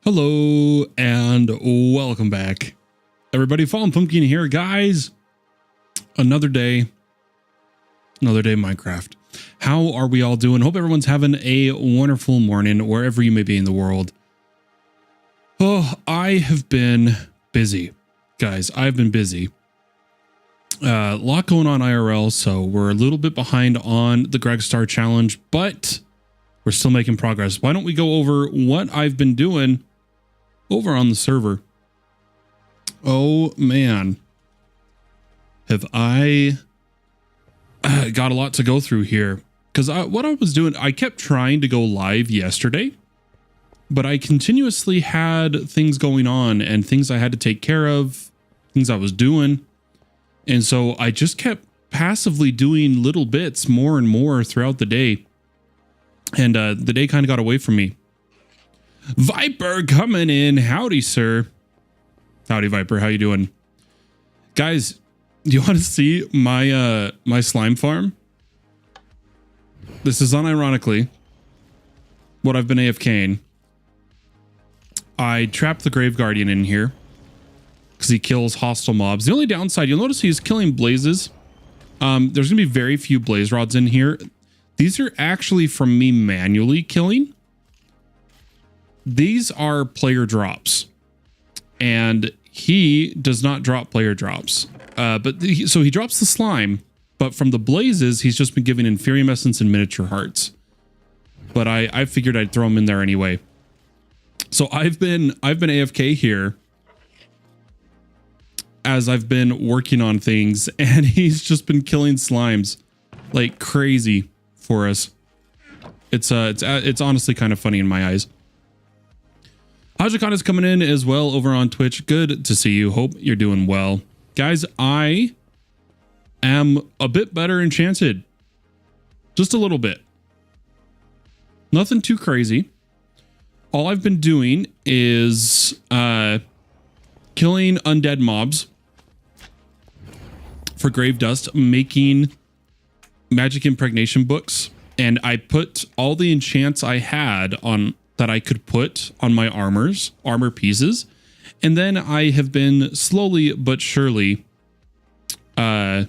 Hello and welcome back, everybody. Fallen Pumpkin here, guys. Another day Minecraft. How are we all doing? Hope everyone's having a wonderful morning wherever you may be in the world. Oh, I have been busy, guys. I've been busy. A lot going on IRL, so we're a little bit behind on the GregStar challenge, but we're still making progress. Why don't we go over what I've been doing over on the server? Oh man, have I got a lot to go through here, because what I was doing, I kept trying to go live yesterday, but I continuously had things going on and things I had to take care of, things I was doing, and so I just kept passively doing little bits more and more throughout the day, and the day kind of got away from me. Viper coming in. Howdy, sir. Howdy, Viper. How you doing? Guys, do you want to see my my slime farm? This is unironically what I've been AFKing. I trapped the Grave Guardian in here because he kills hostile mobs. The only downside, you'll notice he's killing blazes. There's gonna be very few blaze rods in here. These are actually from me manually killing. These are player drops, and he does not drop player drops. So he drops the slime, but from the blazes, he's just been giving Inferium Essence and miniature hearts. But I figured I'd throw him in there anyway. So I've been AFK here as I've been working on things, and he's just been killing slimes like crazy for us. It's honestly kind of funny in my eyes. Hajikan is coming in as well over on Twitch. Good to see you. Hope you're doing well. Guys, I am a bit better enchanted. Just a little bit. Nothing too crazy. All I've been doing is killing undead mobs for grave dust, making magic impregnation books, and I put all the enchants I had on that I could put on my armor pieces. And then I have been slowly but surely magic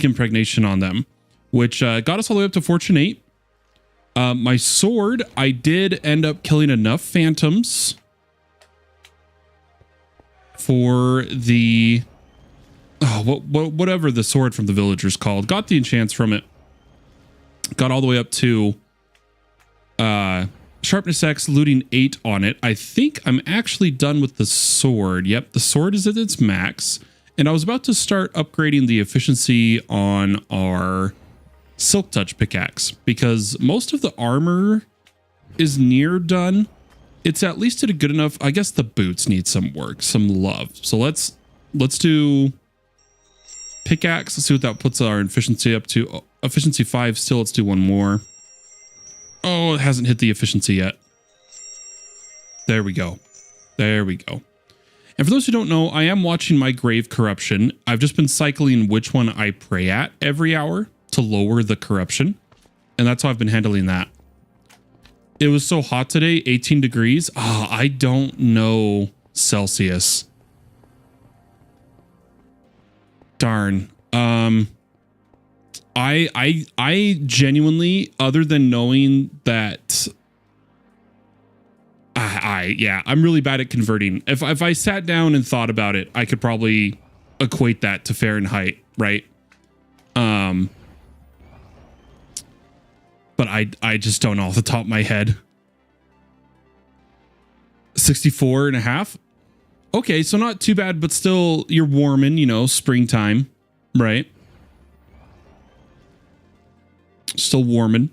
impregnation on them, which got us all the way up to Fortune 8. My sword, I did end up killing enough phantoms for the whatever the sword from the villagers called. Got the enchants from it. Got all the way up to Sharpness X, looting 8 on it. I think I'm actually done with the sword. Yep, the sword is at its max. And I was about to start upgrading the efficiency on our Silk Touch pickaxe, because most of the armor is near done. It's at least at a good enough. I guess the boots need some work, some love. So let's do pickaxe. Let's see what that puts our efficiency up to. Oh, efficiency 5 still. Let's do one more. Oh, it hasn't hit the efficiency yet. There we go. There we go. And for those who don't know, I am watching my grave corruption. I've just been cycling which one I pray at every hour to lower the corruption. And that's how I've been handling that. It was so hot today, 18 degrees. Oh, I don't know Celsius. Darn. I genuinely, other than knowing that I'm really bad at converting. If I sat down and thought about it, I could probably equate that to Fahrenheit, right? But I just don't know off the top of my head. 64.5. Okay, so not too bad, but still you're warming, you know, springtime, right? Still warming.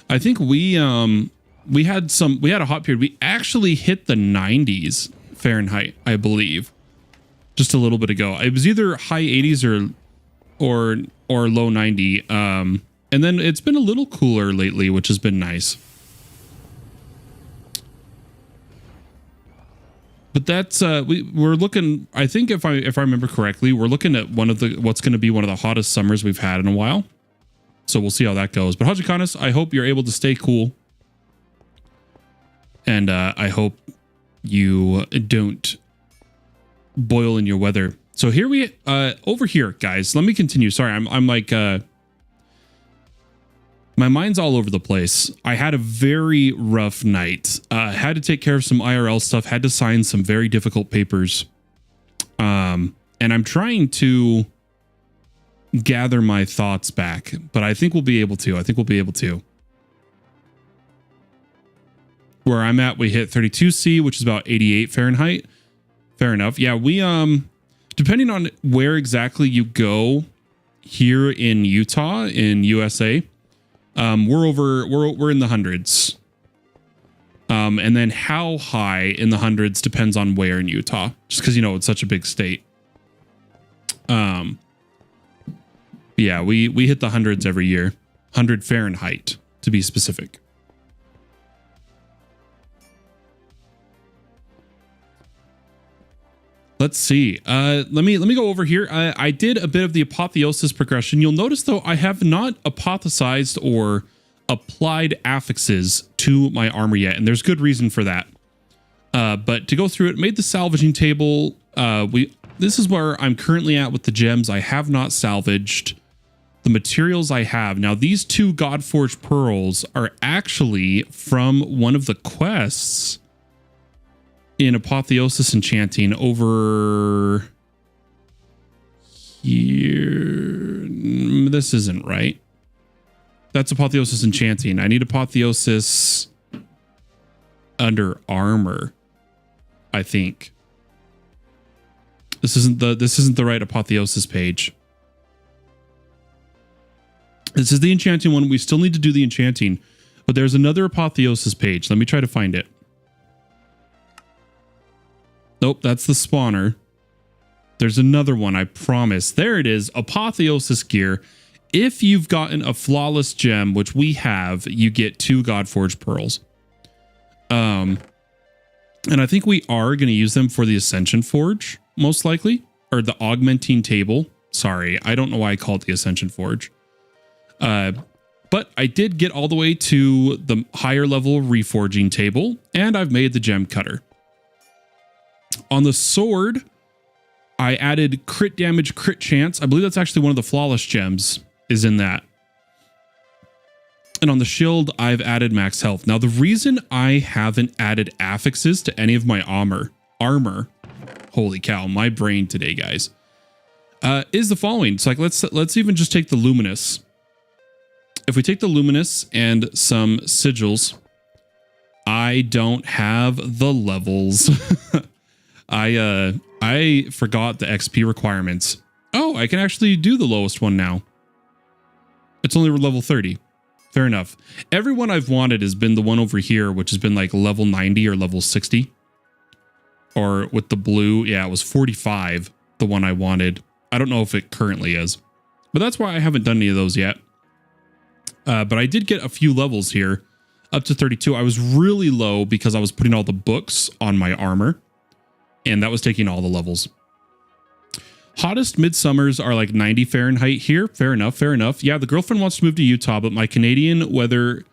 I think we had a hot period. We actually hit the 90s Fahrenheit, I believe, just a little bit ago. It was either high 80s or low 90. And then it's been a little cooler lately, which has been nice. But that's we're looking. I think if I remember correctly, we're looking at what's going to be one of the hottest summers we've had in a while. So we'll see how that goes. But Hajikanis, I hope you're able to stay cool. And I hope you don't boil in your weather. So here we over here, guys. Let me continue. Sorry, I'm like my mind's all over the place. I had a very rough night. Had to take care of some IRL stuff. Had to sign some very difficult papers. And I'm trying to gather my thoughts back, but I think we'll be able to. Where I'm at, we hit 32°C, which is about 88 Fahrenheit. Fair enough. Yeah, we depending on where exactly you go here in Utah, in USA, we're in the hundreds. And then how high in the hundreds depends on where in Utah, just because, you know, it's such a big state. Yeah, we hit the hundreds every year. 100 Fahrenheit to be specific. Let's see. Let me go over here. I did a bit of the apotheosis progression. You'll notice though I have not apothesized or applied affixes to my armor yet, and there's good reason for that. But to go through it, made the salvaging table. This is where I'm currently at with the gems. I have not salvaged the materials I have. Now, these 2 Godforged pearls are actually from one of the quests in Apotheosis Enchanting over here. This isn't right. That's Apotheosis Enchanting. I need Apotheosis under armor, I think. This isn't the right Apotheosis page. This is the enchanting one. We still need to do the enchanting, but there's another Apotheosis page. Let me try to find it. Nope, that's the spawner. There's another one, I promise. There it is, Apotheosis gear. If you've gotten a flawless gem, which we have, you get 2 Godforged pearls. And I think we are going to use them for the Ascension Forge, most likely, or the Augmenting Table. Sorry, I don't know why I call it the Ascension Forge. But I did get all the way to the higher level reforging table, and I've made the gem cutter. On the sword, I added crit damage, crit chance. I believe that's actually one of the flawless gems is in that. And on the shield, I've added max health. Now, the reason I haven't added affixes to any of my armor, holy cow, my brain today, guys, is the following. It's like, let's even just take the luminous. If we take the luminous and some sigils, I don't have the levels. I forgot the XP requirements. Oh, I can actually do the lowest one now. It's only level 30. Fair enough. Everyone I've wanted has been the one over here, which has been like level 90 or level 60. Or with the blue, yeah, it was 45, the one I wanted. I don't know if it currently is, but that's why I haven't done any of those yet. But I did get a few levels here, up to 32. I was really low because I was putting all the books on my armor, and that was taking all the levels. Hottest midsummers are like 90 Fahrenheit here. Fair enough, fair enough. Yeah, the girlfriend wants to move to Utah, but my Canadian weather,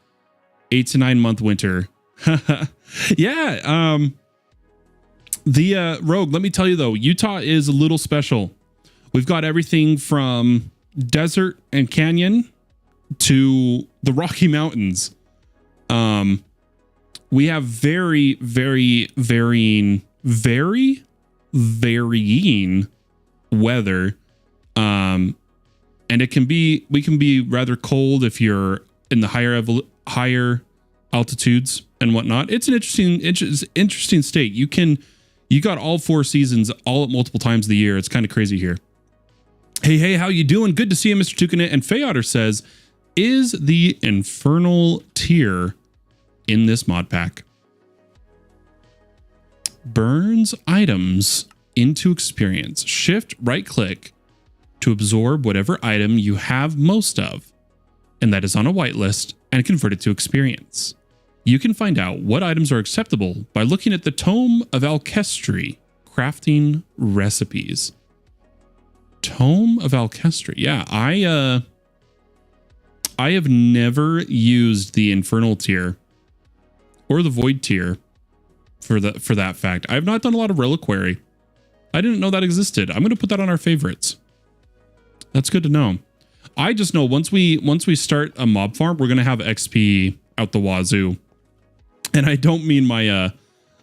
8 to 9 month winter. Yeah, the Rogue, let me tell you though, Utah is a little special. We've got everything from desert and canyon to the Rocky Mountains. We have very, very varying weather. And we can be rather cold if you're in the higher altitudes and whatnot. It's an interesting state. You got all 4 seasons all at multiple times of the year. It's kind of crazy here. Hey, how you doing? Good to see you, Mr. Tukanet. And Fayotter says, is the Infernal tier in this mod pack? Burns items into experience. Shift right click to absorb whatever item you have most of, and that is on a whitelist, and convert it to experience. You can find out what items are acceptable by looking at the Tome of Alchemy crafting recipes. Tome of Alchemy. Yeah, I have never used the Infernal tier or the Void tier for that fact. I have not done a lot of reliquary. I didn't know that existed. I'm going to put that on our favorites. That's good to know. I just know once we start a mob farm, we're going to have XP out the wazoo. And I don't mean my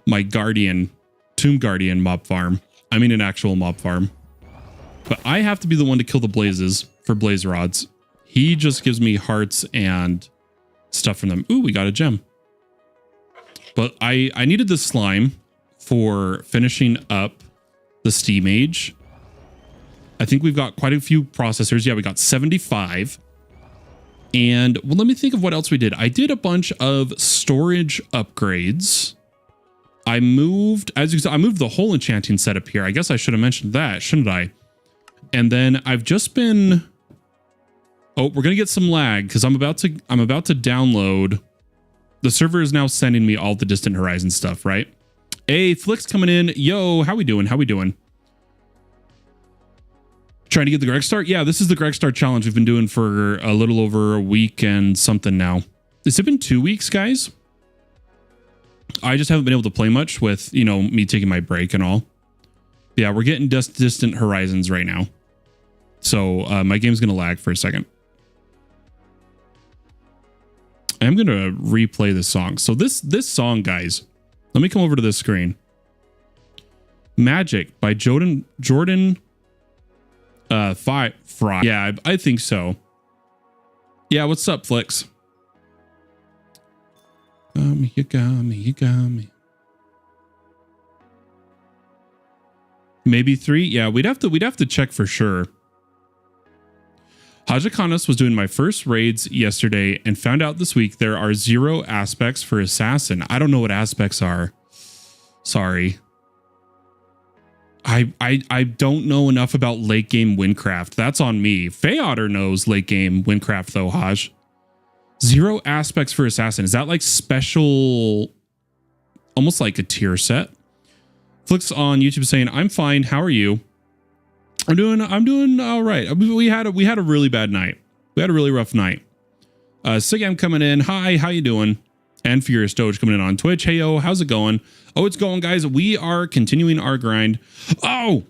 my Tomb Guardian mob farm. I mean an actual mob farm. But I have to be the one to kill the blazes for blaze rods. He just gives me hearts and stuff from them. Ooh, we got a gem. But I needed this slime for finishing up the steam age. I think we've got quite a few processors. Yeah, we got 75. And well, let me think of what else we did. I did a bunch of storage upgrades. I moved, as you said, I moved the whole enchanting setup here. I guess I should have mentioned that, shouldn't I? And then I've just been, oh, we're gonna get some lag because I'm about to download. The server is now sending me all the Distant Horizon stuff, right? Hey, Flick's coming in. Yo, how we doing? How we doing? Trying to get the GregStar? Yeah, this is the GregStar challenge we've been doing for a little over a week and something now. Has it been 2 weeks, guys? I just haven't been able to play much with, you know, me taking my break and all. Yeah, we're getting Distant Horizons right now. So my game's going to lag for a second. I'm going to replay this song. So this song, guys, let me come over to this screen. Magic by Jordan Fry. Yeah, I think so. Yeah, what's up, Flicks? You got me. Maybe 3? Yeah, we'd have to check for sure. Hajakanas was doing my first raids yesterday and found out this week there are 0 aspects for assassin. I don't know what aspects are. Sorry. I don't know enough about late game Windcraft. That's on me. Feyotter knows late game Windcraft though, Haj. 0 aspects for assassin. Is that like special, almost like a tier set? Flicks on YouTube saying, I'm fine. How are you? I'm doing all right. We had a really bad night. We had a really rough night. Sigam coming in. Hi, how you doing? And Furious Doge coming in on Twitch. Hey, yo, how's it going? Oh, it's going, guys. We are continuing our grind. Oh,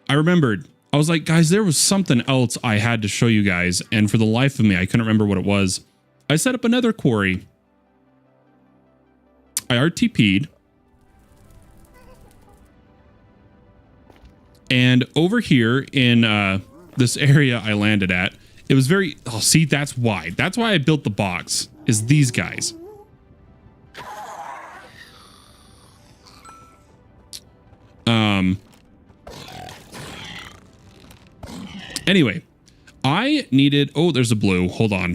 I remembered. I was like, guys, there was something else I had to show you guys. And for the life of me, I couldn't remember what it was. I set up another quarry. I RTP'd. And over here in this area I landed at, it was very, oh, see, that's why. That's why I built the box, is these guys. Anyway, I needed, oh, there's a blue. Hold on.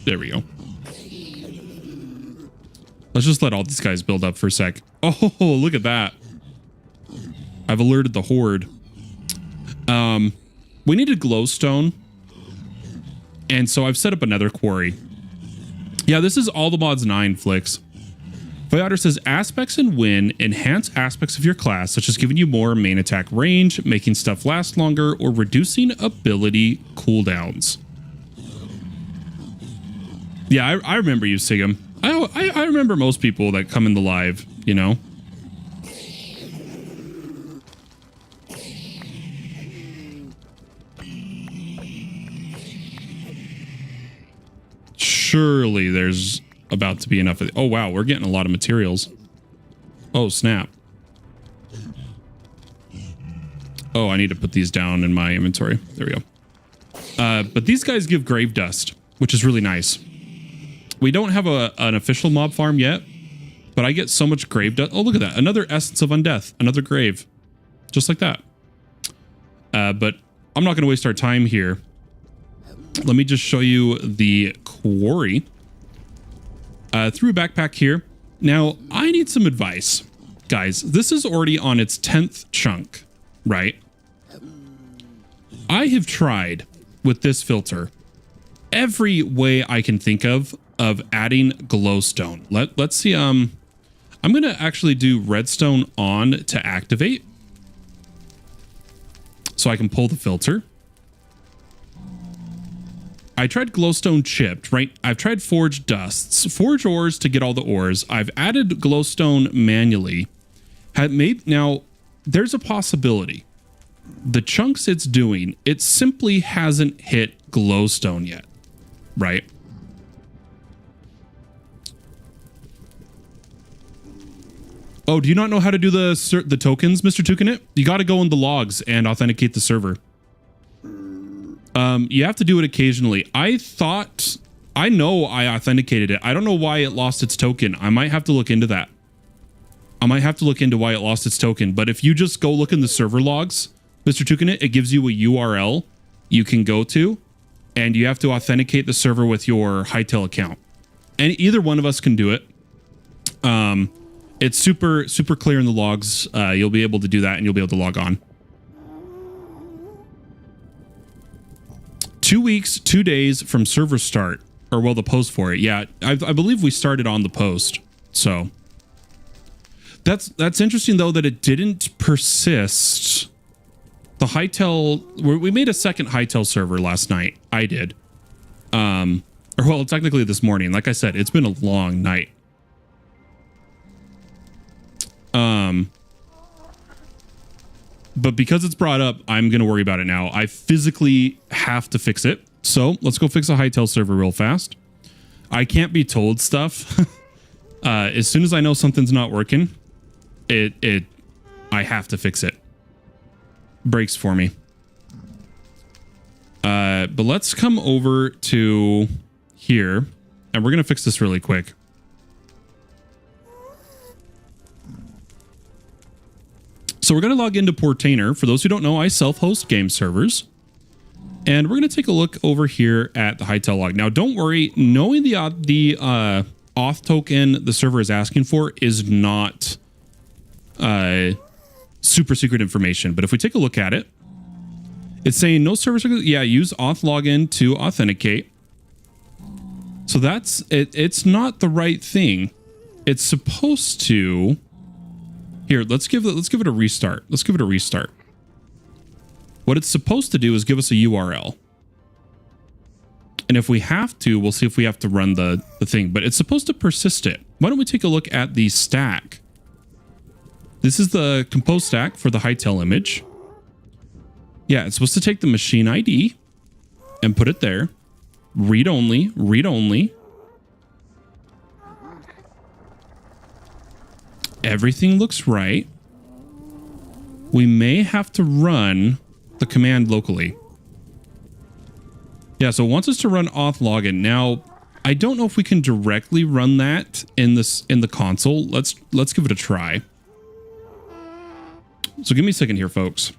There we go. Let's just let all these guys build up for a sec. Oh, look at that. I've alerted the horde. We needed glowstone. And so I've set up another quarry. Yeah, this is all the mods 9, Flicks. Feyotter says aspects and win enhance aspects of your class, such as giving you more main attack range, making stuff last longer, or reducing ability cooldowns. Yeah, I remember you, Sigam. I remember most people that come in the live, you know. Surely there's about to be enough of it. Oh, wow. We're getting a lot of materials. Oh, snap. Oh, I need to put these down in my inventory. There we go. But these guys give grave dust, which is really nice. We don't have an official mob farm yet, but I get so much grave dust. Oh, look at that. Another essence of undeath. Another grave. Just like that. But I'm not going to waste our time here. Let me just show you the quarry. Threw a backpack here. Now, I need some advice. Guys, this is already on its 10th chunk, right? I have tried with this filter every way I can think of adding glowstone. Let's see. I'm going to actually do redstone on to activate so I can pull the filter. I tried glowstone chipped, right? I've tried forged dusts, forge ores to get all the ores. I've added glowstone manually. Now, there's a possibility. The chunks it's doing, it simply hasn't hit glowstone yet, right? Oh, do you not know how to do the tokens, Mr. Tukinit? You got to go in the logs and authenticate the server. You have to do it occasionally. I know I authenticated it. I don't know why it lost its token. I might have to look into that. I might have to look into why it lost its token. But if you just go look in the server logs, Mr. Tukinit, it gives you a URL you can go to, and you have to authenticate the server with your Hightail account. And either one of us can do it. It's super clear in the logs. You'll be able to do that, and you'll be able to log on. 2 weeks, 2 days from server start, or well, the post for it. Yeah, I believe we started on the post. So that's interesting though that it didn't persist. The Hightail, we made a second Hightail server last night. I did. Or well, technically this morning. Like I said, it's been a long night. But because it's brought up, I'm going to worry about it now. I physically have to fix it. So let's go fix a Hightail server real fast. I can't be told stuff. As soon as I know something's not working, I have to fix it. Breaks for me. But let's come over to here, and we're going to fix this really quick. So we're going to log into Portainer. For those who don't know, I self-host game servers. And we're going to take a look over here at the Hightail log. Now, don't worry. Knowing the auth token the server is asking for is not super secret information. But if we take a look at it, it's saying no server. Yeah, use auth login to authenticate. So that's it. It's not the right thing. It's supposed to... Here, let's give it a restart. Let's give it a restart. What it's supposed to do is give us a URL. And if we have to, we'll see if we have to run the thing. But it's supposed to persist it. Why don't we take a look at the stack? This is the compose stack for the Hightail image. Yeah, it's supposed to take the machine ID and put it there. Read only, read only. Everything looks right. We may have to run the command locally. Yeah, so it wants us to run auth login. Now, I don't know if we can directly run that in the console. Let's give it a try. So give me a second here, folks.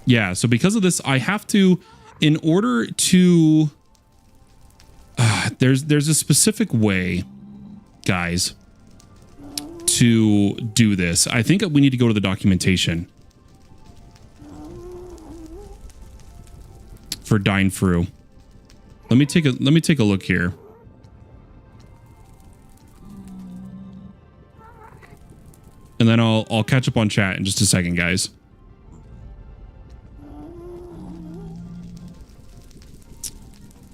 Yeah, so because of this, I have to, in order to... there's a specific way, guys, to do this. I think we need to go to the documentation for Dine Through. Let me take a look here. And then I'll catch up on chat in just a second, guys.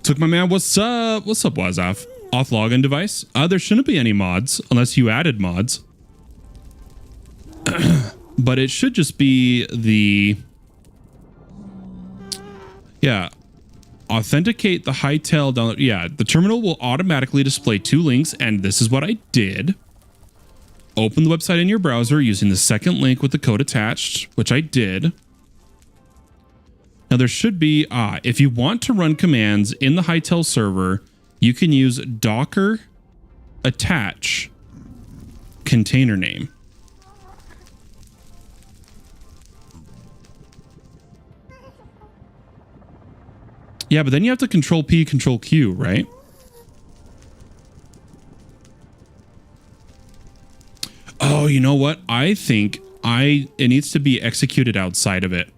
Took my man, what's up? What's up, Wazaf? Auth login device? There shouldn't be any mods unless you added mods. But it should just be the... Yeah. Authenticate the Hightail download. Yeah, the terminal will automatically display 2 links, and this is what I did. Open the website in your browser using the second link with the code attached, which I did. Now there should be, if you want to run commands in the Hightail server, you can use docker attach container name. Yeah, but then you have to control P, control Q, right? Oh, you know what? I think it needs to be executed outside of it.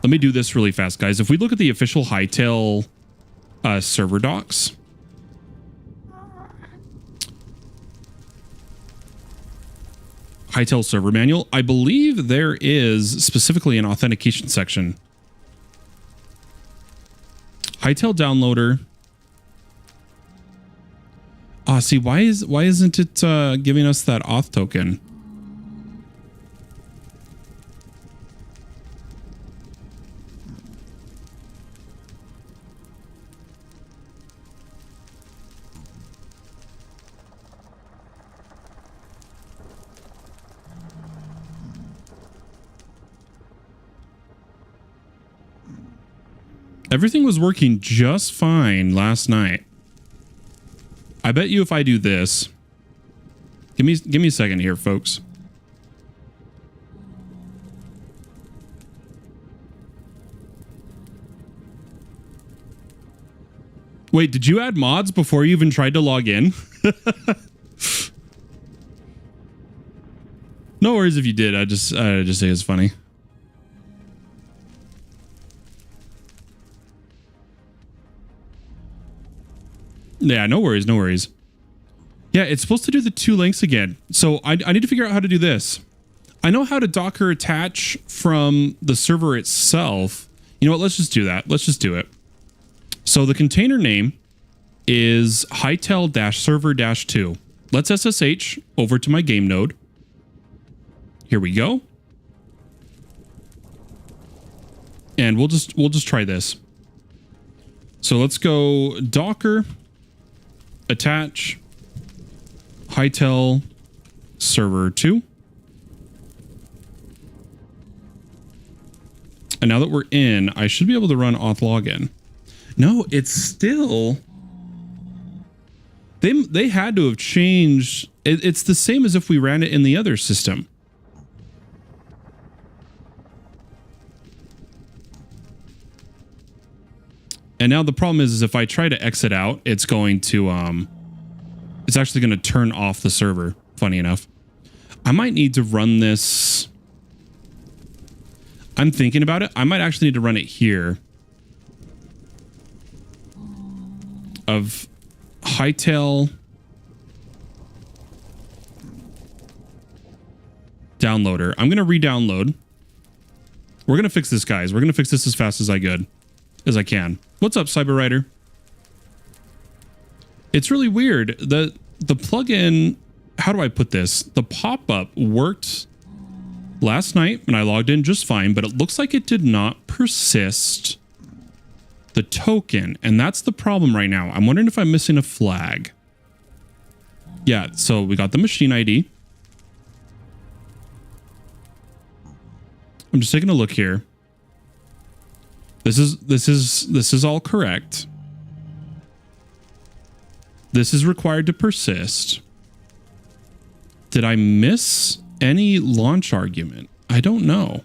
Let me do this really fast, guys. If we look at the official Hightail server docs, Hightail server manual, I believe there is specifically an authentication section. Hightail downloader. Ah, see, why isn't it giving us that auth token? Everything was working just fine last night. I bet you if I do this, give me a second here, folks. Wait, did you add mods before you even tried to log in? No worries if you did. I just think it's funny. Yeah, no worries, no worries. Yeah, it's supposed to do the 2 links again. So I need to figure out how to do this. I know how to Docker attach from the server itself. You know what? Let's just do that. Let's just do it. So the container name is hightail-server-2. Let's SSH over to my game node. Here we go. And we'll just try this. So let's go Docker attach Hightail server 2. And now that we're in, I should be able to run auth login. No, it's still... They had to have changed. It's the same as if we ran it in the other system. And now the problem is if I try to exit out, it's going to, it's actually going to turn off the server, funny enough. I might need to run this. I'm thinking about it. I might actually need to run it here. Of Hightail downloader. I'm going to re-download. We're going to fix this, guys. We're going to fix this as fast as I can. What's up, Cyberwriter? It's really weird. The plugin, how do I put this? The pop-up worked last night when I logged in just fine, but it looks like it did not persist the token, and that's the problem right now. I'm wondering if I'm missing a flag. Yeah, so we got the machine ID. I'm just taking a look here. This is all correct. This is required to persist. Did I miss any launch argument? I don't know.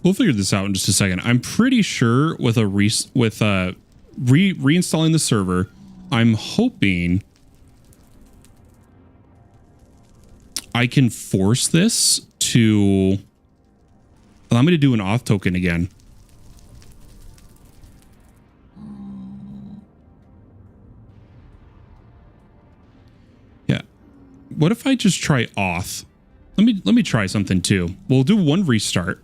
We'll figure this out in just a second. I'm pretty sure with reinstalling the server, I'm hoping I can force this to allow me to do an auth token again. Yeah. What if I just try auth? Let me try something too. We'll do one restart.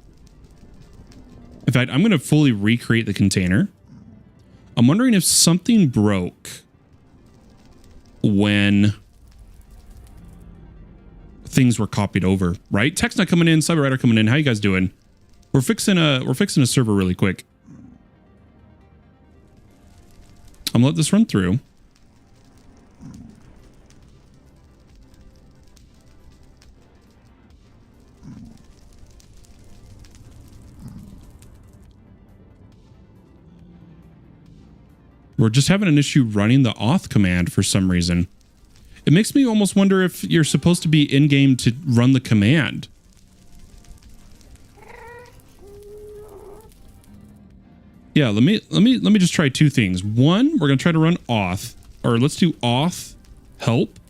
In fact, I'm going to fully recreate the container. I'm wondering if something broke when things were copied over, right? Tech's not coming in, Cyberwriter coming in. How you guys doing? We're fixing a server really quick. I'm gonna let this run through. We're just having an issue running the auth command for some reason. It makes me almost wonder if you're supposed to be in-game to run the command. Yeah, let me just try 2 things. One, we're gonna try to run auth, or let's do auth help.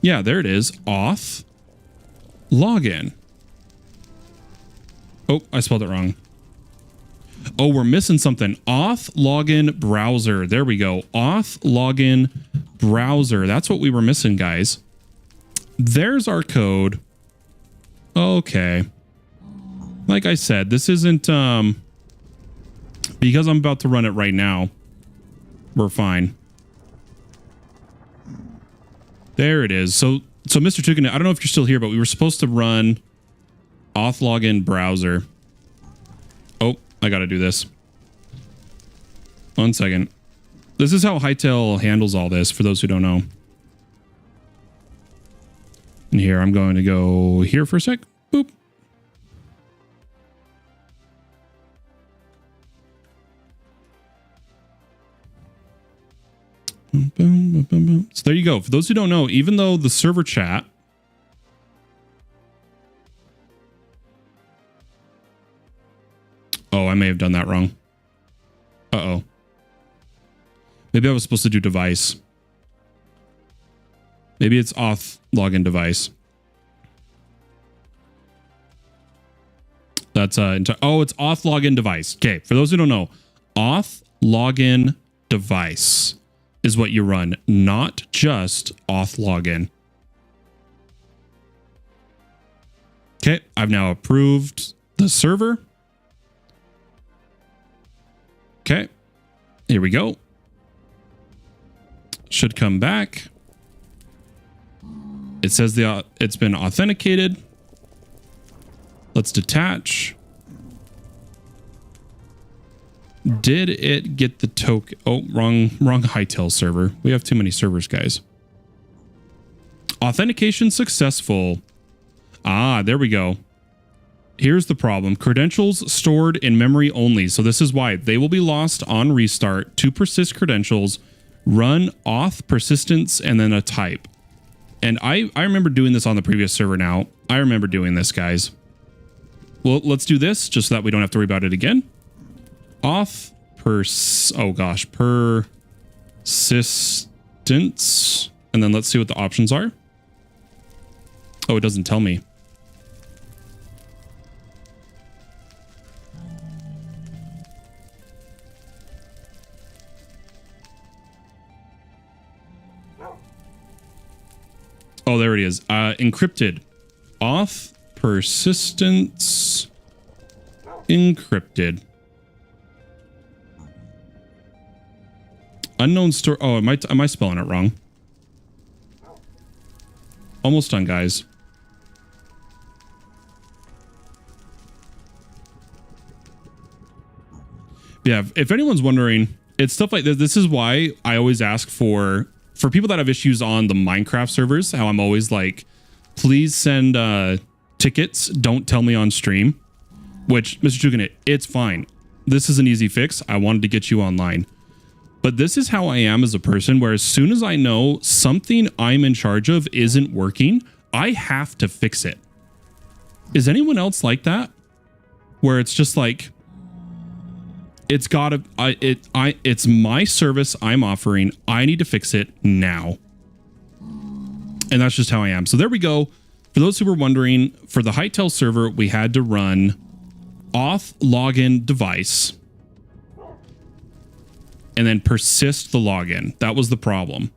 Yeah, there it is. Auth login. Oh, I spelled it wrong. Oh, we're missing something. Auth login browser. There we go. Auth login browser. That's what we were missing, guys. There's our code. Okay. Like I said, this isn't because I'm about to run it right now. We're fine. There it is. So Mr. Tukin, I don't know if you're still here, but we were supposed to run auth login browser. Oh, I got to do this. 1 second. This is how Hightail handles all this, for those who don't know. And here, I'm going to go here for a sec. Boop. Boom, boom, boom, boom, boom. So there you go. For those who don't know, even though the server chat oh, I may have done that wrong. Uh-oh. Maybe I was supposed to do device. Maybe it's auth login device. That's oh, it's auth login device. Okay, for those who don't know, auth login device is what you run, not just auth login. Okay, I've now approved the server. Okay, here we go. Should come back. It says it's been authenticated. Let's detach. Did it get the token? Oh, wrong Hightail server. We have too many servers, guys. Authentication successful. Ah, there we go. Here's the problem. Credentials stored in memory only. So this is why they will be lost on restart. To persist credentials, run auth persistence and then a type. And I remember doing this on the previous server now. I remember doing this, guys. Well, let's do this just so that we don't have to worry about it again. Auth persistence. And then let's see what the options are. Oh, it doesn't tell me. Oh, there it is. Encrypted. Auth persistence encrypted. Unknown store. Oh, am I spelling it wrong? Almost done, guys. Yeah, if anyone's wondering, it's stuff like this. This is why I always ask for people that have issues on the Minecraft servers, how I'm always like, please send tickets. Don't tell me on stream. Which, Mr. Chukin, it's fine. This is an easy fix. I wanted to get you online. But this is how I am as a person, where as soon as I know something I'm in charge of isn't working, I have to fix it. Is anyone else like that? Where it's just like, it's gotta, it's my service I'm offering. I need to fix it now. And that's just how I am. So there we go. For those who were wondering, for the Hightail server, we had to run auth login device and then persist the login. That was the problem.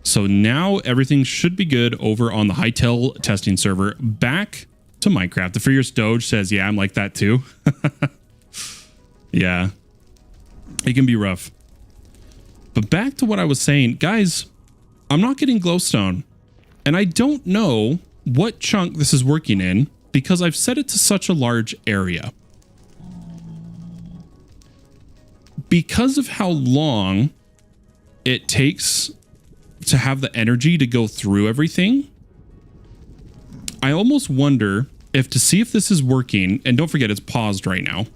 So now everything should be good over on the Hightail testing server. Back to Minecraft. The Furious Doge says, yeah, I'm like that too. Yeah, it can be rough. But back to what I was saying, guys, I'm not getting glowstone. And I don't know what chunk this is working in because I've set it to such a large area. Because of how long it takes to have the energy to go through everything, I almost wonder if, to see if this is working, and don't forget it's paused right now,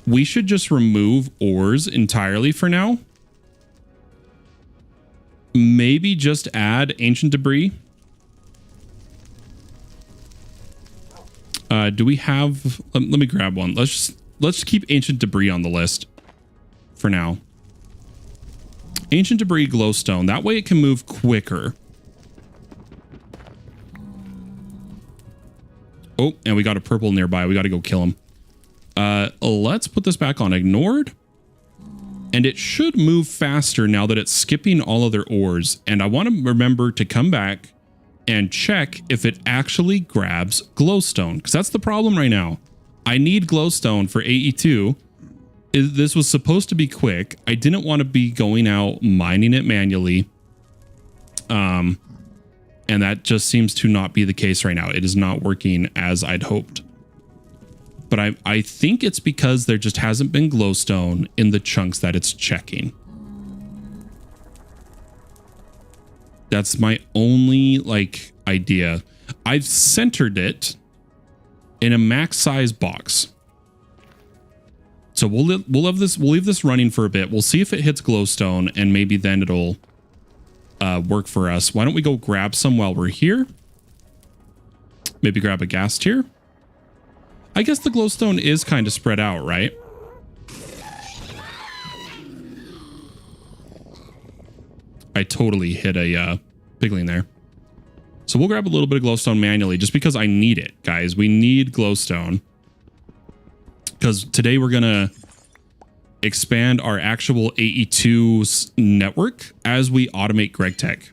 we should just remove ores entirely for now. Maybe just add ancient debris. Do we have, let me grab one. Let's just keep ancient debris on the list for now. Ancient debris glowstone. That way it can move quicker. Oh, and we got a purple nearby. We got to go kill him. Let's put this back on ignored. And it should move faster now that it's skipping all other ores. And I want to remember to come back and check if it actually grabs glowstone, because that's the problem right now. I need glowstone for AE2. This was supposed to be quick. I didn't want to be going out mining it manually. And that just seems to not be the case right now. It is not working as I'd hoped. But I think it's because there just hasn't been glowstone in the chunks that it's checking. That's my only like idea. I've centered it in a max size box. So we'll leave this running for a bit. We'll see if it hits glowstone, and maybe then it'll work for us. Why don't we go grab some while we're here? Maybe grab a gas tier. I guess the glowstone is kind of spread out, right? I totally hit a pigling there. So we'll grab a little bit of glowstone manually just because I need it, guys. We need glowstone. Because today we're going to expand our actual AE2's network as we automate GregTech.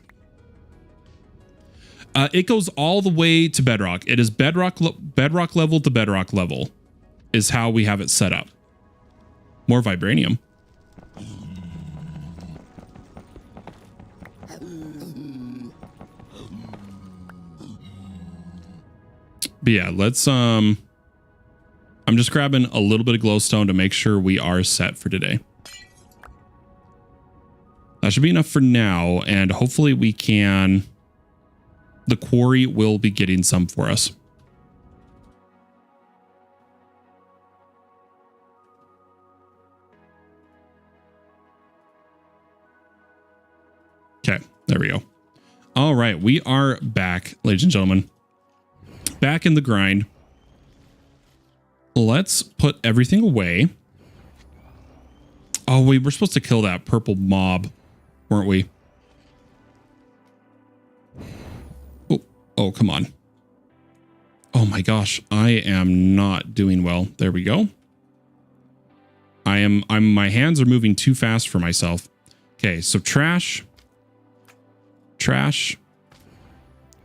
It goes all the way to bedrock. It is bedrock level to bedrock level is how we have it set up. More vibranium. But yeah, let's I'm just grabbing a little bit of glowstone to make sure we are set for today. That should be enough for now, and hopefully we can... The quarry will be getting some for us. Okay, there we go. All right, we are back, ladies and gentlemen. Back in the grind. Let's put everything away. Oh, we were supposed to kill that purple mob, weren't we? Oh, come on. Oh my gosh, I am not doing well. There we go. My hands are moving too fast for myself. Okay, so trash. Trash.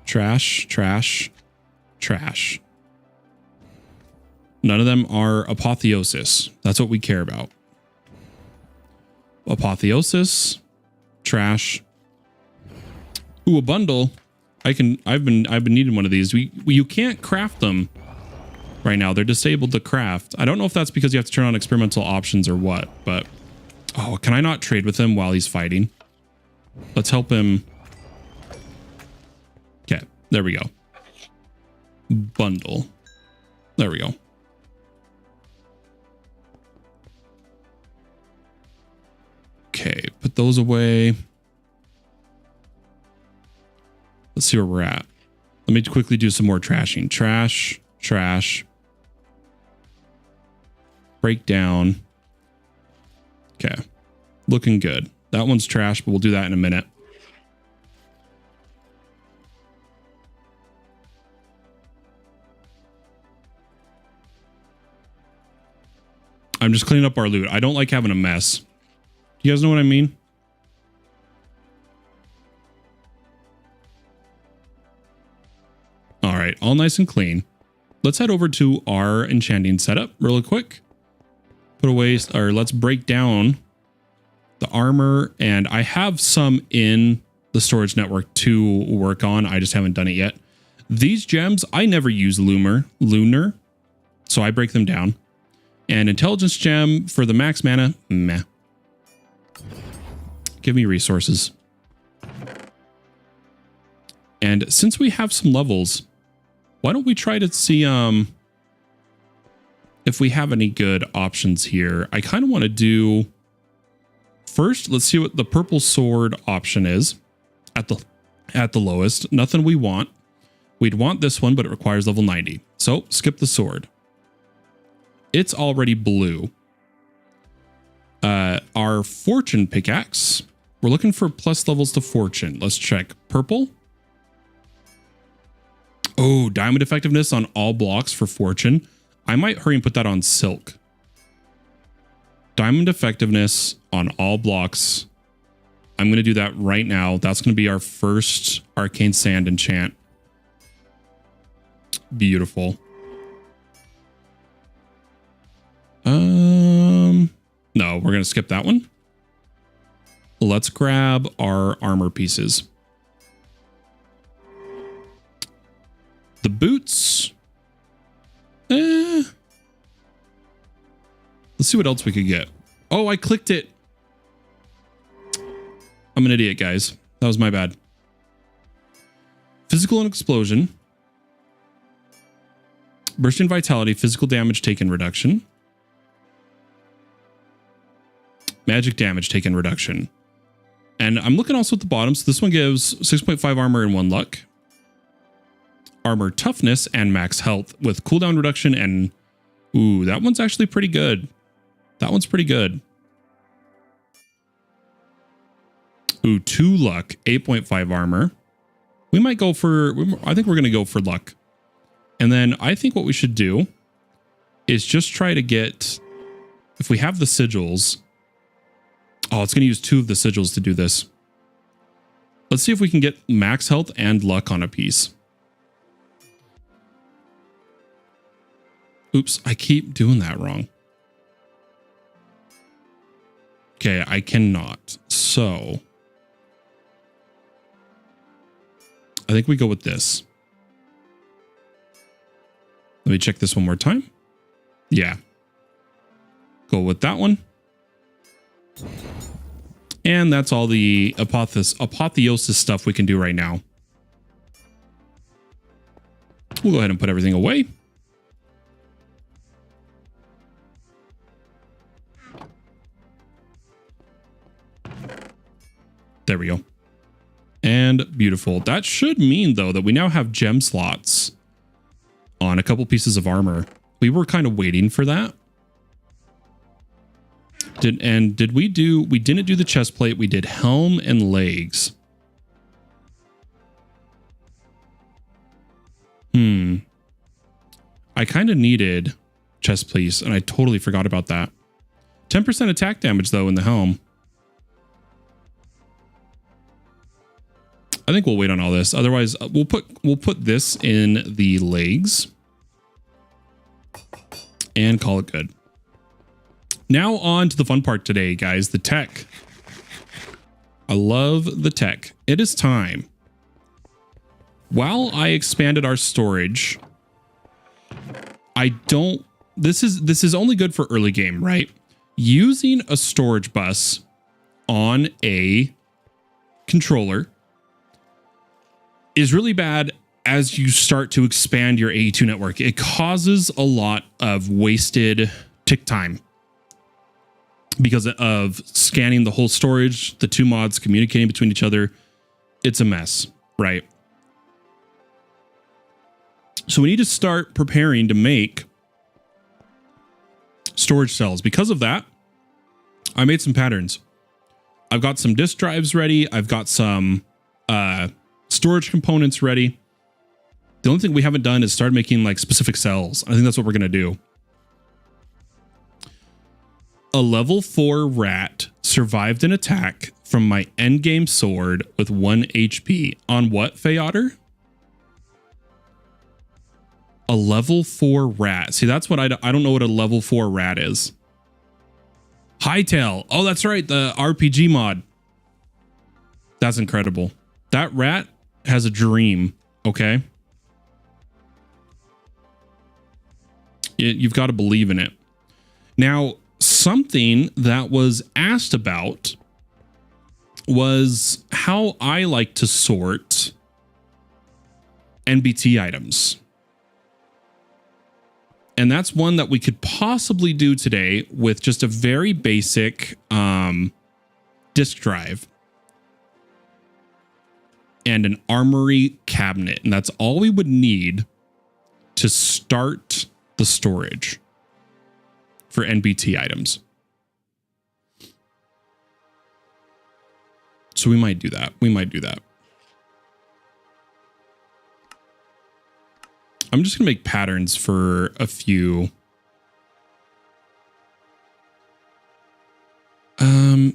Trash, trash, trash. None of them are apotheosis. That's what we care about. Apotheosis. Trash. Ooh, a bundle. I've been needing one of these. You can't craft them right now. They're disabled to craft. I don't know if that's because you have to turn on experimental options or what, but oh, can I not trade with him while he's fighting? Let's help him. Okay, there we go. Bundle. There we go. Okay, put those away. Let's see where we're at. Let me quickly do some more trashing. Trash, trash. Break down. Okay. Looking good. That one's trash, but we'll do that in a minute. I'm just cleaning up our loot. I don't like having a mess. You guys know what I mean? All right, all nice and clean. Let's head over to our enchanting setup really quick. Put away, or let's break down the armor. And I have some in the storage network to work on. I just haven't done it yet. These gems, I never use lunar, so I break them down. And intelligence gem for the max mana, meh. Give me resources. And since we have some levels, why don't we try to see if we have any good options here? I kind of want to do... First, let's see what the purple sword option is at the lowest. Nothing we want. We'd want this one, but it requires level 90. So skip the sword. It's already blue. Our fortune pickaxe. We're looking for plus levels to fortune. Let's check purple. Oh, diamond effectiveness on all blocks for fortune. I might hurry and put that on silk. Diamond effectiveness on all blocks. I'm going to do that right now. That's going to be our first arcane sand enchant. Beautiful. No, we're going to skip that one. Let's grab our armor pieces. The boots. Let's see what else we could get. Oh, I clicked it. I'm an idiot, guys. That was my bad. Physical and explosion. Bursting vitality, physical damage taken reduction. Magic damage taken reduction. And I'm looking also at the bottom. So this one gives 6.5 armor and 1 luck. Armor toughness and max health with cooldown reduction. And ooh, that one's actually pretty good. That one's pretty good. Ooh, 2 luck, 8.5 armor. We might go for, I think we're going to go for luck. And then I think what we should do is just try to get, if we have the sigils. Oh, it's going to use 2 of the sigils to do this. Let's see if we can get max health and luck on a piece. Oops, I keep doing that wrong. Okay, I cannot. So I think we go with this. Let me check this one more time. Yeah. Go with that one. And that's all the apotheosis stuff we can do right now. We'll go ahead and put everything away. There we go. And beautiful. That should mean, though, that we now have gem slots on a couple pieces of armor. We were kind of waiting for that. We didn't do the chest plate. We did helm and legs. I kind of needed chest piece, and I totally forgot about that. 10% attack damage, though, in the helm. I think we'll wait on all this. Otherwise, we'll put this in the legs and call it good. Now on to the fun part today, guys, the tech. I love the tech. It is time. While I expanded our storage, this is only good for early game, right? Using a storage bus on a controller is really bad as you start to expand your AE2 network. It causes a lot of wasted tick time because of scanning the whole storage, the 2 mods communicating between each other. It's a mess, right? So we need to start preparing to make storage cells. Because of that, I made some patterns. I've got some disk drives ready. I've got some storage components ready. The only thing we haven't done is start making like specific cells. I think that's what we're going to do. A level 4 rat survived an attack from my endgame sword with 1 HP. On what, Feyotter? A level 4 rat. See, that's what I don't know what a level 4 rat is. Hightail. Oh, that's right. The RPG mod. That's incredible. That rat has a dream. Okay. You've got to believe in it. Now, something that was asked about was how I like to sort NBT items. And that's one that we could possibly do today with just a very basic disk drive and an armory cabinet. And that's all we would need to start the storage for NBT items. So we might do that. We might do that. I'm just going to make patterns for a few.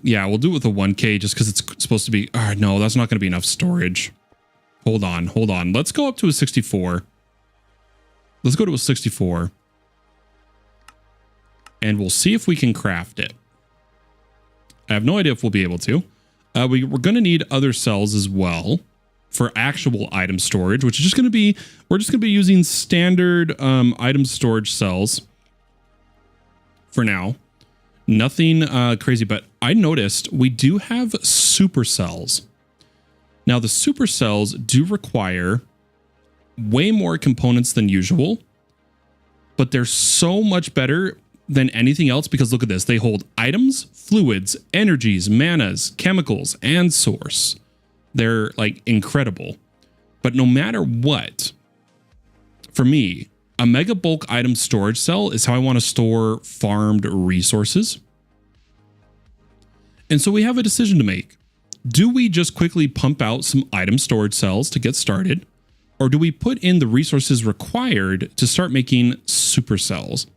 Yeah, we'll do it with a 1K just because it's supposed to be. No, that's not going to be enough storage. Hold on. Let's go up to a 64. Let's go to a 64. And we'll see if we can craft it. I have no idea if we'll be able to. We're going to need other cells as well for actual item storage, which is just going to be, we're just going to be using standard item storage cells for now. Nothing crazy, but I noticed we do have supercells. Now, the supercells do require way more components than usual, but they're so much better than anything else because look at this. They hold items, fluids, energies, manas, chemicals, and source. They're like incredible. But no matter what, for me, a mega bulk item storage cell is how I want to store farmed resources. And so we have a decision to make. Do we just quickly pump out some item storage cells to get started? Or do we put in the resources required to start making supercells?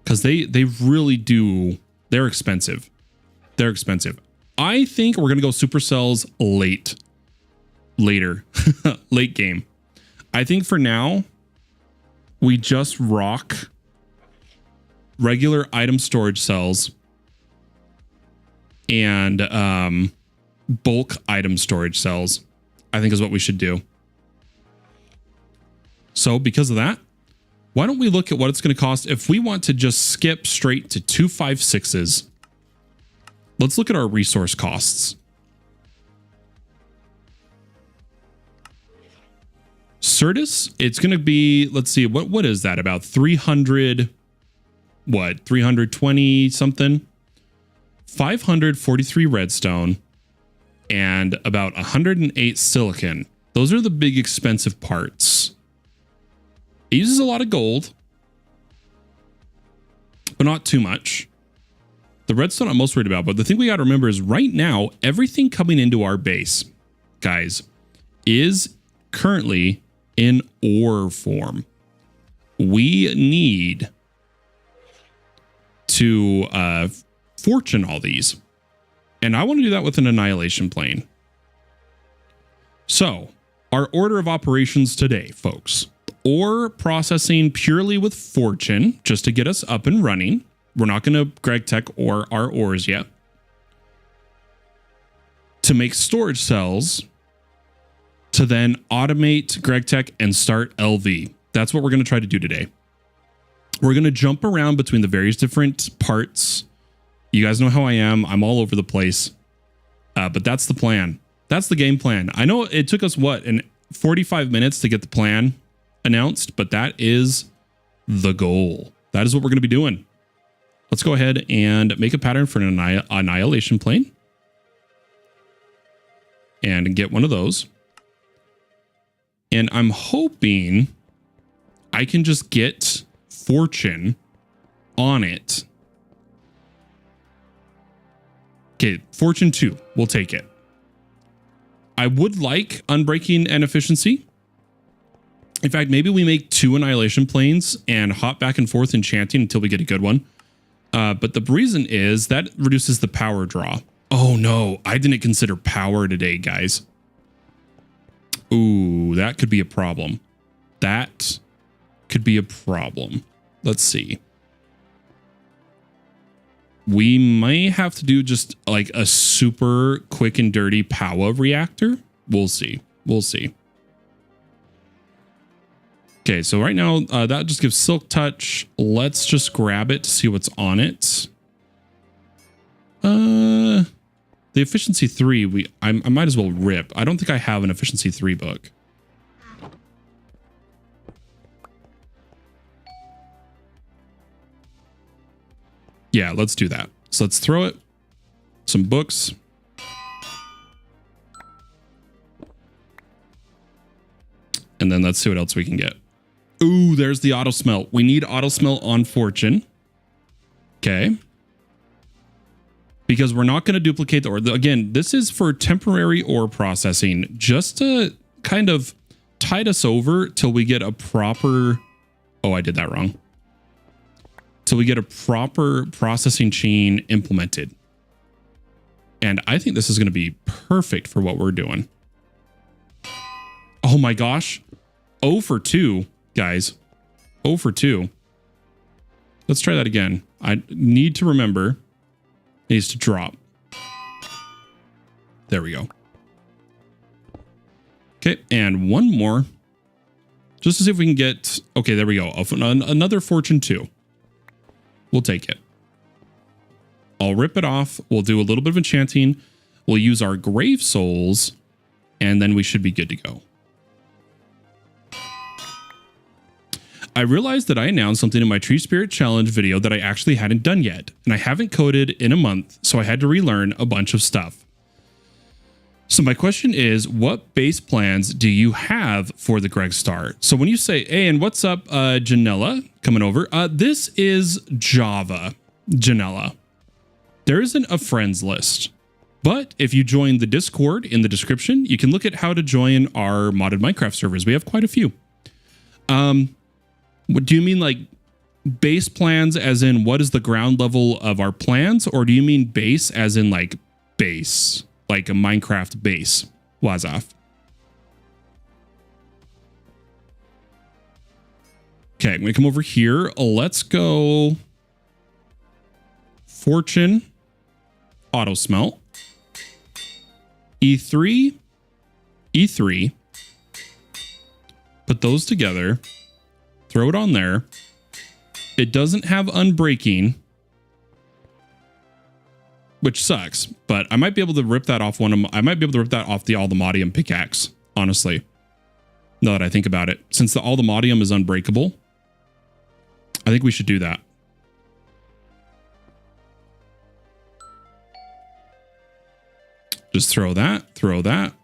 Because they really do, they're expensive. They're expensive. I think we're going to go supercells later, late game. I think for now, we just rock regular item storage cells and bulk item storage cells, I think is what we should do. So because of that, why don't we look at what it's going to cost if we want to just skip straight to 256s? Let's look at our resource costs. Certus, it's going to be, let's see, what is that? About 300, what? 320 something? 543 redstone and about 108 silicon. Those are the big expensive parts. It uses a lot of gold, but not too much. The redstone I'm most worried about, but the thing we got to remember is right now, everything coming into our base, guys, is currently in ore form. We need to fortune all these. And I want to do that with an annihilation plane. So, our order of operations today, folks. Ore processing purely with fortune, just to get us up and running. We're not going to GregTech ore our ores yet. To make storage cells, to then automate GregTech and start LV. That's what we're going to try to do today. We're going to jump around between the various different parts. You guys know how I am. I'm all over the place. But that's the plan. That's the game plan. I know it took us, 45 minutes to get the plan announced, but that is the goal. That is what we're going to be doing. Let's go ahead and make a pattern for an annihilation plane. And get one of those. And I'm hoping I can just get fortune on it. Okay, fortune 2. We'll take it. I would like unbreaking and efficiency. In fact, maybe we make 2 annihilation planes and hop back and forth enchanting until we get a good one. But the reason is that reduces the power draw. Oh no, I didn't consider power today, guys. Ooh, that could be a problem. That could be a problem. Let's see. We may have to do just like a super quick and dirty power reactor. We'll see. We'll see. Okay, so right now that just gives silk touch. Let's just grab it to see what's on it. The efficiency 3, I might as well rip. I don't think I have an efficiency 3 book. Yeah, let's do that. So let's throw it. Some books. And then let's see what else we can get. Ooh, there's the auto smelt. We need auto smelt on fortune. Okay. Because we're not going to duplicate the ore. Again, this is for temporary ore processing, just to kind of tide us over till we get a proper... Oh, I did that wrong. Till we get a proper processing chain implemented. And I think this is going to be perfect for what we're doing. Oh my gosh. 0 for 2, guys. 0 for 2. Let's try that again. I need to remember. It needs to drop. There we go. Okay, and one more. Just to see if we can get... Okay, there we go. Another Fortune 2. We'll take it. I'll rip it off. We'll do a little bit of enchanting. We'll use our grave souls. And then we should be good to go. I realized that I announced something in my Tree Spirit Challenge video that I actually hadn't done yet. And I haven't coded in a month, so I had to relearn a bunch of stuff. So my question is, what base plans do you have for the GregStar? So when you say, hey, and what's up, Janella coming over? This is Java, Janella. There isn't a friends list, but if you join the Discord in the description, you can look at how to join our modded Minecraft servers. We have quite a few. What do you mean, like base plans as in what is the ground level of our plans? Or do you mean base as in like base? Like a Minecraft base, Wazaf. Okay, I'm gonna come over here. Let's go Fortune, Auto Smelt, E3, E3. Put those together. Throw it on there. It doesn't have unbreaking, which sucks, but I might be able to rip that off I might be able to rip that off the Aldermodium pickaxe, honestly. Now that I think about it, since the Aldermodium is unbreakable, I think we should do that. Just throw that, throw that.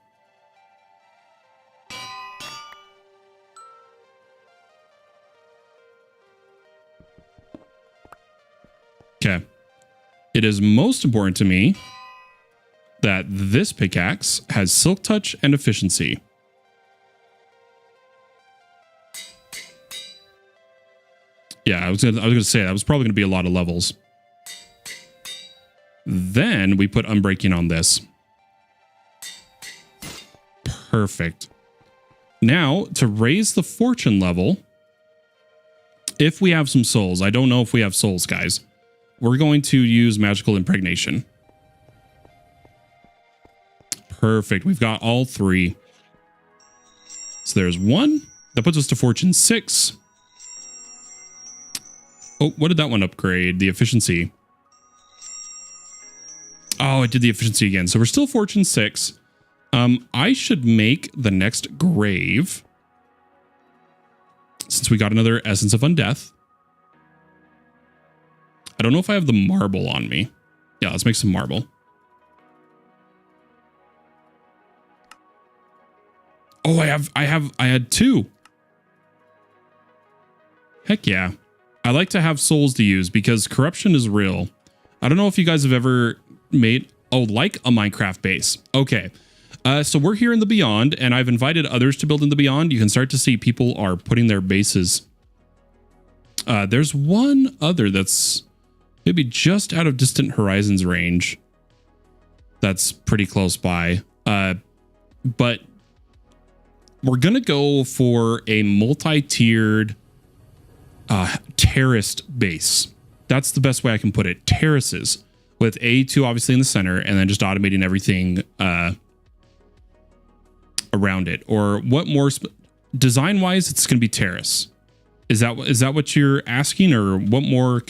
Okay. It is most important to me that this pickaxe has silk touch and efficiency. Yeah, I was gonna say that was probably gonna be a lot of levels. Then we put unbreaking on this. Perfect. Now to raise the fortune level, if we have some souls, I don't know if we have souls, guys. We're going to use magical impregnation. Perfect. We've got all 3. So there's 1. That puts us to Fortune 6. Oh, what did that one upgrade? The efficiency. Oh, it did the efficiency again. So we're still Fortune 6. I should make the next grave. Since we got another Essence of Undeath. I don't know if I have the marble on me. Yeah, let's make some marble. Oh, I had 2. Heck yeah. I like to have souls to use because corruption is real. I don't know if you guys have ever made, like a Minecraft base. Okay. So we're here in the Beyond and I've invited others to build in the Beyond. You can start to see people are putting their bases. There's one other that's maybe just out of Distant Horizons range. That's pretty close by. But we're going to go for a multi-tiered terraced base. That's the best way I can put it. Terraces with A2 obviously in the center and then just automating everything around it. Or what more design-wise, it's going to be terrace. Is that what you're asking, or what more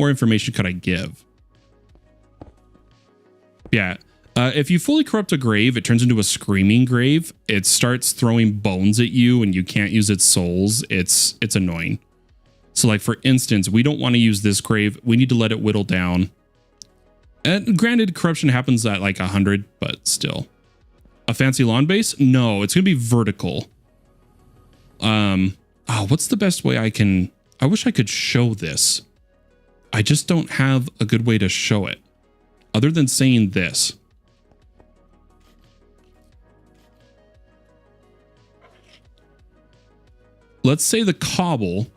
information could I give? Yeah. If you fully corrupt a grave, it turns into a screaming grave. It starts throwing bones at you and you can't use its souls. It's annoying. So like, for instance, we don't want to use this grave. We need to let it whittle down. And granted, corruption happens at like 100, but still. A fancy lawn base? No, it's going to be vertical. Oh, what's the best way I wish I could show this. I just don't have a good way to show it other than saying this. let's say the cobble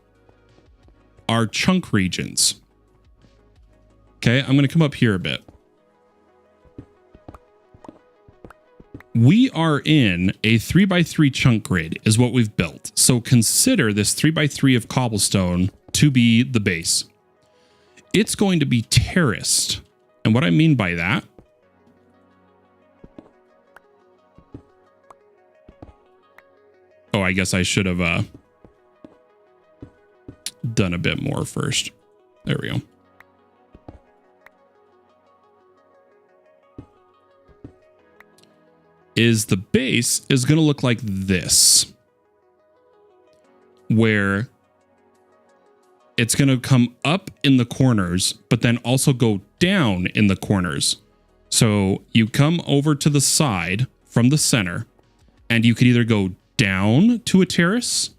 are chunk regions. Okay, I'm going to come up here a bit. We are in a 3x3 chunk grid is what we've built. So consider this 3x3 of cobblestone to be the base. It's going to be terraced. And what I mean by that, oh, I guess I should have done a bit more first. There we go. Is the base is going to look like this, where it's going to come up in the corners, but then also go down in the corners. So you come over to the side from the center, and you could either go down to a terrace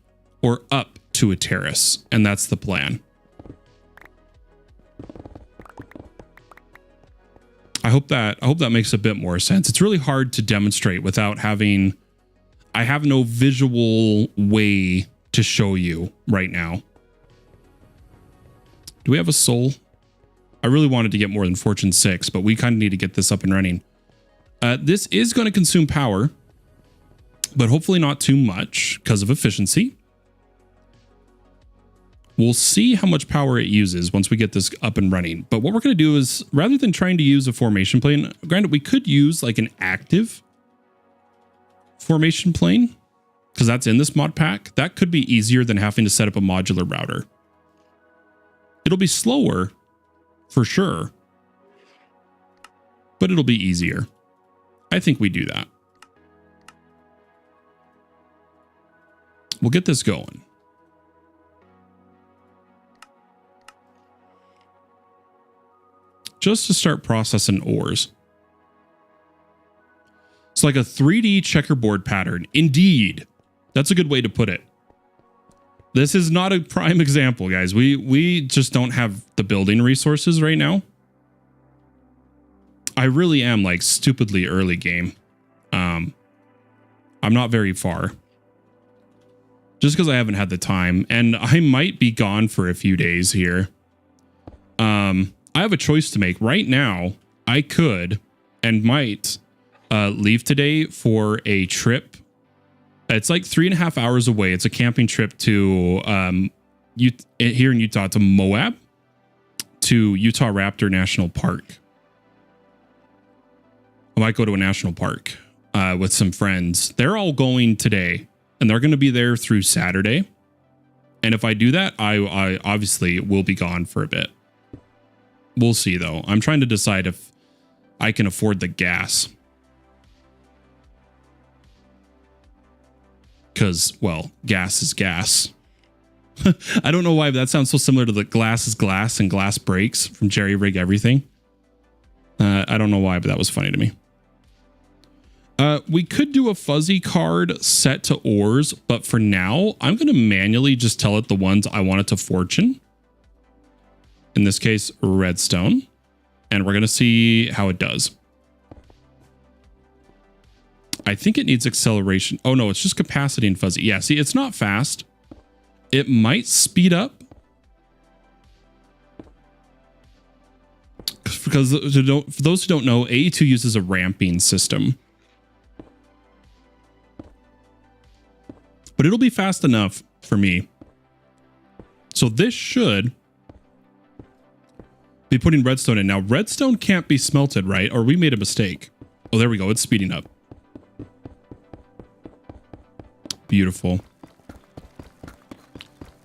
or up to a terrace, and that's the plan. I hope that makes a bit more sense. It's really hard to demonstrate without having, I have no visual way to show you right now. Do we have a soul? I really wanted to get more than Fortune 6, but we kind of need to get this up and running. This is going to consume power, but hopefully not too much because of efficiency. We'll see how much power it uses once we get this up and running. But what we're going to do is, rather than trying to use a formation plane, granted, we could use like an active formation plane because that's in this mod pack. That could be easier than having to set up a modular router. It'll be slower for sure, but it'll be easier. I think we do that. We'll get this going. Just to start processing ores. It's like a 3D checkerboard pattern. Indeed. That's a good way to put it. This is not a prime example, guys. We just don't have the building resources right now. I really am like stupidly early game. I'm not very far. Just because I haven't had the time. And I might be gone for a few days here. I have a choice to make right now. I could and might leave today for a trip. It's like 3.5 hours away. It's a camping trip to here in Utah to Moab, to Utah Raptor National Park. I might go to a national park with some friends. They're all going today, and they're going to be there through Saturday. And if I do that, I obviously will be gone for a bit. We'll see, though. I'm trying to decide if I can afford the gas. Because, well, gas is gas. I don't know why, but that sounds so similar to the glass is glass and glass breaks from Jerry Rig Everything. I don't know why, but that was funny to me. We could do a fuzzy card set to ores, but for now, I'm going to manually just tell it the ones I want it to fortune. In this case, redstone. And we're going to see how it does. I think it needs acceleration. Oh, no, it's just capacity and fuzzy. Yeah, see, it's not fast. It might speed up. Because for those who don't know, AE2 uses a ramping system. But it'll be fast enough for me. So this should be putting redstone in. Now, redstone can't be smelted, right? Or we made a mistake. Oh, there we go. It's speeding up. Beautiful.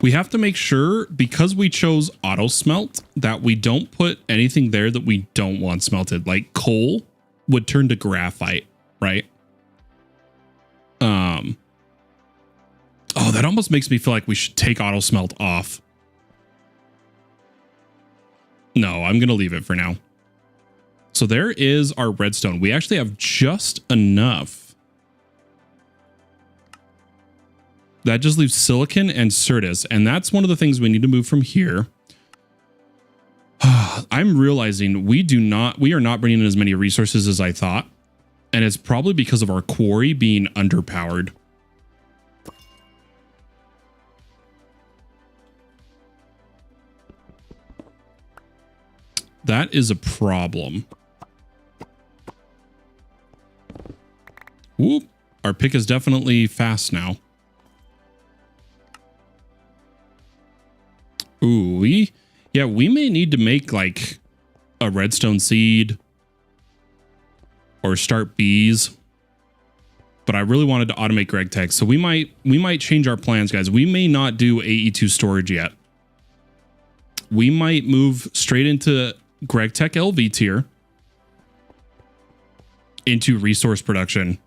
We have to make sure, because we chose auto smelt, that we don't put anything there that we don't want smelted. Like coal would turn to graphite, right? Oh, that almost makes me feel like we should take auto smelt off. No, I'm going to leave it for now. So there is our redstone. We actually have just enough. That just leaves silicon and Certus. And that's one of the things we need to move from here. I'm realizing we are not bringing in as many resources as I thought. And it's probably because of our quarry being underpowered. That is a problem. Whoop. Our pick is definitely fast now. Ooh, we may need to make like a redstone seed or start bees. But I really wanted to automate GregTech, so we might change our plans, guys. We may not do AE2 storage yet. We might move straight into GregTech LV tier into resource production,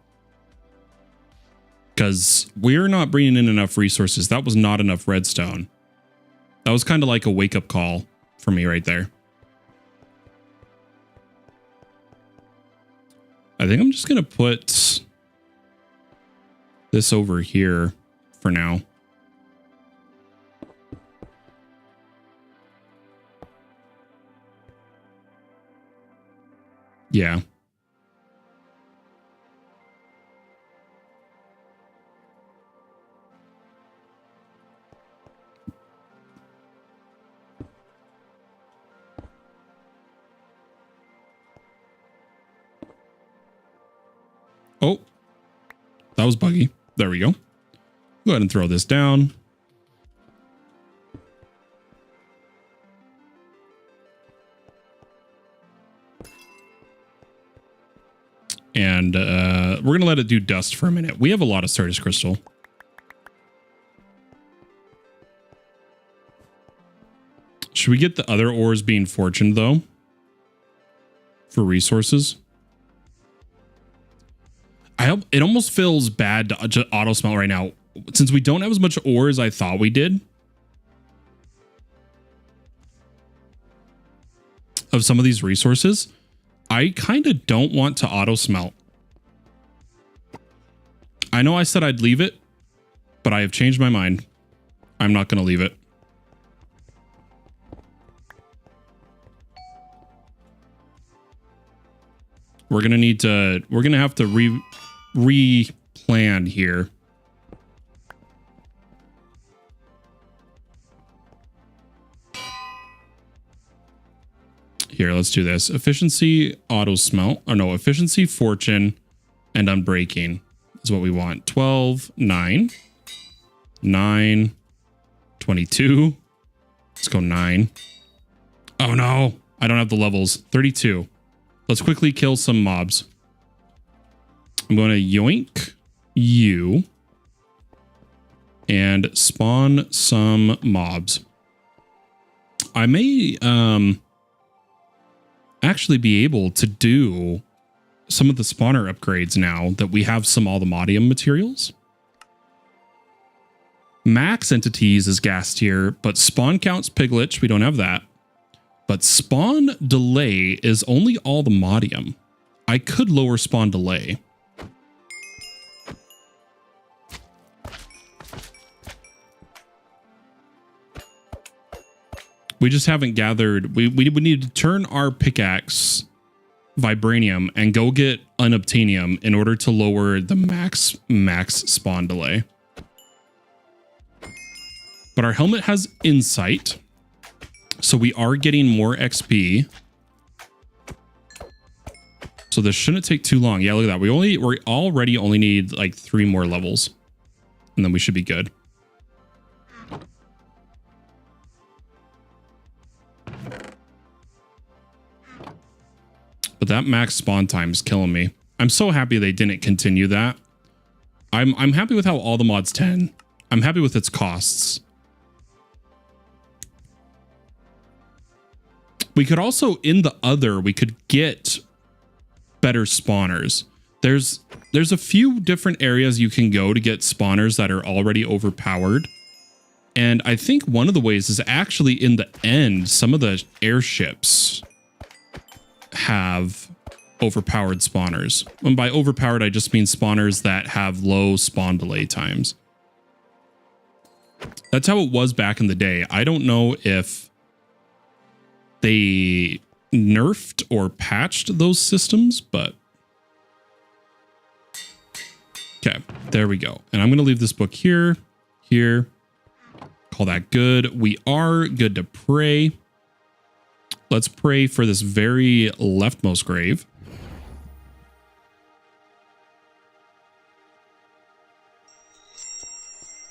because we're not bringing in enough resources. That was not enough redstone. That was kind of like a wake-up call for me right there. I think I'm just going to put this over here for now. Yeah. Oh, that was buggy. There we go. Go ahead and throw this down. And we're going to let it do dust for a minute. We have a lot of Sardis crystal. Should we get the other ores being fortuned, though? For resources? It almost feels bad to auto smelt right now. Since we don't have as much ore as I thought we did. Of some of these resources. I kind of don't want to auto smelt. I know I said I'd leave it. But I have changed my mind. I'm not going to leave it. We're going to need to... We're going to have to replan here. Here, let's do this. Efficiency, auto smelt. Oh no, efficiency, fortune, and unbreaking is what we want. 12, 9, 9, 22. Let's go 9. Oh no, I don't have the levels. 32. Let's quickly kill some mobs. I'm going to yoink you and spawn some mobs. I may actually be able to do some of the spawner upgrades now that we have some all-the-modium materials. Max entities is gas tier, but spawn counts piglet. We don't have that. But spawn delay is only all-the-modium. I could lower spawn delay. We just haven't gathered. We would need to turn our pickaxe vibranium and go get unobtainium in order to lower the max spawn delay. But our helmet has insight, so we are getting more XP. So this shouldn't take too long. Yeah, look at that. We already only need like 3 more levels, and then we should be good. But that max spawn time is killing me. I'm so happy they didn't continue that. I'm happy with how all the mods 10. I'm happy with its costs. We could also, in the other, we could get better spawners. There's a few different areas you can go to get spawners that are already overpowered. And I think one of the ways is actually in the end, some of the airships have overpowered spawners. And by overpowered, I just mean spawners that have low spawn delay times. That's how it was back in the day. I don't know if they nerfed or patched those systems, but okay, there we go. And I'm going to leave this book here, here, call that good. We are good to pray. Let's pray for this very leftmost grave.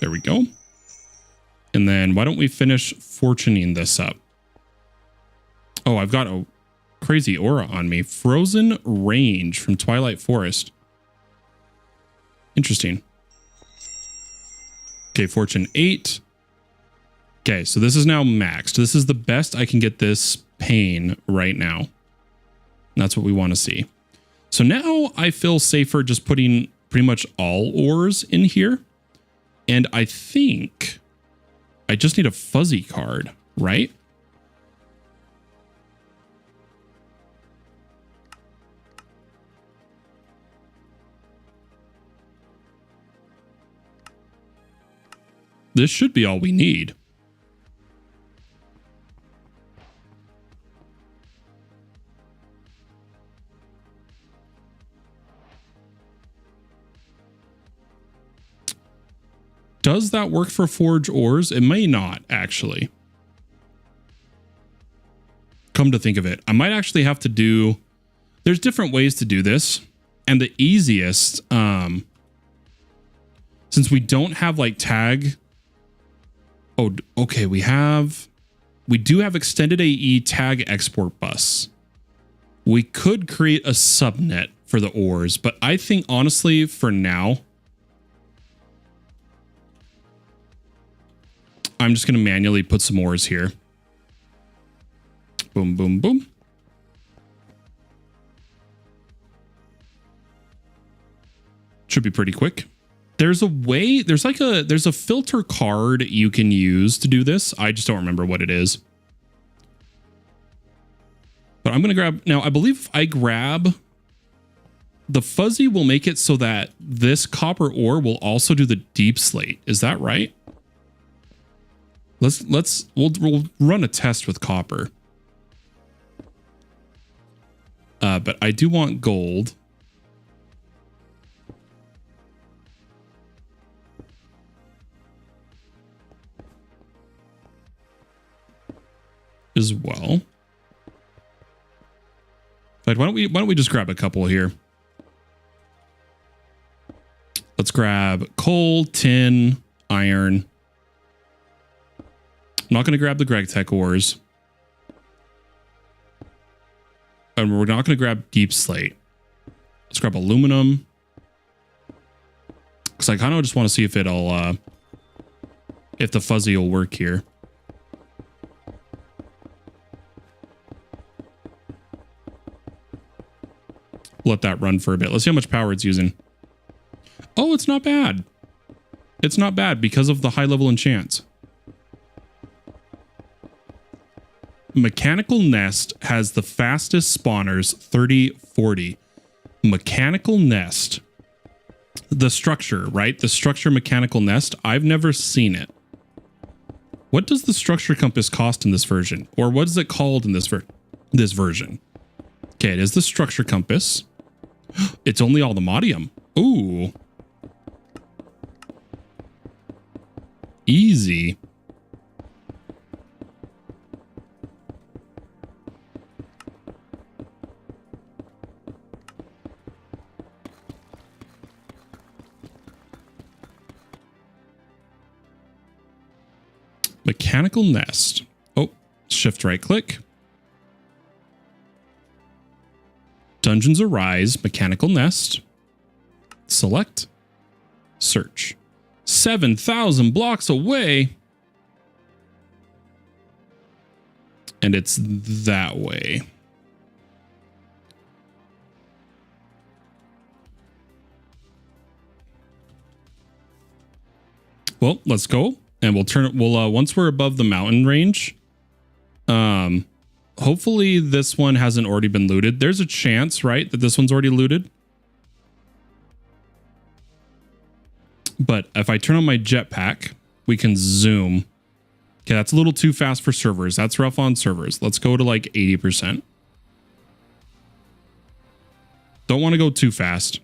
There we go. And then why don't we finish fortuning this up? Oh, I've got a crazy aura on me. Frozen Range from Twilight Forest. Interesting. Okay, fortune 8. Okay, so this is now maxed. This is the best I can get this pain right now. And that's what we want to see. So now I feel safer just putting pretty much all ores in here. And I think I just need a fuzzy card, right? This should be all we need. Does that work for forge ores? It may not, actually. Come to think of it, I might actually have to do... There's different ways to do this. And the easiest, since we don't have like tag... Oh, okay, we do have extended AE tag export bus. We could create a subnet for the ores, but I think honestly, for now... I'm just going to manually put some ores here. Boom, boom, boom. Should be pretty quick. There's a way, there's a filter card you can use to do this. I just don't remember what it is. But I'm going to grab, now I believe if I grab, the fuzzy will make it so that this copper ore will also do the deep slate. Is that right? We'll run a test with copper. But I do want gold. As well. In fact, why don't we just grab a couple here? Let's grab coal, tin, iron. I'm not going to grab the GregTech ores. And we're not going to grab deep slate. Let's grab aluminum. Because I kind of just want to see if it'll, if the fuzzy will work here. Let that run for a bit. Let's see how much power it's using. Oh, it's not bad. It's not bad because of the high level enchants. Mechanical Nest has the fastest spawners, 30-40. Mechanical Nest. The structure, right? The structure Mechanical Nest. I've never seen it. What does the structure compass cost in this version? Or what is it called in this version? Okay, it is the structure compass. It's only aluminium. Ooh. Easy. Mechanical Nest. Oh, shift right click. Dungeons Arise, Mechanical Nest. Select. Search. 7,000 blocks away. And it's that way. Well, let's go. And we'll turn it. We'll once we're above the mountain range. Hopefully this one hasn't already been looted. There's a chance, right, that this one's already looted. But if I turn on my jetpack, we can zoom. Okay, that's a little too fast for servers. That's rough on servers. Let's go to like 80%. Don't want to go too fast.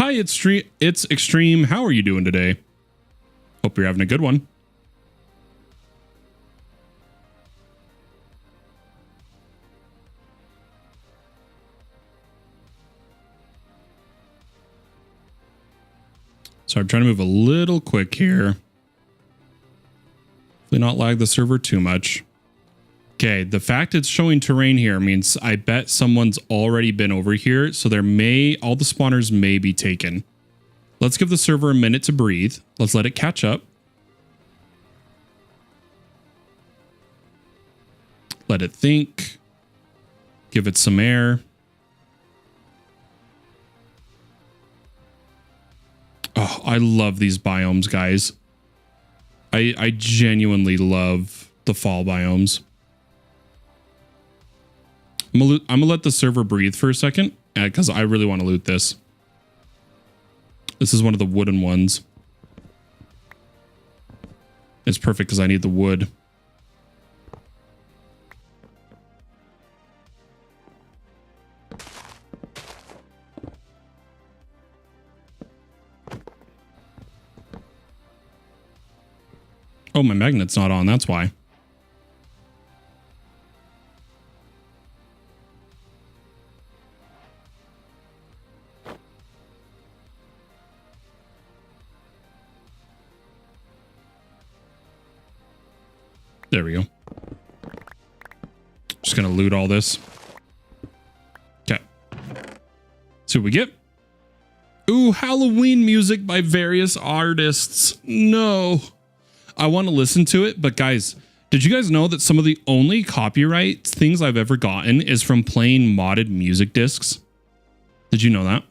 Hi, it's Extreme. How are you doing today? Hope you're having a good one. So I'm trying to move a little quick here. Hopefully not lag the server too much. Okay, the fact it's showing terrain here means I bet someone's already been over here, so all the spawners may be taken. Let's give the server a minute to breathe. Let's let it catch up. Let it think. Give it some air. Oh, I love these biomes, guys. I genuinely love the fall biomes. I'm gonna let the server breathe for a second because I really want to loot this. This is one of the wooden ones. It's perfect because I need the wood. Oh, my magnet's not on. That's why. There we go. Just gonna loot all this. Okay. See what we get. Ooh, Halloween music by various artists. No. I want to listen to it, but guys, did you guys know that some of the only copyright things I've ever gotten is from playing modded music discs? Did you know that?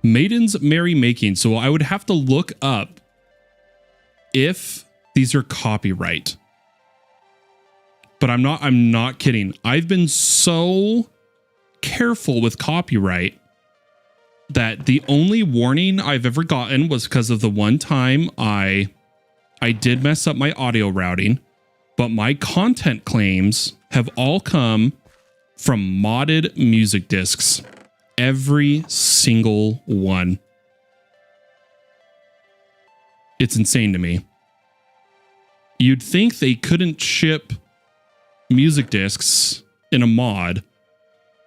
Maidens Merrymaking. So I would have to look up if these are copyright. But I'm not kidding. I've been so careful with copyright that the only warning I've ever gotten was because of the one time I did mess up my audio routing, but my content claims have all come from modded music discs. Every single one. It's insane to me. You'd think they couldn't ship music discs in a mod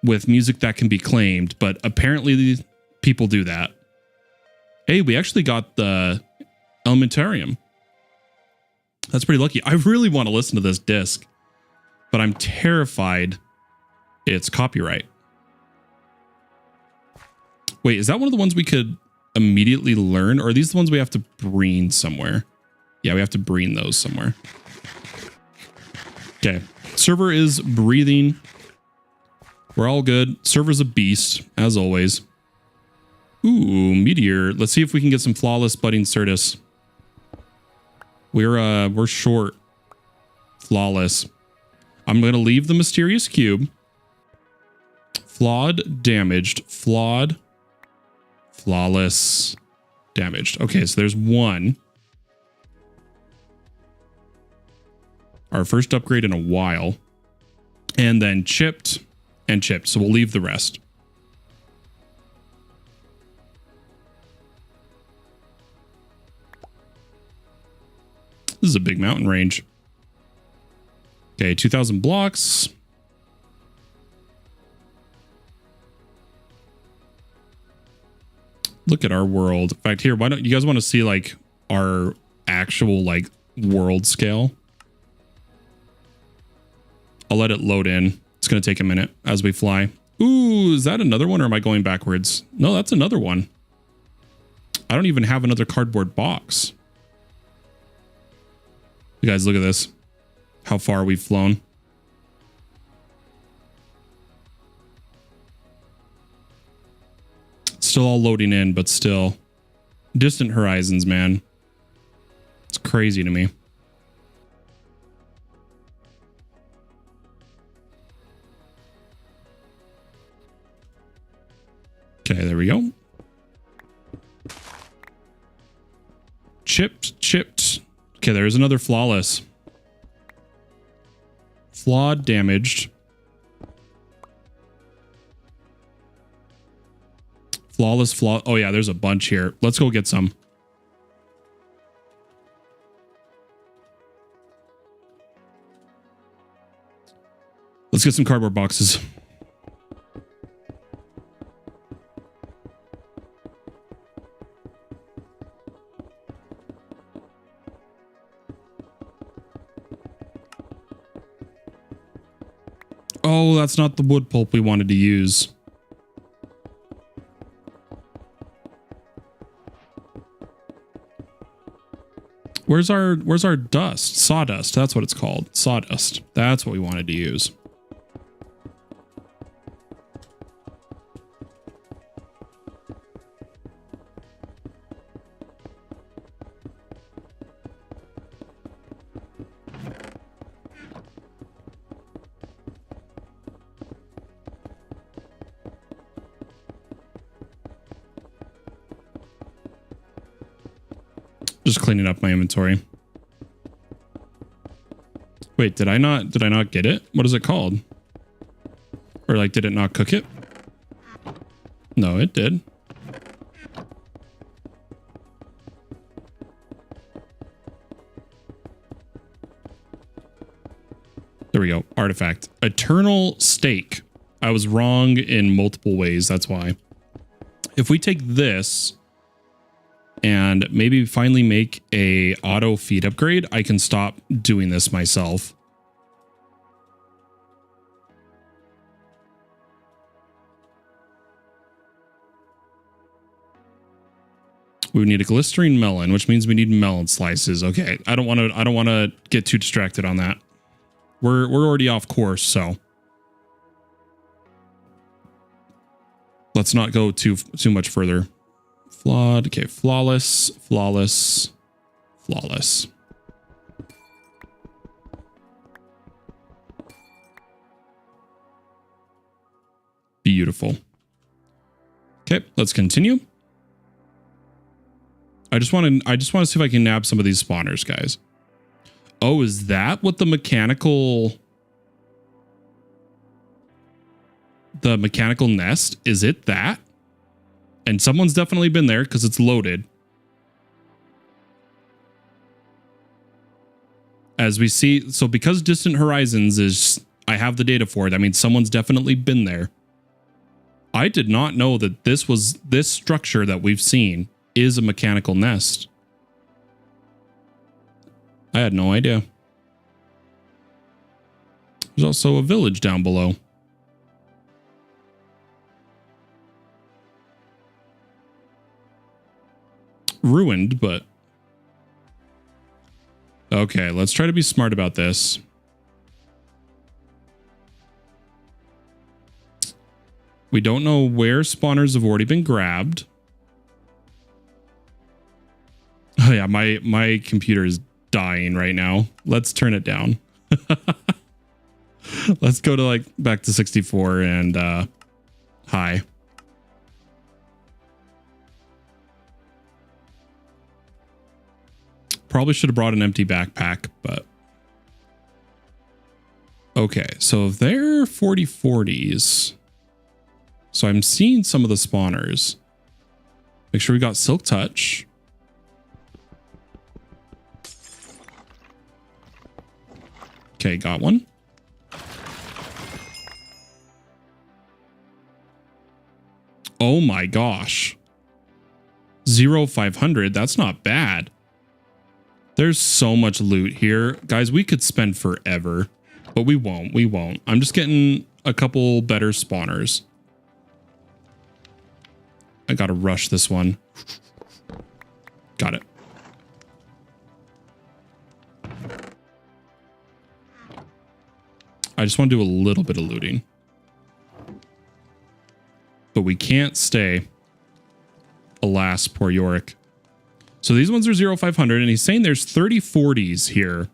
with music that can be claimed, but apparently people do that. Hey, we actually got the Elementarium. That's pretty lucky. I really want to listen to this disc, but I'm terrified it's copyright. Wait, is that one of the ones we could immediately learn, or are these the ones we have to breen somewhere? Yeah, we have to breen those somewhere. Okay, server is breathing. We're all good. Server's a beast, as always. Ooh, meteor. Let's see if we can get some flawless budding Certus. We're short. Flawless. I'm gonna leave the mysterious cube. Flawed, damaged, flawed, flawless, damaged. Okay, so there's one. Our first upgrade in a while. And then chipped and chipped. So we'll leave the rest. This is a big mountain range. Okay, 2,000 blocks. Look at our world. In fact, here, why don't you guys want to see like our actual like world scale? I'll let it load in. It's going to take a minute as we fly. Ooh, is that another one or am I going backwards? No, that's another one. I don't even have another cardboard box. You guys, look at this. How far we've flown. Still all loading in, but still. Distant horizons, man. It's crazy to me. Okay, there we go. Chipped, chipped. Okay, there's another flawless. Flawed, damaged. Flawless. Oh yeah, there's a bunch here. Let's go get some. Let's get some cardboard boxes. Oh, that's not the wood pulp we wanted to use. Where's our dust? Sawdust. That's what it's called. Sawdust. That's what we wanted to use. Just cleaning up my inventory. Wait, did I not get it? What is it called? Or like, did it not cook it? No, it did. There we go. Artifact. Eternal steak. I was wrong in multiple ways. That's why. If we take this and maybe finally make a auto feed upgrade, I can stop doing this myself. We need a glycerine melon, which means we need melon slices. Okay, I don't want to get too distracted on that. We're already off course, so let's not go too much further. Flawed. Okay, flawless, flawless, flawless. Beautiful. Okay, let's continue. I just want to see if I can nab some of these spawners, guys. Oh, is that what the mechanical nest? Is it that? And someone's definitely been there because it's loaded. As we see, so because Distant Horizons is, I have the data for it. I mean, someone's definitely been there. I did not know that this structure that we've seen is a mechanical nest. I had no idea. There's also a village down below. Ruined, but okay, let's try to be smart about this. We don't know where spawners have already been grabbed. Oh yeah, my computer is dying right now. Let's turn it down. Let's go to like back to 64 and high. Probably should have brought an empty backpack, but okay, so they're 40/40s. So I'm seeing some of the spawners. Make sure we got Silk Touch. Okay, got one. Oh my gosh. 0,500. That's not bad. There's so much loot here. Guys, we could spend forever, but we won't. We won't. I'm just getting a couple better spawners. I gotta rush this one. Got it. I just want to do a little bit of looting. But we can't stay. Alas, poor Yorick. So these ones are 0,500, and he's saying there's 30/40s here.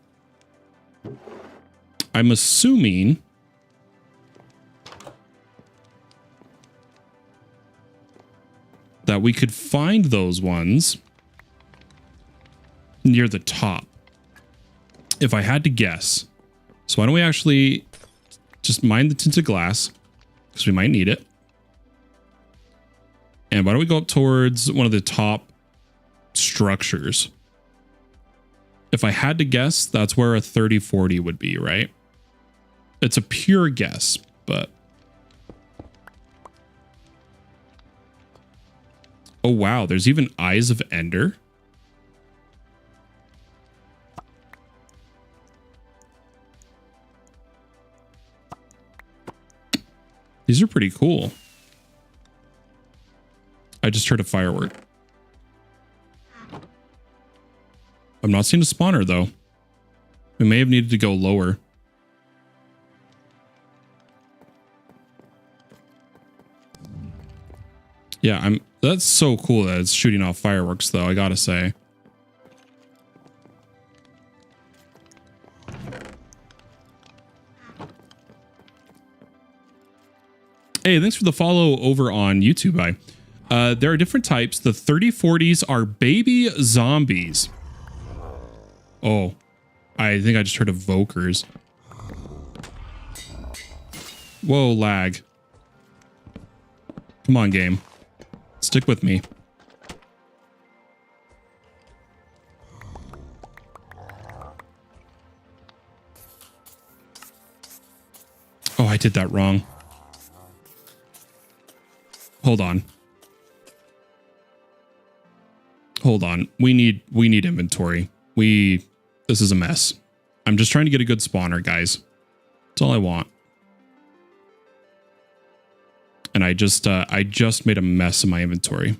I'm assuming that we could find those ones near the top, if I had to guess. So why don't we actually just mine the tinted glass, because we might need it. And why don't we go up towards one of the top structures? If I had to guess, that's where a 3040 would be, right? It's a pure guess, but... Oh, wow. There's even Eyes of Ender. These are pretty cool. I just heard a firework. I'm not seeing a spawner, though. We may have needed to go lower. Yeah, that's so cool that it's shooting off fireworks, though, I gotta say. Hey, thanks for the follow over on YouTube. There are different types. The 3040s are baby zombies. Oh, I think I just heard evokers. Whoa, lag. Come on, game. Stick with me. Oh, I did that wrong. Hold on. Hold on. We need inventory. This is a mess. I'm just trying to get a good spawner, guys. That's all I want. And I just made a mess of my inventory.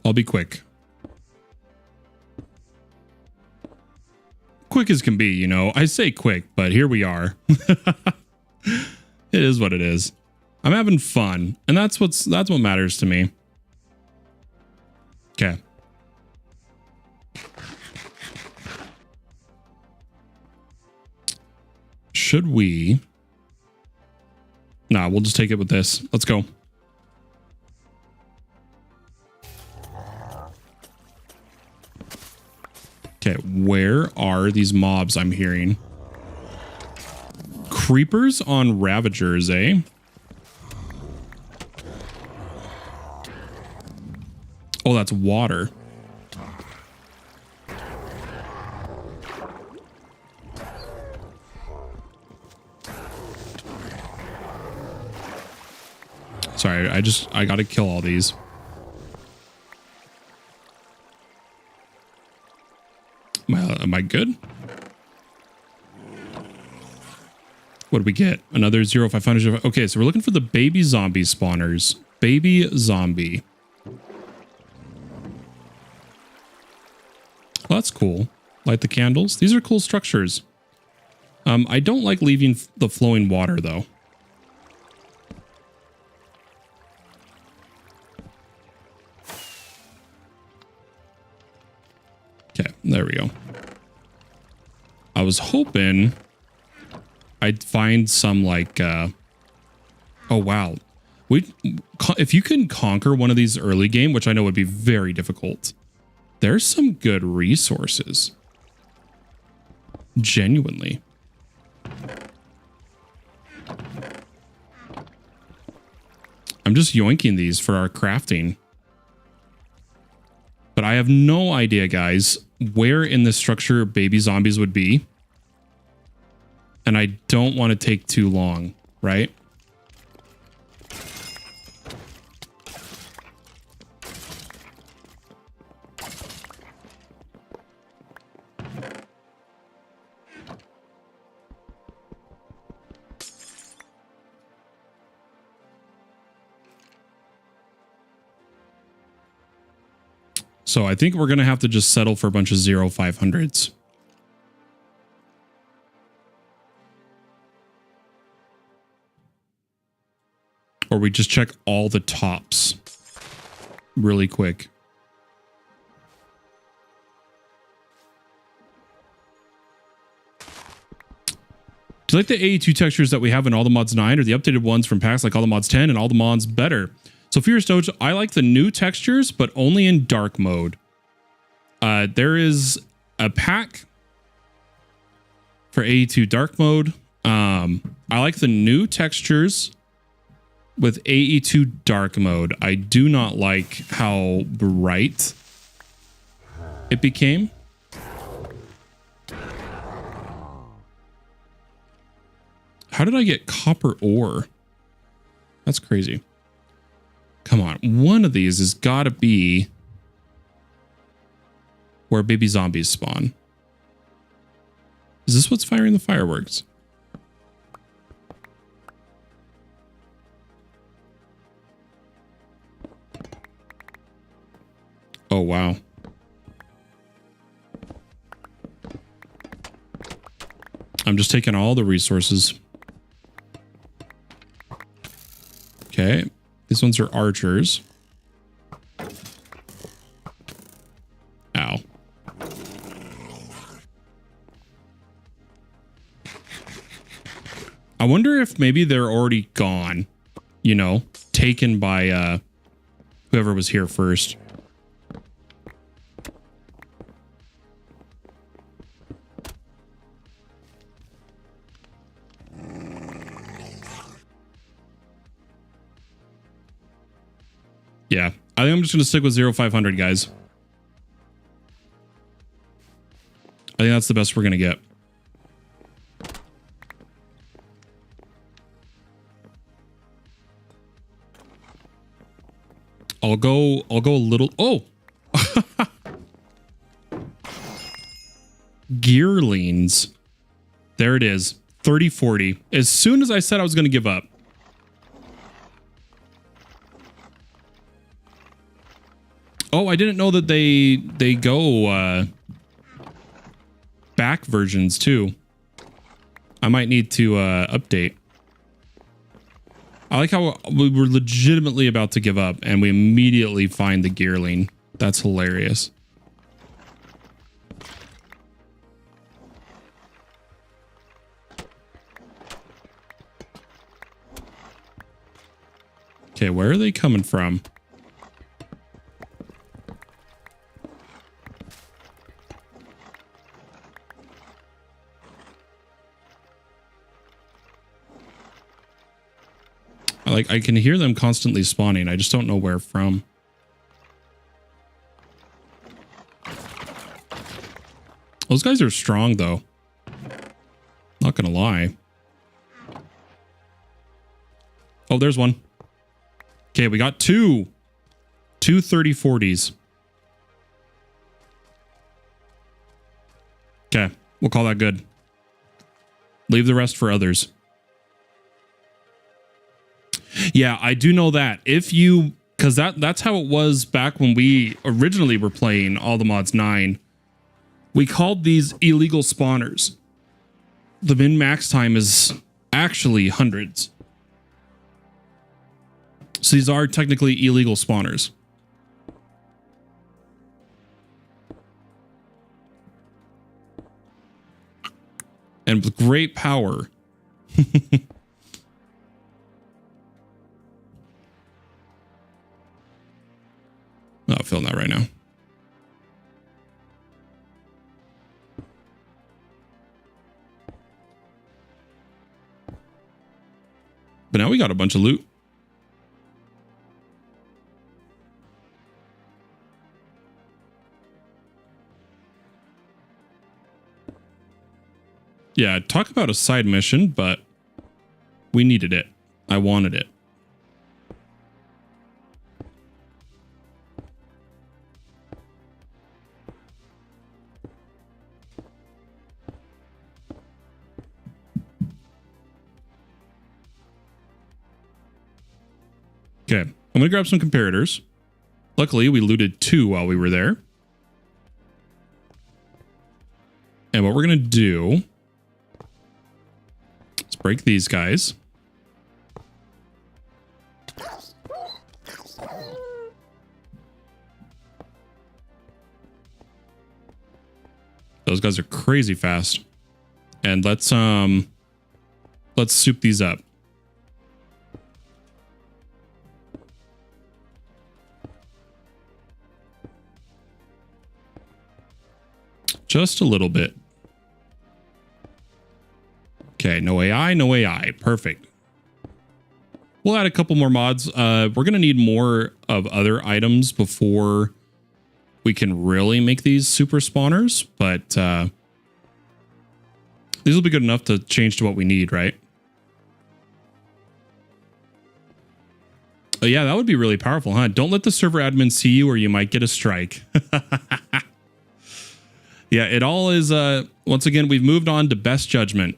I'll be quick. Quick as can be, you know. I say quick, but here we are. It is what it is. I'm having fun, and that's what matters to me. Okay. Should we? Nah, we'll just take it with this. Let's go. Okay, where are these mobs I'm hearing? Creepers on Ravagers, eh? Oh, that's water. Sorry, I gotta kill all these. Am I good? What do we get? Another 0500. Okay, so we're looking for the baby zombie spawners. Baby zombie. Well, that's cool. Light the candles. These are cool structures. I don't like leaving the flowing water, though. Okay, there we go. I was hoping I'd find some like, oh wow. If you can conquer one of these early game, which I know would be very difficult, there's some good resources. Genuinely. I'm just yoinking these for our crafting. But I have no idea, guys, where in this structure baby zombies would be. And I don't want to take too long, right? So I think we're going to have to just settle for a bunch of 0500s. Or we just check all the tops really quick. Do you like the AE2 textures that we have in all the mods 9 or the updated ones from packs like all the mods 10 and all the mods better? So Fear Stoge, I like the new textures, but only in dark mode. There is a pack for AE2 dark mode. I like the new textures with AE2 dark mode. I do not like how bright it became. How did I get copper ore? That's crazy. Come on. One of these has got to be where baby zombies spawn. Is this what's firing the fireworks? Oh, wow. I'm just taking all the resources. Okay. These ones are archers. Ow. I wonder if maybe they're already gone, you know, taken by whoever was here first. Yeah, I think I'm just going to stick with 0500, guys. I think that's the best we're going to get. I'll go a little. Oh, Gearlings. There it is. 3040. As soon as I said I was going to give up. Oh, I didn't know that they go back versions too. I might need to update. I like how we were legitimately about to give up and we immediately find the Gearling. That's hilarious. Okay, where are they coming from? Like, I can hear them constantly spawning. I just don't know where from. Those guys are strong, though. Not gonna lie. Oh, there's one. Okay, we got two 3040s. Okay, we'll call that good. Leave the rest for others. Yeah, I do know that. If you, because that's how it was back when we originally were playing all the mods 9. We called these illegal spawners. The min-max time is actually hundreds. So these are technically illegal spawners. And with great power. Not feeling that right now. But now we got a bunch of loot. Yeah, talk about a side mission, but we needed it. I wanted it. Okay, I'm going to grab some comparators. Luckily, we looted 2 while we were there. And what we're going to do is break these guys. Those guys are crazy fast. And let's Let's soup these up. Just a little bit. Okay, no AI, no AI. Perfect. We'll add a couple more mods. We're going to need more of other items before we can really make these super spawners, but these will be good enough to change to what we need, right? Oh yeah, that would be really powerful, huh? Don't let the server admin see you or you might get a strike. Yeah, it all is, once again, we've moved on to best judgment.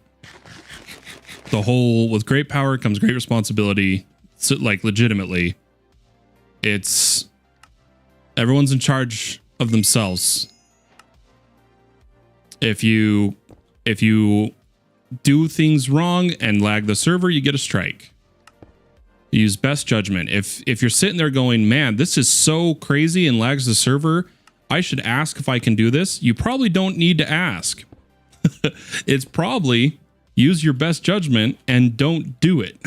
The whole, with great power comes great responsibility. So, like, legitimately, it's, everyone's in charge of themselves. If you do things wrong and lag the server, you get a strike. Use best judgment. If you're sitting there going, man, this is so crazy and lags the server, I should ask if I can do this. You probably don't need to ask. It's probably use your best judgment and don't do it.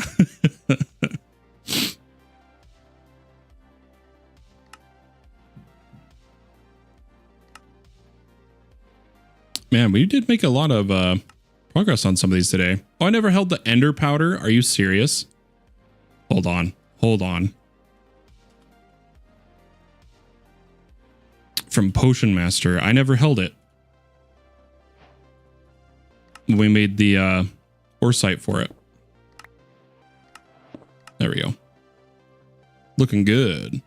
Man, we did make a lot of progress on some of these today. Oh, I never held the ender powder. Are you serious? Hold on. Hold on. From Potion Master. I never held it. We made the ore site for it. There we go. Looking good.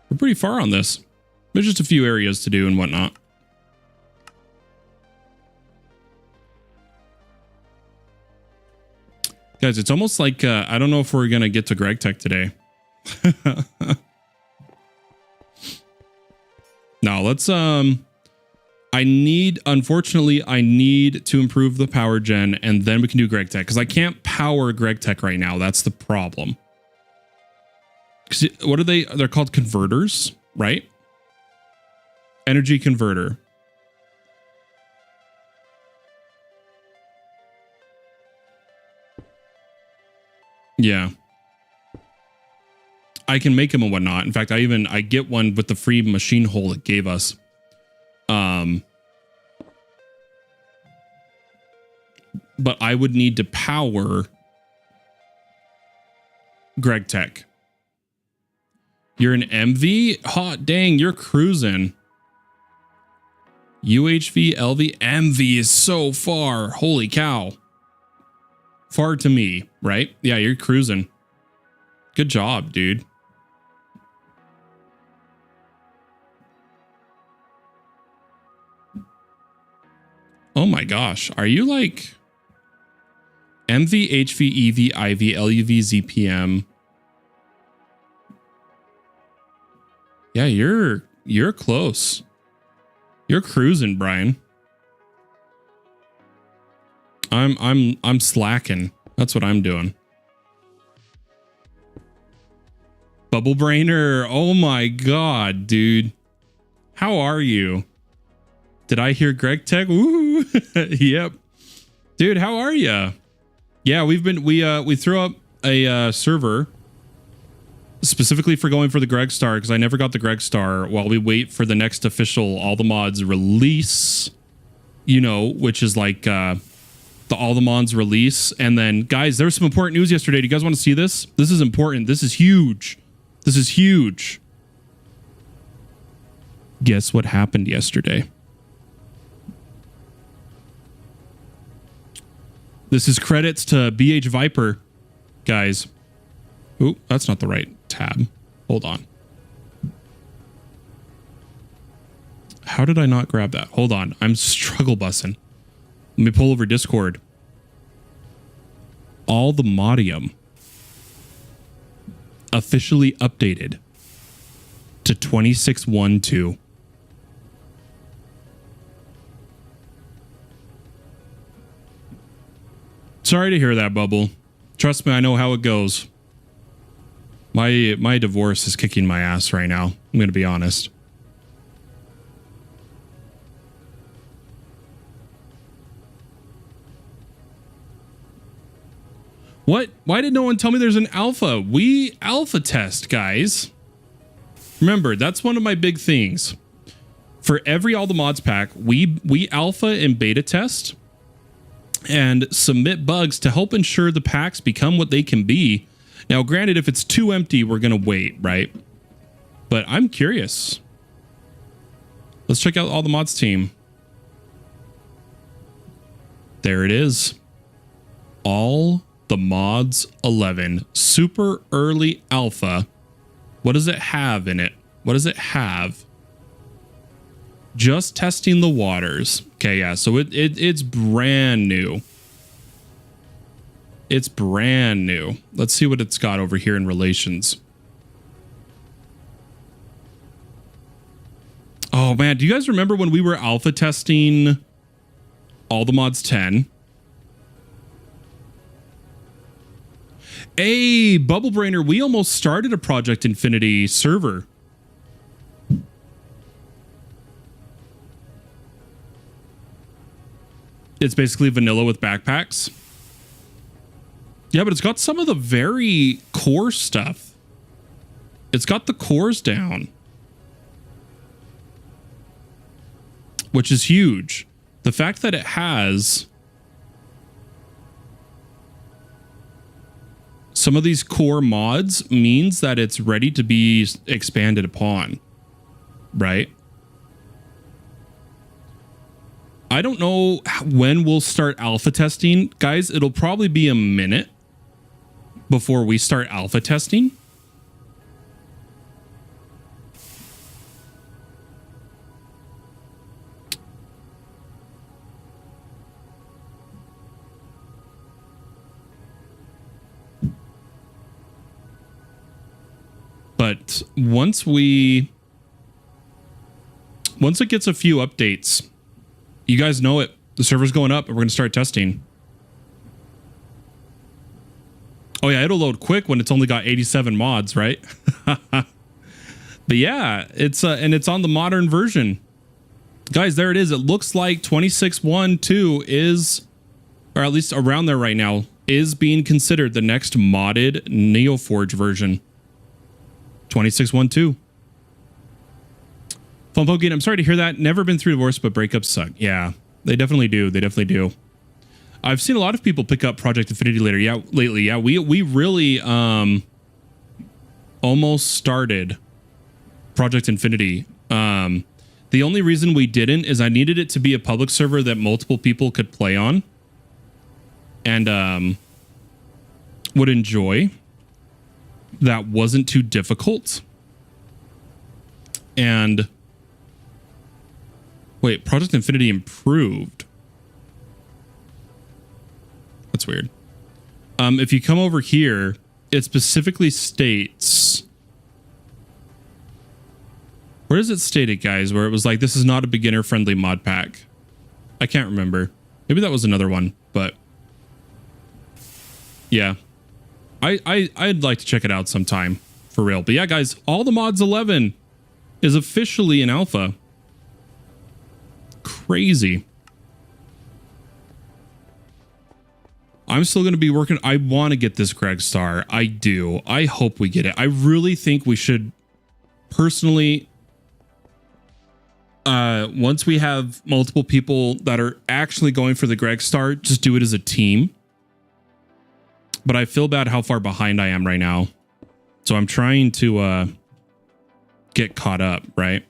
We're pretty far on this. There's just a few areas to do and whatnot. Guys, it's almost like I don't know if we're going to get to GregTech today. Now, let's unfortunately, I need to improve the power gen and then we can do GregTech because I can't power GregTech right now. That's the problem. What are they? They're called converters, right? Energy converter. Yeah. I can make them and whatnot. In fact, I get one with the free machine hole it gave us. But I would need to power GregTech. You're an MV? Hot dang, you're cruising. UHV, LV, MV is so far. Holy cow. Far to me, right? Yeah, you're cruising. Good job, dude. Oh my gosh. Are you like MV, HV, EV, IV, LUV, ZPM? Yeah, you're close. You're cruising, Brian. I'm slacking. That's what I'm doing. Bubble Brainer. Oh my god, dude. How are you? Did I hear GregTech? Woo! Yep. Dude, how are you? Yeah, we threw up a server specifically for going for the GregStar because I never got the GregStar while we wait for the next official all the mods release, you know, which is like the all the mods release. And then guys, there was some important news yesterday. Do you guys want to see this? This is important. This is huge. This is huge. Guess what happened yesterday? This is credits to BH Viper, guys. Ooh, that's not the right tab. Hold on. How did I not grab that? Hold on. I'm struggle bussing. Let me pull over Discord. All the Modium officially updated to 26.1.2. Sorry to hear that, Bubble. Trust me, I know how it goes. My divorce is kicking my ass right now. I'm going to be honest. What? Why did no one tell me there's an alpha? We alpha test, guys. Remember, that's one of my big things. For every All the Mods pack, we alpha and beta test and submit bugs to help ensure the packs become what they can be. Now, granted, if it's too empty, we're going to wait, right? But I'm curious. Let's check out All the Mods team. There it is. All the Mods 11. Super early alpha. What does it have in it? What does it have? Just testing the waters. Okay, yeah, so it's brand new. It's brand new. Let's see what it's got over here in relations. Oh man, do you guys remember when we were alpha testing All the Mods 10? Hey, Bubble Brainer, we almost started a Project Infinity server. It's basically vanilla with backpacks. Yeah, but it's got some of the very core stuff. It's got the cores down, which is huge. The fact that it has some of these core mods means that it's ready to be expanded upon, right? I don't know when we'll start alpha testing. Guys, it'll probably be a minute before we start alpha testing. But once it gets a few updates, you guys know it. The server's going up and we're going to start testing. Oh yeah, it'll load quick when it's only got 87 mods, right? But yeah, it's and it's on the modern version. Guys, there it is. It looks like 26.1.2 is, or at least around there right now, is being considered the next modded NeoForge version. 26.1.2. Fun Poking, I'm sorry to hear that. Never been through divorce, but breakups suck. Yeah, they definitely do. They definitely do. I've seen a lot of people pick up Project Infinity lately. Yeah, we really almost started Project Infinity. The only reason we didn't is I needed it to be a public server that multiple people could play on and would enjoy. That wasn't too difficult. And wait, Project Infinity improved. That's weird. If you come over here, it specifically states, where does it state it, guys? Where it was like, this is not a beginner friendly mod pack. I can't remember. Maybe that was another one, but yeah. I'd like to check it out sometime for real. But yeah, guys, All the Mods 11 is officially in alpha. Crazy. I'm still going to be working. I want to get this GregStar. I do. I hope we get it. I really think we should personally, once we have multiple people that are actually going for the GregStar, just do it as a team. But I feel bad how far behind I am right now. So I'm trying to get caught up, right?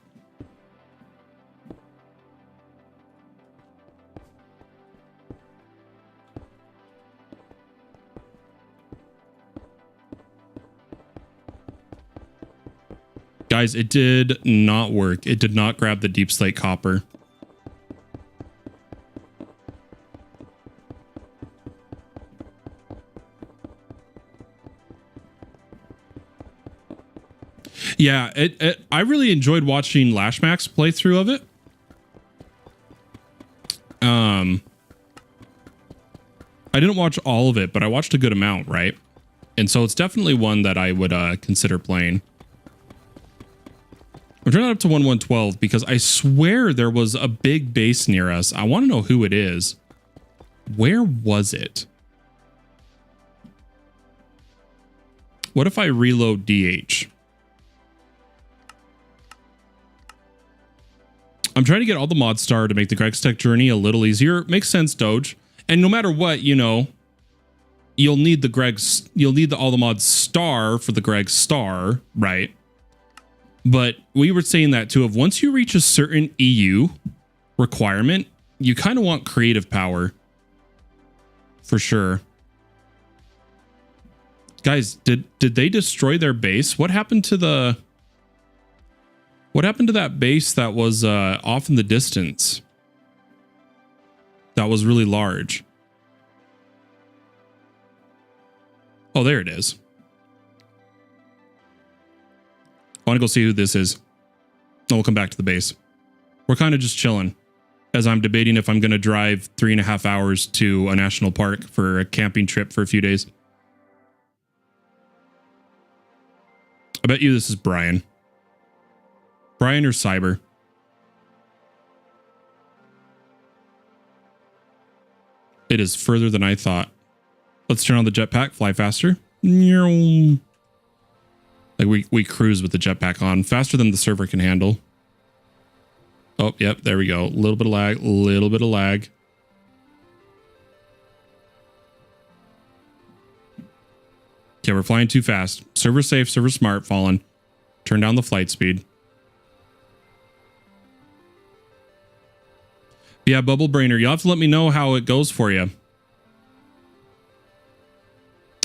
Guys, it did not work. It did not grab the deep slate copper. Yeah, I really enjoyed watching Lashmack's playthrough of it. I didn't watch all of it, but I watched a good amount, right? And so it's definitely one that I would consider playing. I'm turning it up to 1112 because I swear there was a big base near us. I want to know who it is. Where was it? What if I reload DH? I'm trying to get all the mod star to make the GregTech journey a little easier. Makes sense, Doge. And no matter what, you know, you'll need the all the mod star for the GregStar, right? But we were saying that too, of once you reach a certain EU requirement, you kind of want creative power. For sure. Guys, did they destroy their base? What happened to the... What happened to that base that was off in the distance? That was really large. Oh, there it is. I want to go see who this is. And we'll come back to the base. We're kind of just chilling as I'm debating if I'm going to drive 3.5 hours to a national park for a camping trip for a few days. I bet you this is Brian. Brian or Cyber. It is further than I thought. Let's turn on the jetpack, fly faster. Like we cruise with the jetpack on, faster than the server can handle. Oh, yep, there we go. A little bit of lag, a little bit of lag. Okay, we're flying too fast. Server safe, server smart, fallen. Turn down the flight speed. Yeah, Bubble Brainer, you'll have to let me know how it goes for you.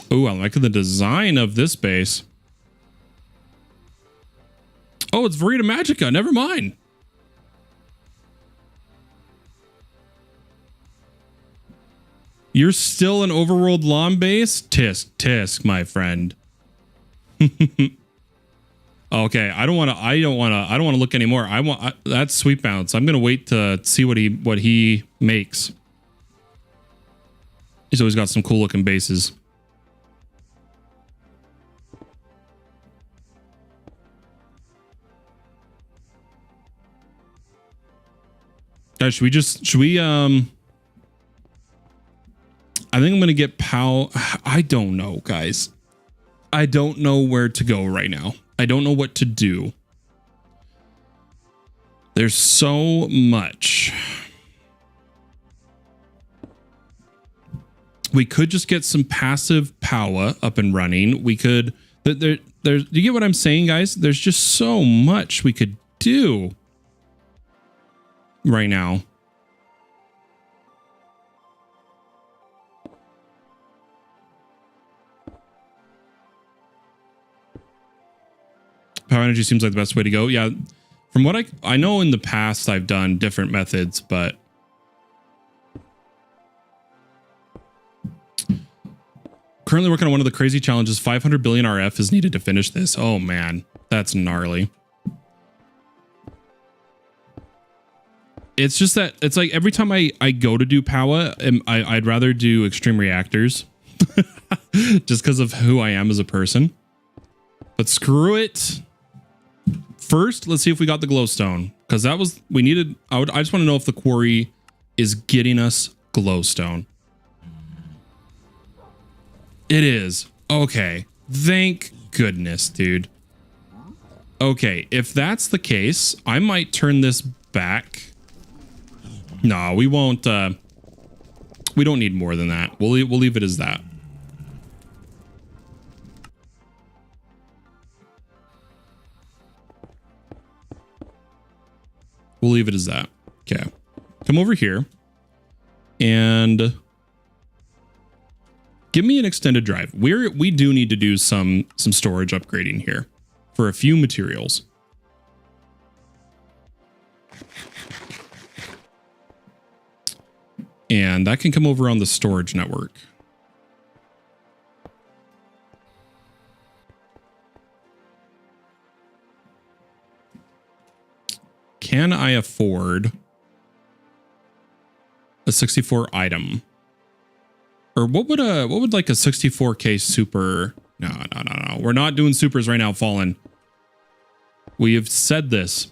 Oh, I like the design of this base. Oh, it's Verita Magica. Never mind. You're still an overworld lawn base? Tisk, tisk, my friend. Okay, I don't want to look anymore. That's Sweet Bounce. I'm going to wait to see what he makes. He's always got some cool looking bases. Guys, should we I think I'm going to get POW. I don't know, guys. I don't know where to go right now. I don't know what to do. There's so much. We could just get some passive power up and running. We could... do you get what I'm saying, guys? There's just so much we could do right now. Power energy seems like the best way to go. Yeah, from what I know in the past, I've done different methods, but currently working on one of the crazy challenges. 500 billion RF is needed to finish this. Oh man, that's gnarly. It's just that it's like every time I go to do power, I'd rather do extreme reactors just because of who I am as a person. But screw it. First, let's see if we got the glowstone, because that was we needed. I just want to know if the quarry is getting us glowstone. It is. Okay. Thank goodness, dude. Okay, if that's the case, I might turn this back. No, we won't. We don't need more than that. We'll leave it as that. We'll leave it as that. Okay. Come over here and give me an extended drive. We do need to do some storage upgrading here for a few materials. And that can come over on the storage network. Can I afford a 64 item? Or what would like a 64K super? No. We're not doing supers right now, Fallen. We have said this.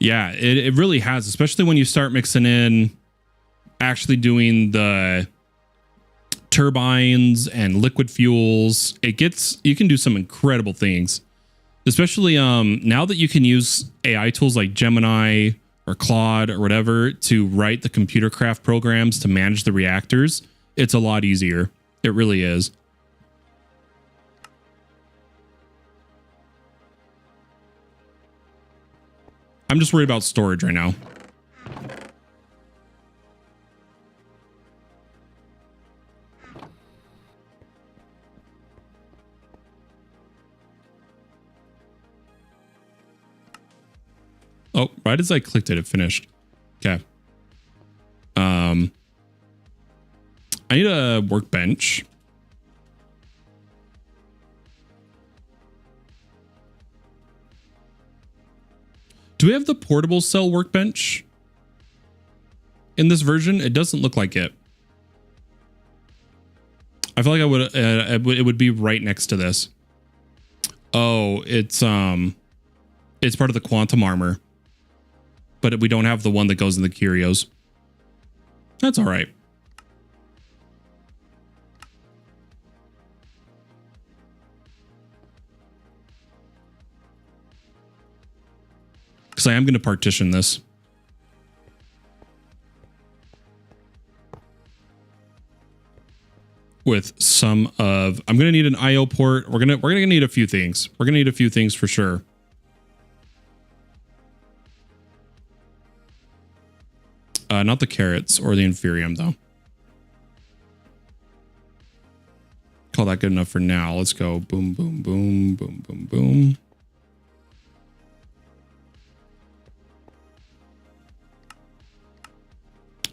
Yeah, it really has, especially when you start mixing in actually doing the turbines and liquid fuels. You can do some incredible things, especially now that you can use AI tools like Gemini or Claude or whatever to write the computer craft programs to manage the reactors. It's a lot easier. It really is. I'm just worried about storage right now. Oh, right as I clicked it, it finished. Okay. I need a workbench. Do we have the portable cell workbench in this version? It doesn't look like it. I feel like it would be right next to this. Oh, it's part of the quantum armor, but we don't have the one that goes in the curios. That's all right. Because I am going to partition this. With some of, I'm going to need an IO port. We're going to need a few things. We're going to need a few things for sure. Not the carrots or the inferium though. Call that good enough for now. Let's go boom, boom, boom, boom, boom, boom.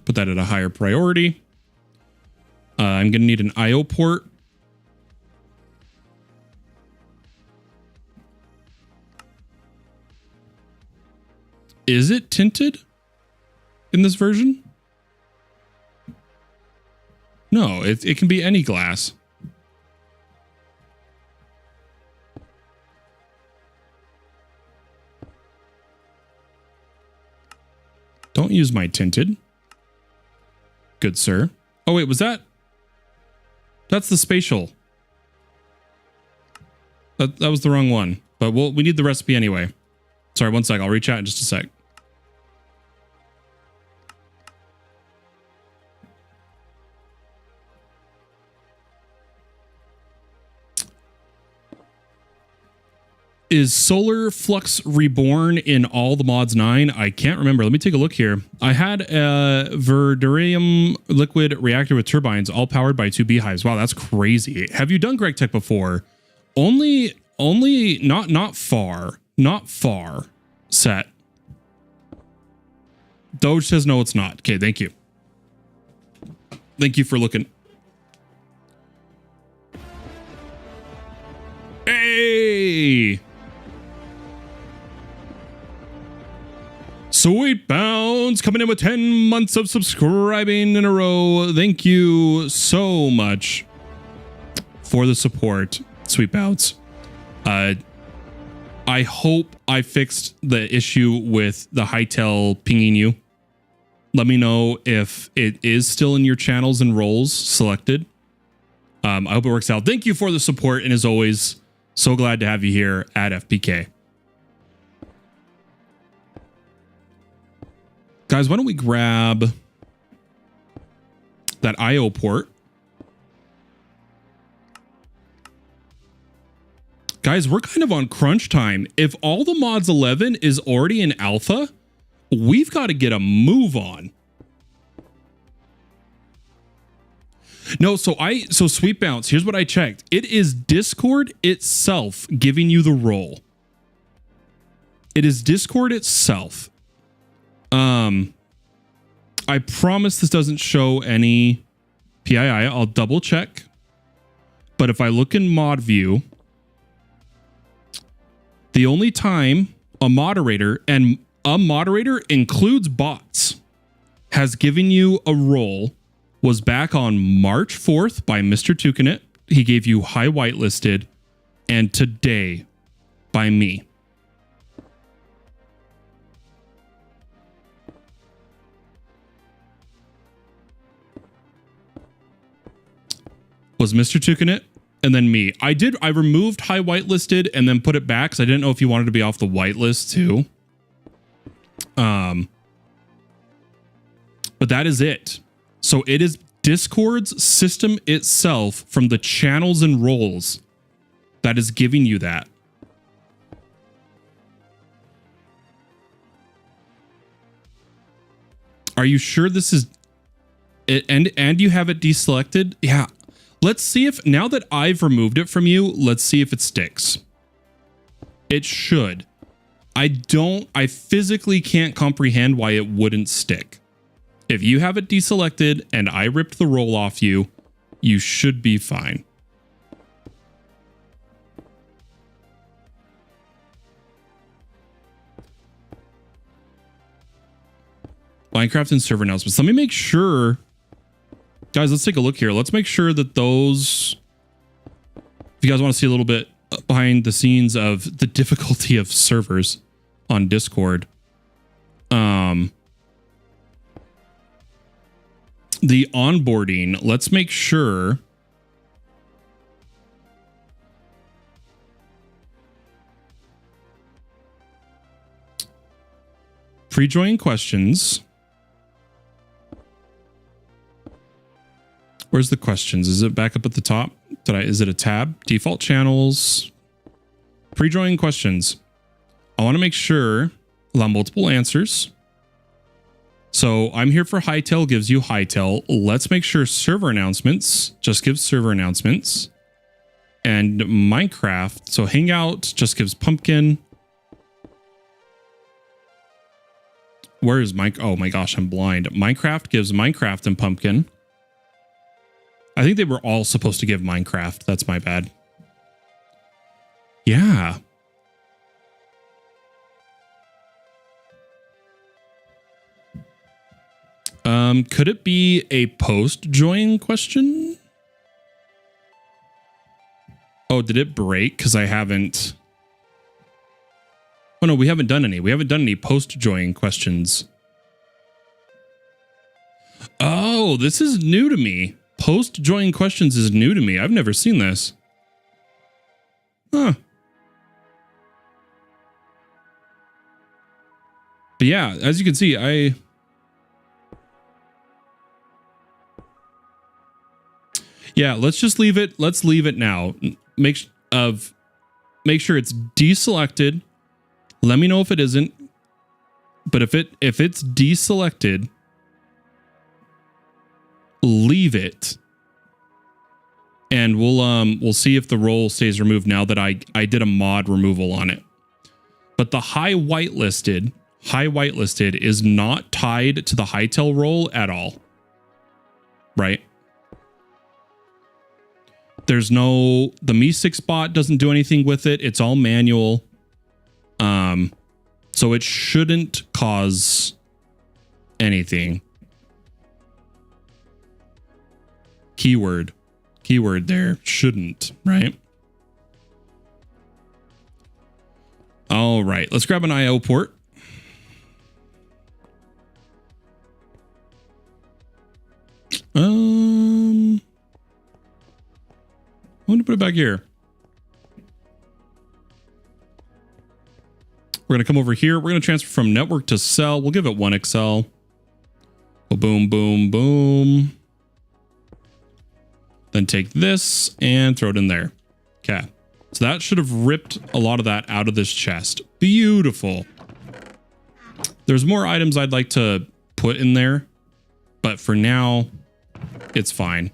Put that at a higher priority. I'm going to need an IO port. Is it tinted in this version? No, it can be any glass. Don't use my tinted. Good sir. Oh wait, was that? That's the spatial. That was the wrong one. But we need the recipe anyway. Sorry, one sec. I'll reach out in just a sec. Is Solar Flux Reborn in all the mods 9? I can't remember. Let me take a look here. I had a Verdurium liquid reactor with turbines, all powered by 2 beehives. Wow, that's crazy. Have you done GregTech before? Only not far set. Doge says no, it's not. Okay, thank you. Thank you for looking. Hey! Sweet Bounce coming in with 10 months of subscribing in a row. Thank you so much for the support, Sweet Bounce. I hope I fixed the issue with the Hytel pinging you. Let me know if it is still in your channels and roles selected. I hope it works out. Thank you for the support, and as always, so glad to have you here at FPK. Guys, why don't we grab that IO port? Guys, we're kind of on crunch time. If all the mods 11 is already in alpha, we've got to get a move on. No, so Sweet Bounce, here's what I checked. It is Discord itself giving you the role. It is Discord itself. I promise this doesn't show any PII. I'll double check. But if I look in mod view, the only time a moderator, and a moderator includes bots, has given you a role was back on March 4th by Mr. Tukinit. He gave you high whitelisted, and today by me. was Mr. Tukinit, and then me. I removed high whitelisted and then put it back because I didn't know if you wanted to be off the whitelist too. But that is it. So it is Discord's system itself from the channels and roles that is giving you that. Are you sure this is it? And you have it deselected? Yeah. Let's see if, now that I've removed it from you, let's see if it sticks. It should. I physically can't comprehend why it wouldn't stick. If you have it deselected and I ripped the role off you, you should be fine. Minecraft and server announcements. Let me make sure. Guys, let's take a look here. Let's make sure that those, if you guys want to see a little bit behind the scenes of the difficulty of servers on Discord. The onboarding, let's make sure. Pre-join questions. Where's the questions? Is it back up at the top? Is it a tab? Default channels. Pre-join questions. I want to make sure allow multiple answers. So I'm here for Hightail gives you Hightail. Let's make sure server announcements just gives server announcements. And Minecraft. So Hangout just gives Pumpkin. Where is Mike? Oh my gosh, I'm blind. Minecraft gives Minecraft and Pumpkin. I think they were all supposed to give Minecraft. That's my bad. Yeah. Could it be a post-join question? Oh, did it break? Because I haven't... Oh, no, we haven't done any. We haven't done any post-join questions. Oh, this is new to me. Post-join questions is new to me. I've never seen this. Huh. But yeah, as you can see, yeah, let's just leave it. Let's leave it now. Make sure it's deselected. Let me know if it isn't. But if it's deselected, leave it. And we'll see if the role stays removed now that I did a mod removal on it. But the high whitelisted is not tied to the Hightail role at all. Right? There's no, the Me6 bot doesn't do anything with it. It's all manual. So it shouldn't cause anything. Keyword there, shouldn't, right? All right, let's grab an IO port. I'm going to put it back here. We're going to come over here. We're going to transfer from network to cell. We'll give it 1XL. Boom, boom, boom. Then take this and throw it in there. Okay. So that should have ripped a lot of that out of this chest. Beautiful. There's more items I'd like to put in there, but for now, it's fine.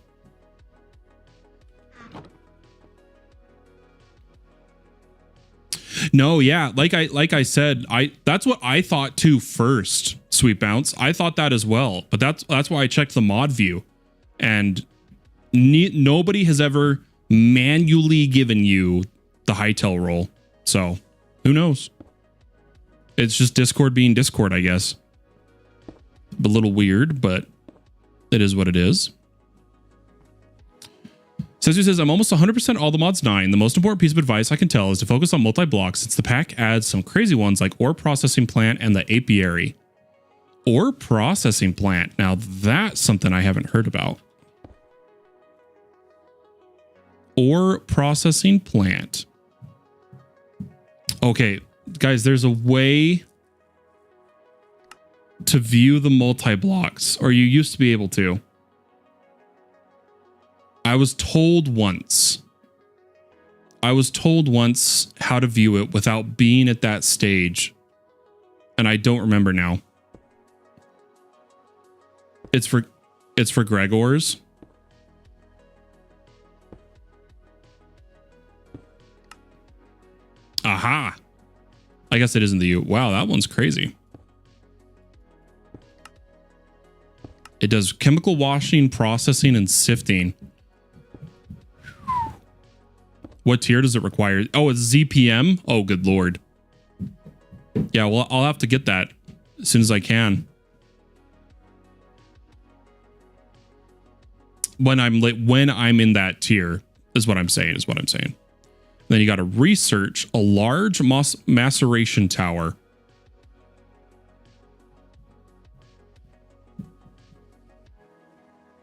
No, yeah, like I said, that's what I thought too first, Sweet Bounce. I thought that as well, but that's why I checked the mod view, and nobody has ever manually given you the Hightail role. So who knows? It's just Discord being Discord, I guess. A little weird, but it is what it is. Sesu says, I'm almost 100% all the mods 9. The most important piece of advice I can tell is to focus on multi-blocks since the pack adds some crazy ones like ore processing plant and the apiary. Ore processing plant. Now that's something I haven't heard about. Ore processing plant. Okay, guys, there's a way to view the multi-blocks, or you used to be able to. I was told once how to view it without being at that stage, and I don't remember now. It's for Gregors. Aha. I guess it isn't the U. Wow, that one's crazy. It does chemical washing, processing, and sifting. What tier does it require? Oh, it's ZPM? Oh, good lord. Yeah, well, I'll have to get that as soon as I can. When I'm in that tier is what I'm saying, Then you got to research a large maceration tower.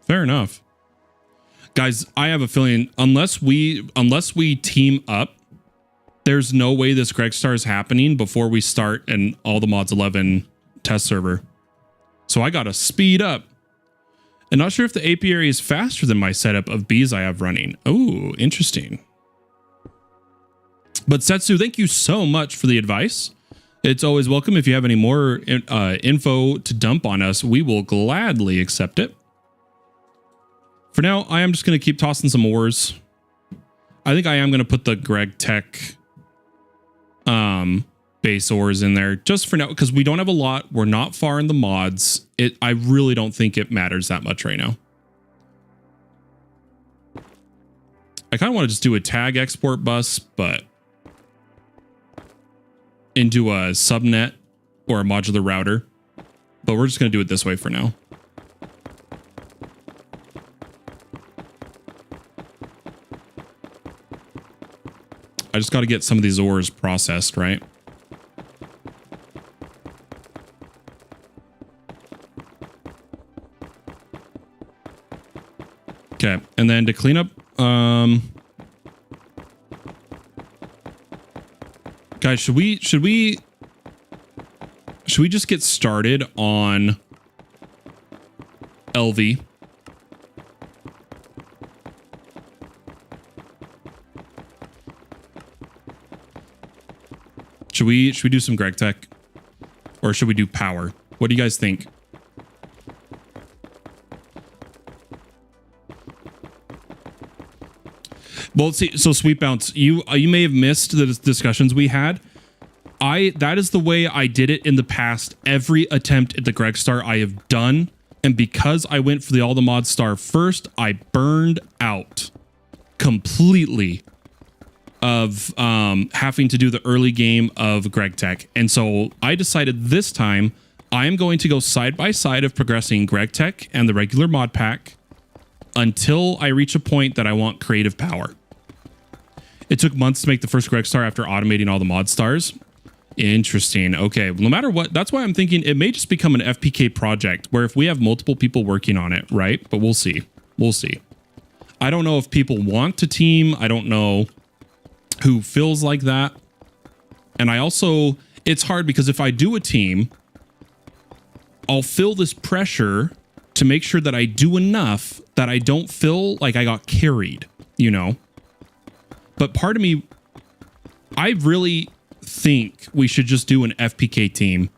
Fair enough. Guys, I have a feeling unless we team up, there's no way this GregStar is happening before we start an All the Mods 11 test server. So I got to speed up. And not sure if the apiary is faster than my setup of bees I have running. Oh, interesting. But Setsu, thank you so much for the advice. It's always welcome. If you have any more info to dump on us, we will gladly accept it. For now, I am just going to keep tossing some ores. I think I am going to put the GregTech base ores in there just for now, because we don't have a lot. We're not far in the mods. I really don't think it matters that much right now. I kind of want to just do a tag export bus, but into a subnet or a modular router. But we're just going to do it this way for now. I just got to get some of these ores processed, right? Okay, and then to clean up, guys, should we just get started on LV? Should we do some GregTech, or should we do power? What do you guys think? Well, see, so Sweet Bounce, you may have missed the discussions we had. That is the way I did it in the past. Every attempt at the GregStar I have done, and because I went for the All the Mod Star first, I burned out completely of having to do the early game of GregTech. And so I decided this time I am going to go side by side of progressing GregTech and the regular mod pack until I reach a point that I want creative power. It took months to make the first GregStar after automating all the mod stars. Interesting. Okay, no matter what, that's why I'm thinking it may just become an FPK project where if we have multiple people working on it, right? But we'll see. We'll see. I don't know if people want to team. I don't know who feels like that. And I also, it's hard because if I do a team, I'll feel this pressure to make sure that I do enough that I don't feel like I got carried, you know? But part of me, I really think we should just do an FPK team.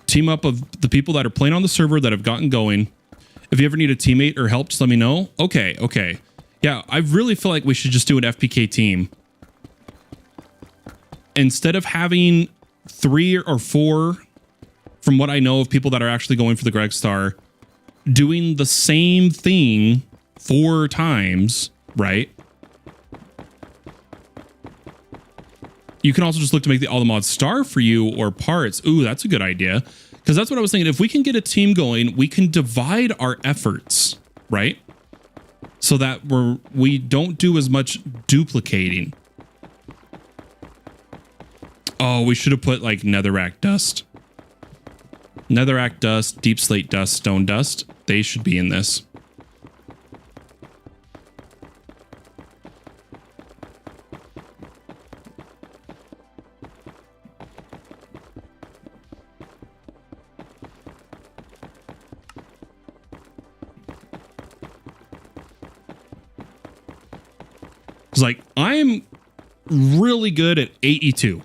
Team up of the people that are playing on the server that have gotten going. If you ever need a teammate or help, just let me know. Okay, okay. Yeah, I really feel like we should just do an FPK team. Instead of having 3 or 4, from what I know of people that are actually going for the GregStar, doing the same thing 4 times, right? You can also just look to make the All the Mods Star for you or parts. Ooh, that's a good idea. Because that's what I was thinking. If we can get a team going, we can divide our efforts, right? So that we don't do as much duplicating. Oh, we should have put like netherrack dust. Netherrack dust, deep slate dust, stone dust. They should be in this. Because like I'm really good at AE2.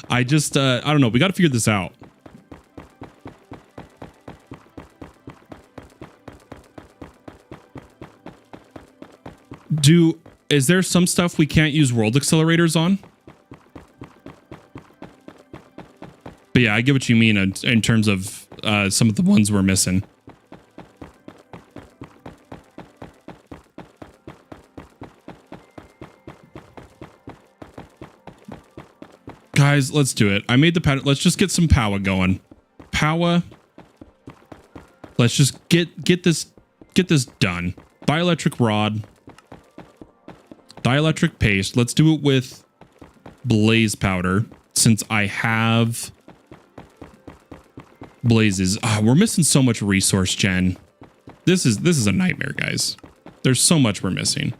I just, I don't know. We got to figure this out. Is there some stuff we can't use world accelerators on? But yeah, I get what you mean in terms of some of the ones we're missing. Guys, let's do it. I made the pattern. Let's just get some power going. Power. Let's just get this done. Dielectric rod. Dielectric paste. Let's do it with blaze powder since I have blazes. We're missing so much resource gen. This is a nightmare, guys. There's so much we're missing.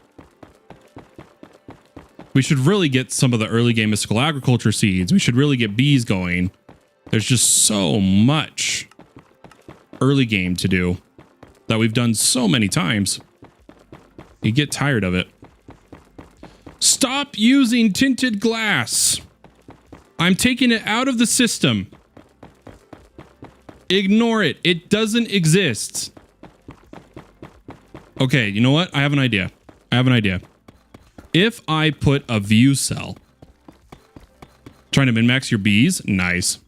We should really get some of the early game mystical agriculture seeds. We should really get bees going. There's just so much early game to do that we've done so many times. You get tired of it. Stop using tinted glass. I'm taking it out of the system. Ignore it. It doesn't exist. Okay, you know what? I have an idea. If I put a view cell, trying to min-max your bees, nice.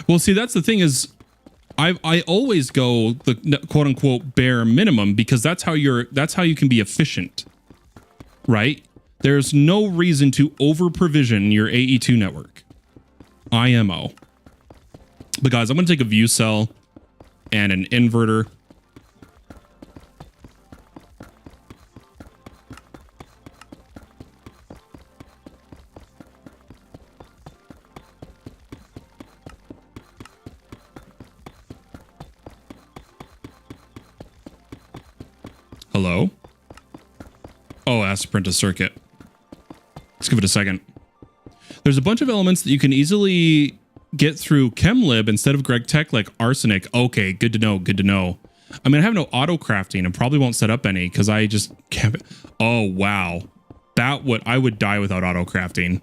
Well, see, that's the thing is, I always go the quote unquote bare minimum because that's how you can be efficient, right? There's no reason to over provision your AE2 network. IMO. But guys, I'm going to take a view cell and an inverter. Hello? Oh, it has to print a circuit. Let's give it a second. There's a bunch of elements that you can easily get through ChemLib instead of GregTech, like arsenic. Okay, good to know, good to know. I mean, I have no auto crafting and probably won't set up any because I just can't. Oh, wow. I would die without auto crafting.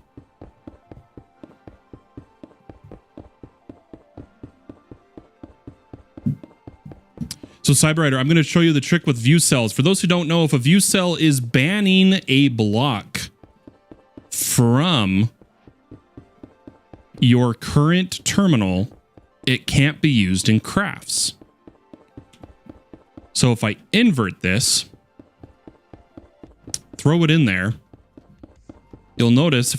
So Cyberwriter, I'm going to show you the trick with view cells. For those who don't know, if a view cell is banning a block from your current terminal, it can't be used in crafts. So if I invert this, throw it in there, you'll notice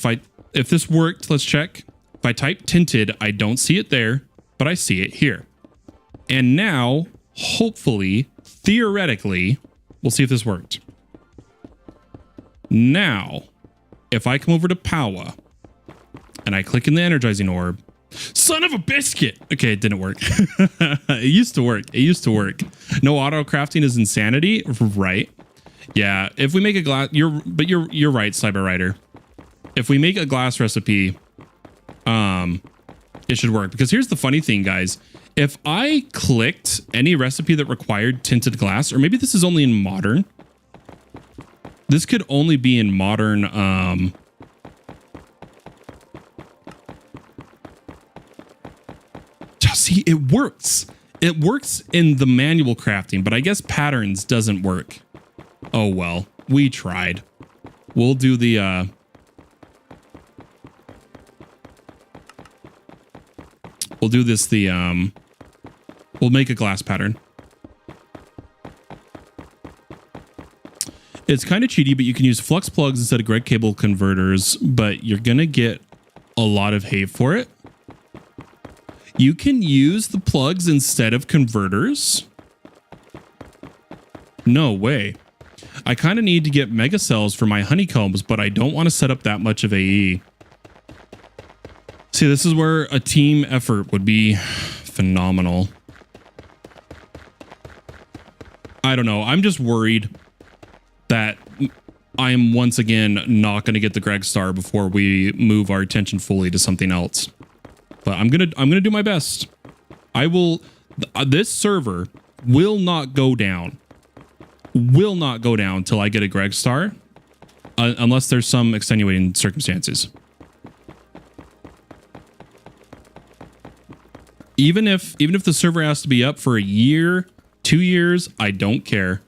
if this worked, let's check. If I type tinted, I don't see it there, but I see it here. And now, hopefully, theoretically, we'll see if this worked. Now, if I come over to power and I click in the energizing orb, son of a biscuit. Okay, it didn't work. It used to work. It used to work. No auto crafting is insanity, right? Yeah, if we make a glass, you're right, Cyberwriter. If we make a glass recipe, it should work. Because here's the funny thing, guys. If I clicked any recipe that required tinted glass, or maybe this is only in modern. This could only be in modern. See, it works. It works in the manual crafting, but I guess patterns doesn't work. Oh, well, we tried. We'll do the, we'll do this, we'll make a glass pattern. It's kind of cheaty, but you can use flux plugs instead of Greg cable converters, but you're going to get a lot of hate for it. You can use the plugs instead of converters. No way. I kind of need to get mega cells for my honeycombs, but I don't want to set up that much of AE. See, this is where a team effort would be phenomenal. I don't know. I'm just worried that I am once again not going to get the GregStar before we move our attention fully to something else. But I'm gonna do my best. I will. This server will not go down. Will not go down till I get a GregStar, unless there's some extenuating circumstances. Even if the server has to be up for a year, 2 years, I don't care.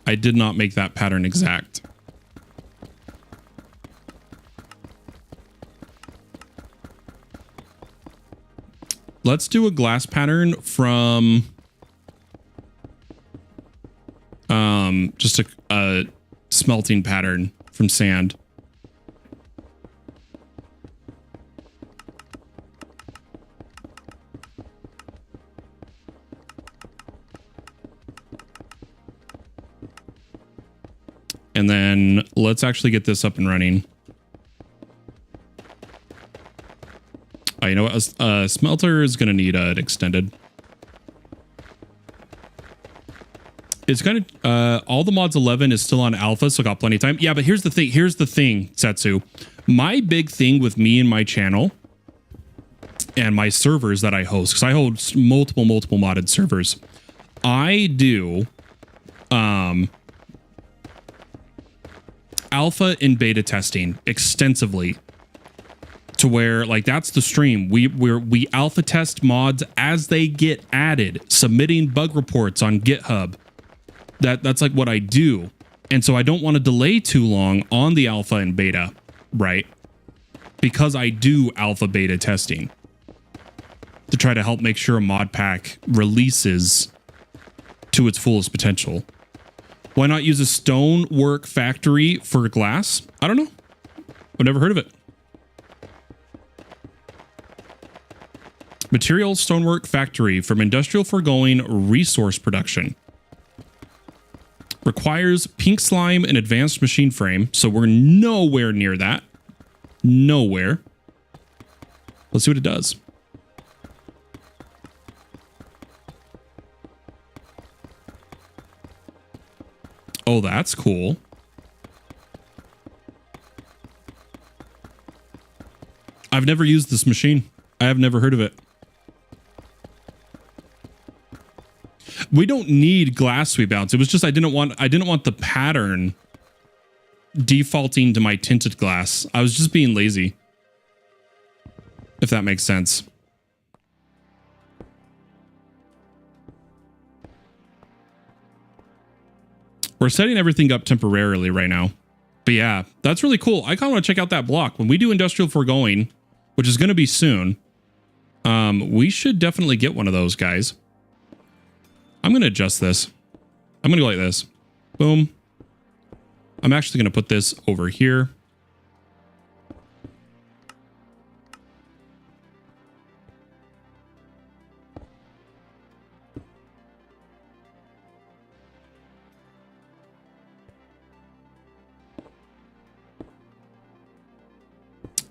I did not make that pattern exact. Let's do a glass pattern from just a smelting pattern from sand. And then let's actually get this up and running. You know what? A smelter is going to need it extended. It's going to, all the mods 11 is still on alpha, so got plenty of time. Yeah, but here's the thing. Here's the thing, Setsu. My big thing with me and my channel and my servers that I host, because I host multiple modded servers. I do alpha and beta testing extensively. To where, like, that's the stream. We alpha test mods as they get added, submitting bug reports on GitHub. That's like what I do. And so I don't want to delay too long on the alpha and beta, right? Because I do alpha beta testing to try to help make sure a mod pack releases to its fullest potential. Why not use a stonework factory for glass? I don't know. I've never heard of it. Material stonework factory from industrial foregoing resource production. Requires pink slime and advanced machine frame. So we're nowhere near that. Nowhere. Let's see what it does. Oh, that's cool. I've never used this machine. I have never heard of it. We don't need glass sweep outs. It was just I didn't want the pattern defaulting to my tinted glass. I was just being lazy. If that makes sense. We're setting everything up temporarily right now. But yeah, that's really cool. I kind of want to check out that block. When we do industrial foregoing, which is going to be soon, we should definitely get one of those guys. I'm going to adjust this. I'm going to go like this. Boom. I'm actually going to put this over here.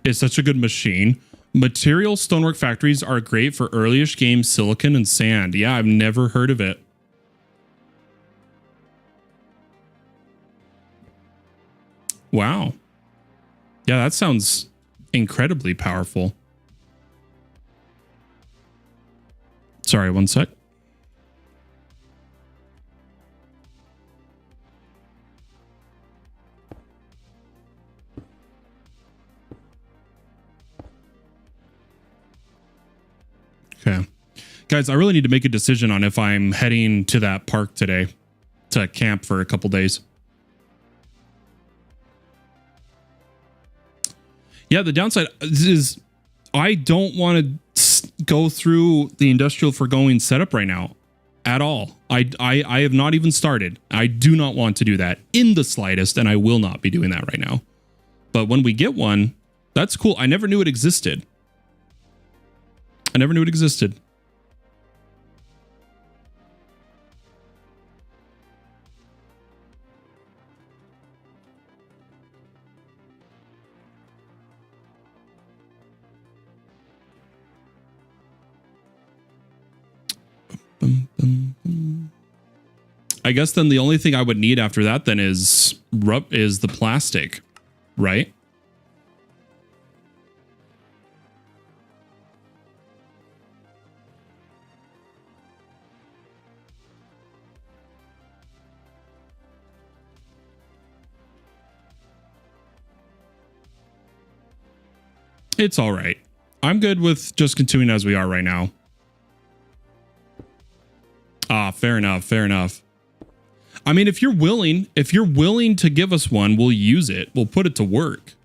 It's such a good machine. Material stonework factories are great for early-ish games, silicon and sand. Yeah, I've never heard of it. Wow. Yeah, that sounds incredibly powerful. Sorry, one sec. Okay. Guys, I really need to make a decision on if I'm heading to that park today to camp for a couple days. Yeah, the downside is I don't want to go through the industrial foregoing setup right now at all. I have not even started. I do not want to do that in the slightest, and I will not be doing that right now. But when we get one, that's cool. I never knew it existed. I never knew it existed. I guess then the only thing I would need after that then is the plastic, right? It's all right. I'm good with just continuing as we are right now. Ah, fair enough. Fair enough. I mean, if you're willing to give us one, we'll use it. We'll put it to work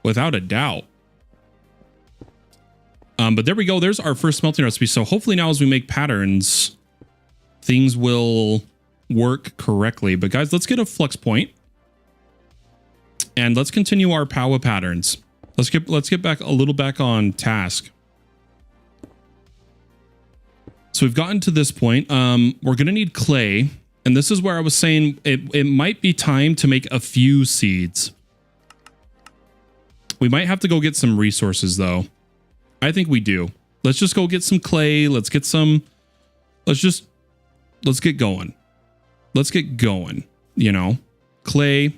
without a doubt. But there we go. There's our first smelting recipe. So hopefully now as we make patterns, things will work correctly. But guys, let's get a flux point and let's continue our power patterns. Let's get back a little back on task. So we've gotten to this point. We're going to need clay. And this is where I was saying it might be time to make a few seeds. We might have to go get some resources though. I think we do. Let's just go get some clay. Let's get going. Let's get going, you know, clay,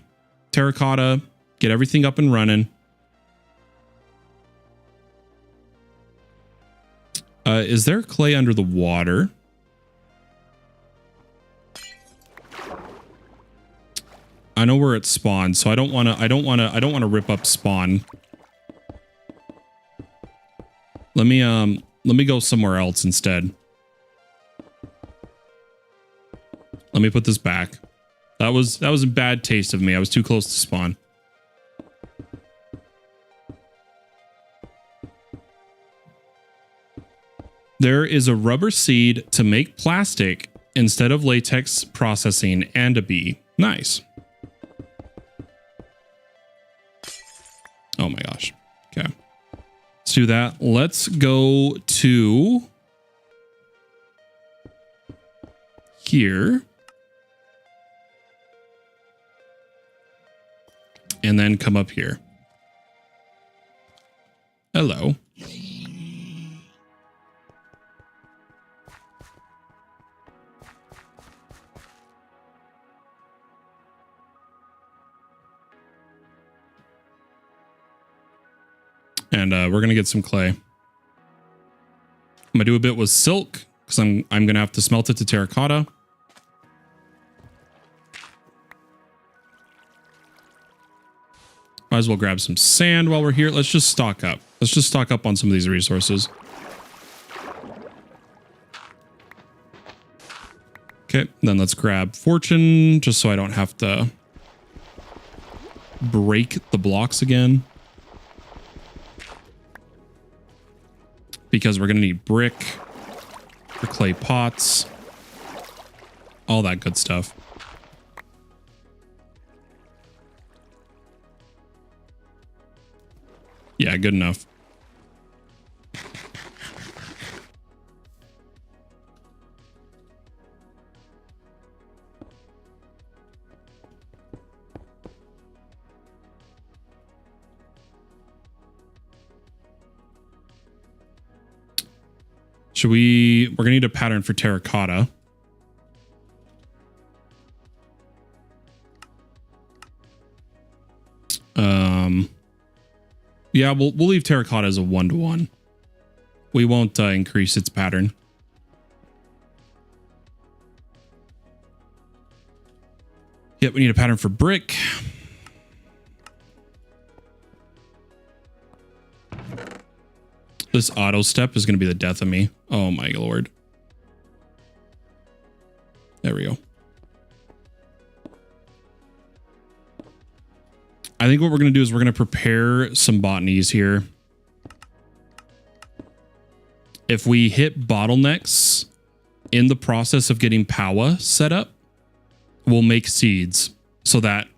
terracotta, get everything up and running. Is there clay under the water? I know where it's spawned, so I don't want to rip up spawn. Let me go somewhere else instead. Let me put this back. That was a bad taste of me. I was too close to spawn. There is a rubber seed to make plastic instead of latex processing and a bee. Nice. Oh my gosh. Okay. Let's do that. Let's go to here. And then come up here. Hello. And we're gonna get some clay. I'm gonna do a bit with silk because I'm gonna have to smelt it to terracotta. Might as well grab some sand while we're here. Let's just stock up. Let's just stock up on some of these resources. Okay, then let's grab fortune just so I don't have to break the blocks again. Because we're going to need brick for clay pots, all that good stuff. Yeah, good enough. We're gonna need a pattern for terracotta. Yeah, we'll leave terracotta as a 1-to-1. We won't increase its pattern. Yep, we need a pattern for brick. This auto step is going to be the death of me. Oh my lord. There we go. I think what we're going to do is we're going to prepare some botanies here. If we hit bottlenecks in the process of getting power set up, we'll make seeds so that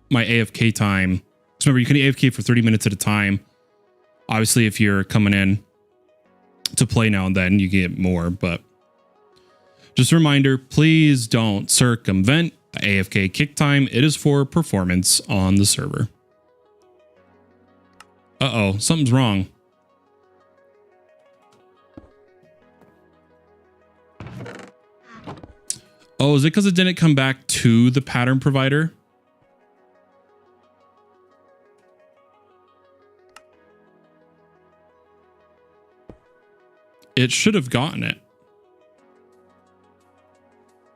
my AFK time, because remember you can AFK for 30 minutes at a time. Obviously, if you're coming in to play now and then, you get more, but just a reminder, please don't circumvent the AFK kick time. It is for performance on the server. Uh-oh, something's wrong. Oh, is it because it didn't come back to the pattern provider? It should have gotten it.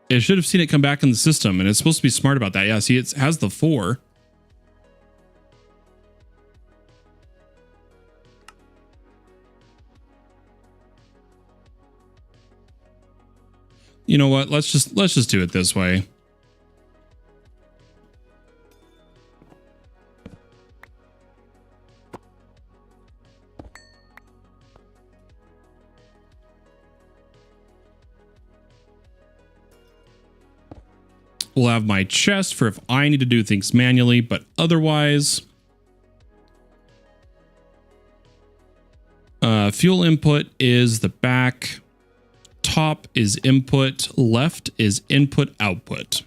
It should have seen it come back in the system, and it's supposed to be smart about that. Yeah, see, it has the 4. You know what? Let's just do it this way. We'll have my chest for if I need to do things manually, but otherwise, fuel input is the back, top is input, left is input output.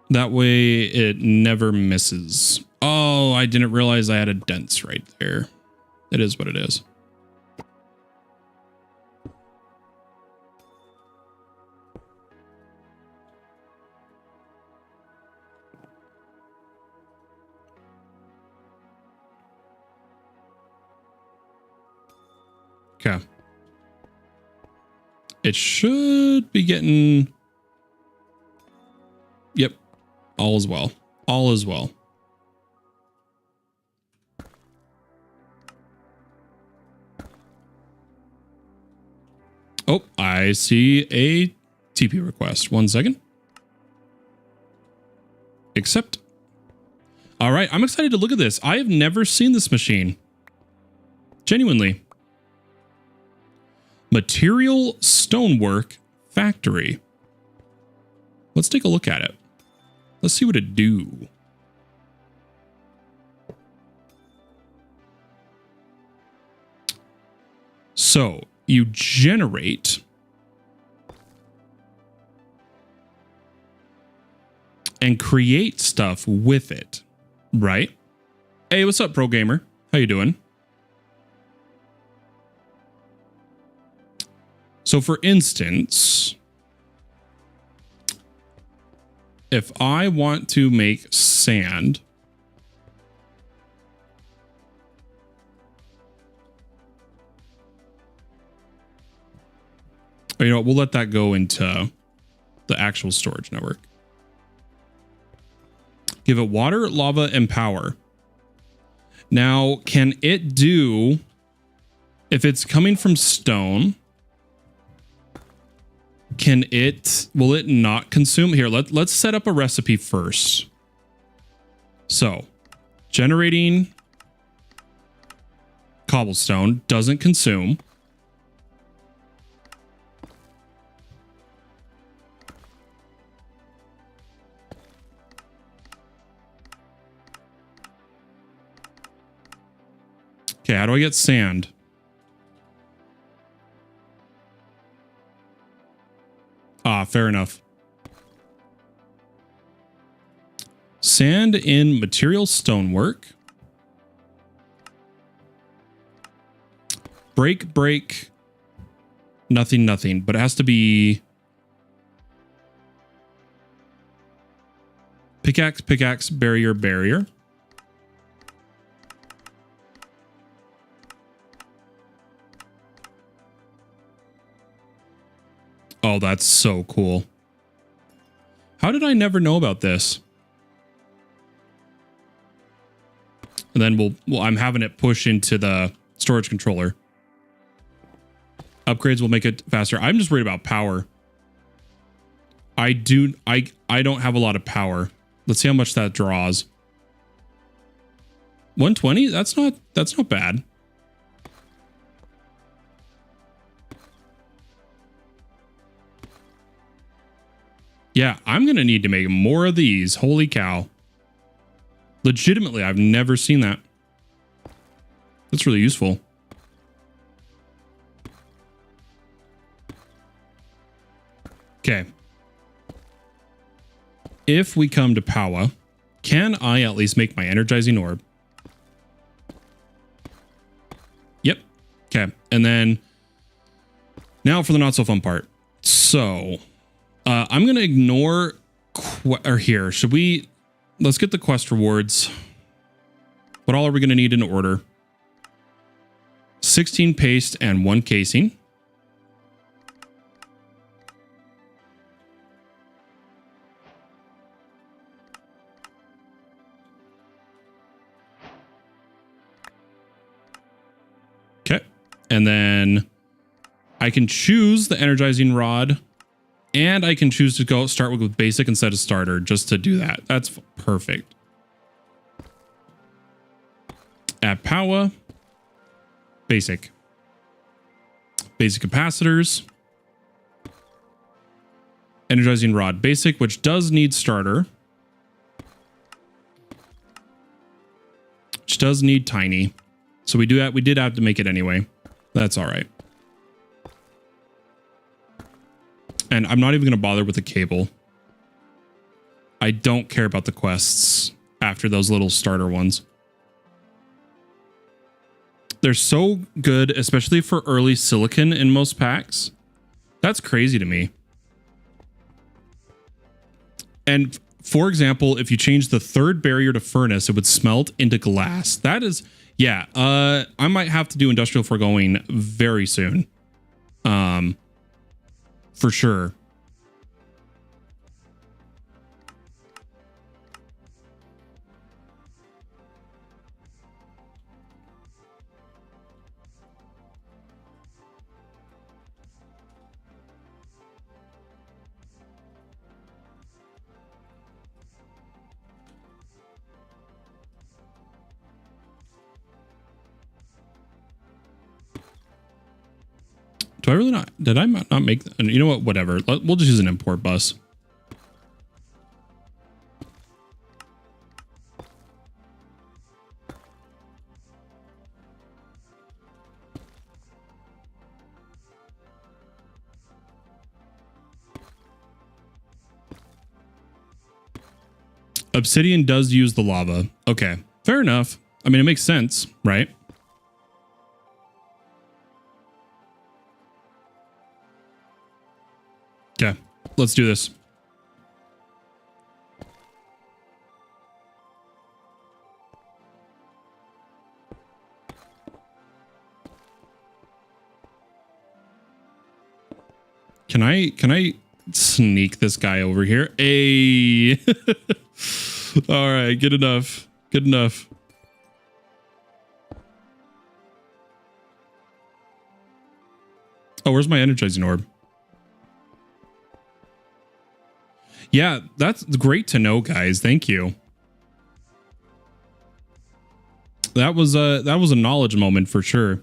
That way it never misses. Oh, I didn't realize I had a dents right there. It is what it is. Okay. It should be getting... Yep. All is well. All is well. Oh, I see a TP request. 1 second. Accept. All right, I'm excited to look at this. I have never seen this machine. Genuinely. Material Stonework Factory. Let's take a look at it. Let's see what it do. So you generate and create stuff with it, right? Hey, what's up, Pro Gamer? How you doing? So for instance, if I want to make sand, you know what, we'll let that go into the actual storage network. Give it water, lava, and power. Now, can it do, if it's coming from stone, will it not consume? Here, let's set up a recipe first. So, generating cobblestone doesn't consume. Okay, how do I get sand? Ah, fair enough. Sand in material stonework. Break. Nothing. But it has to be pickaxe, barrier. Oh, that's so cool. How did I never know about this? And then I'm having it push into the storage controller. Upgrades will make it faster. I'm just worried about power. I don't have a lot of power. Let's see how much that draws. 120? That's not bad. Yeah, I'm going to need to make more of these. Holy cow. Legitimately, I've never seen that. That's really useful. Okay. If we come to power, can I at least make my energizing orb? Yep. Okay. And then now for the not so fun part. So I'm going to ignore here. Let's get the quest rewards. What all are we going to need in order? 16 paste and 1 casing. And then I can choose the energizing rod, and I can choose to start with basic instead of starter just to do that. That's perfect. Add power. Basic. Basic capacitors. Energizing rod basic, which does need starter. Which does need tiny. So we did have to make it anyway. That's all right. And I'm not even going to bother with the cable. I don't care about the quests after those little starter ones. They're so good, especially for early silicon in most packs. That's crazy to me. And for example, if you change the third barrier to furnace, it would smelt into glass. That is, yeah, I might have to do industrial foregoing very soon. For sure. Do I really not? Did I not make? You know what? Whatever. We'll just use an import bus. Obsidian does use the lava. Okay, fair enough. I mean, it makes sense, right? Okay, let's do this. Can I sneak this guy over here? Hey. All right, good enough. Good enough. Oh, where's my energizing orb? Yeah, that's great to know, guys. Thank you. That was a knowledge moment for sure.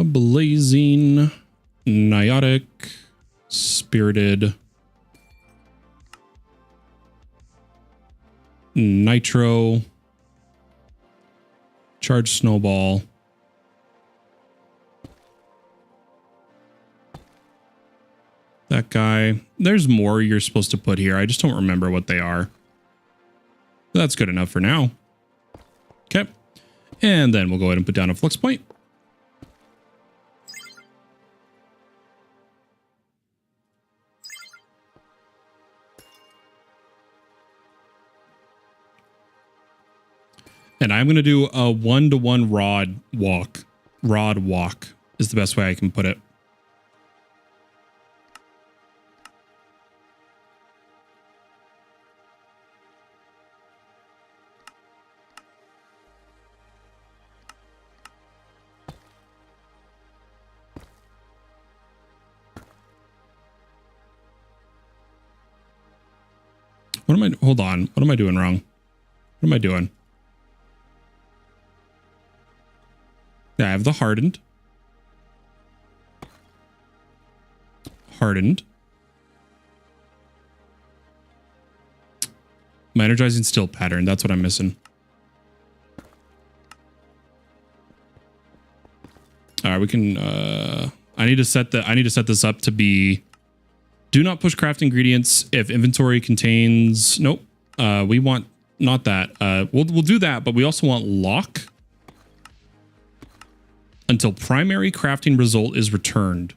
Blazing, Niotic, Spirited, Nitro, Charge Snowball, that guy. There's more you're supposed to put here. I just don't remember what they are. That's good enough for now. Okay. And then we'll go ahead and put down a flux point. And I'm going to do a 1-to-1 rod walk. Rod walk is the best way I can put it. What am I, hold on. What am I doing wrong? What am I doing? Yeah, I have the hardened. Hardened. My energizing steel pattern. That's what I'm missing. All right, we can, I need to set this up to be, do not push craft ingredients if inventory contains, nope. We want not that. We'll do that, but we also want lock until primary crafting result is returned.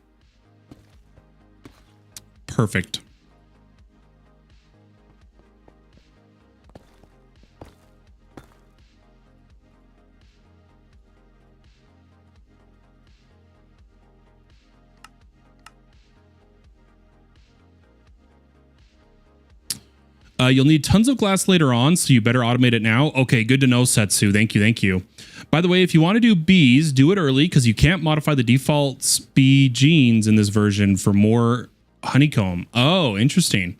Perfect. You'll need tons of glass later on, so you better automate it now. Okay, good to know, Setsu. Thank you, thank you. By the way, if you want to do bees, do it early because you can't modify the default bee genes in this version for more honeycomb. Oh, interesting.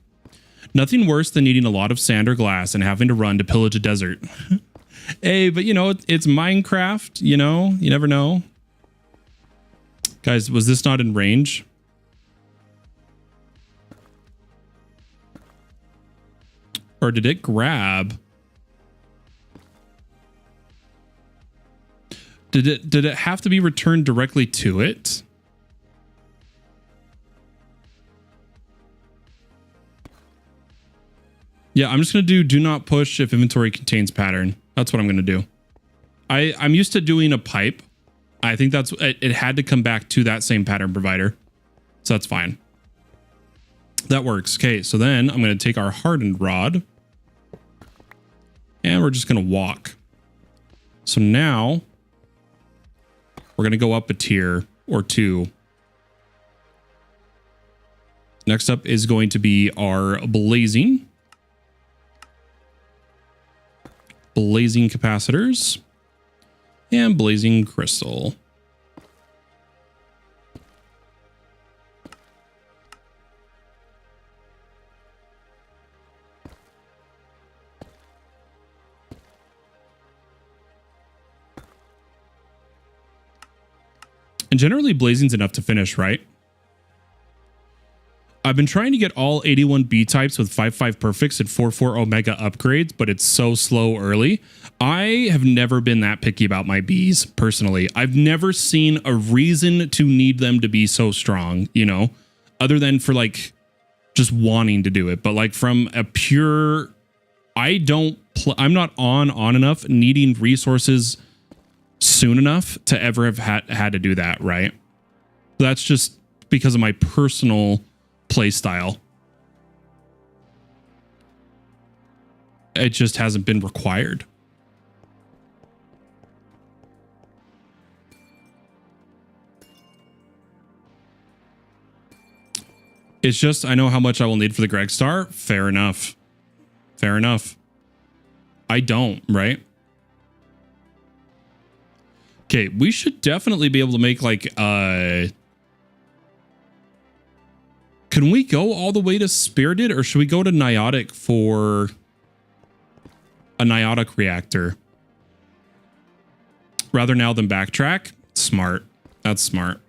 Nothing worse than needing a lot of sand or glass and having to run to pillage a desert. Hey, but you know, it's Minecraft, you know? You never know. Guys, was this not in range? Or did it grab? Did it have to be returned directly to it? Yeah, I'm just going to do not push if inventory contains pattern. That's what I'm going to do. I'm used to doing a pipe. I think that's it had to come back to that same pattern provider. So that's fine. That works. Okay, so then I'm going to take our hardened rod. And we're just going to walk. So now we're going to go up a tier or two. Next up is going to be our blazing capacitors and blazing crystal. And generally blazing's enough to finish, right? I've been trying to get all 81 B types with 5.5 perfects and 4.4 omega upgrades, but it's so slow early. I have never been that picky about my Bs personally. I've never seen a reason to need them to be so strong, you know, other than for like just wanting to do it. But like from a pure, I'm not on enough needing resources soon enough to ever have had to do that, right? That's just because of my personal play style. It just hasn't been required. It's just I know how much I will need for the GregStar. Fair enough. Fair enough. I don't, right? Okay, we should definitely be able to make like can we go all the way to Spirited or should we go to Niotic for a Niotic reactor? Rather now than backtrack? Smart. That's smart.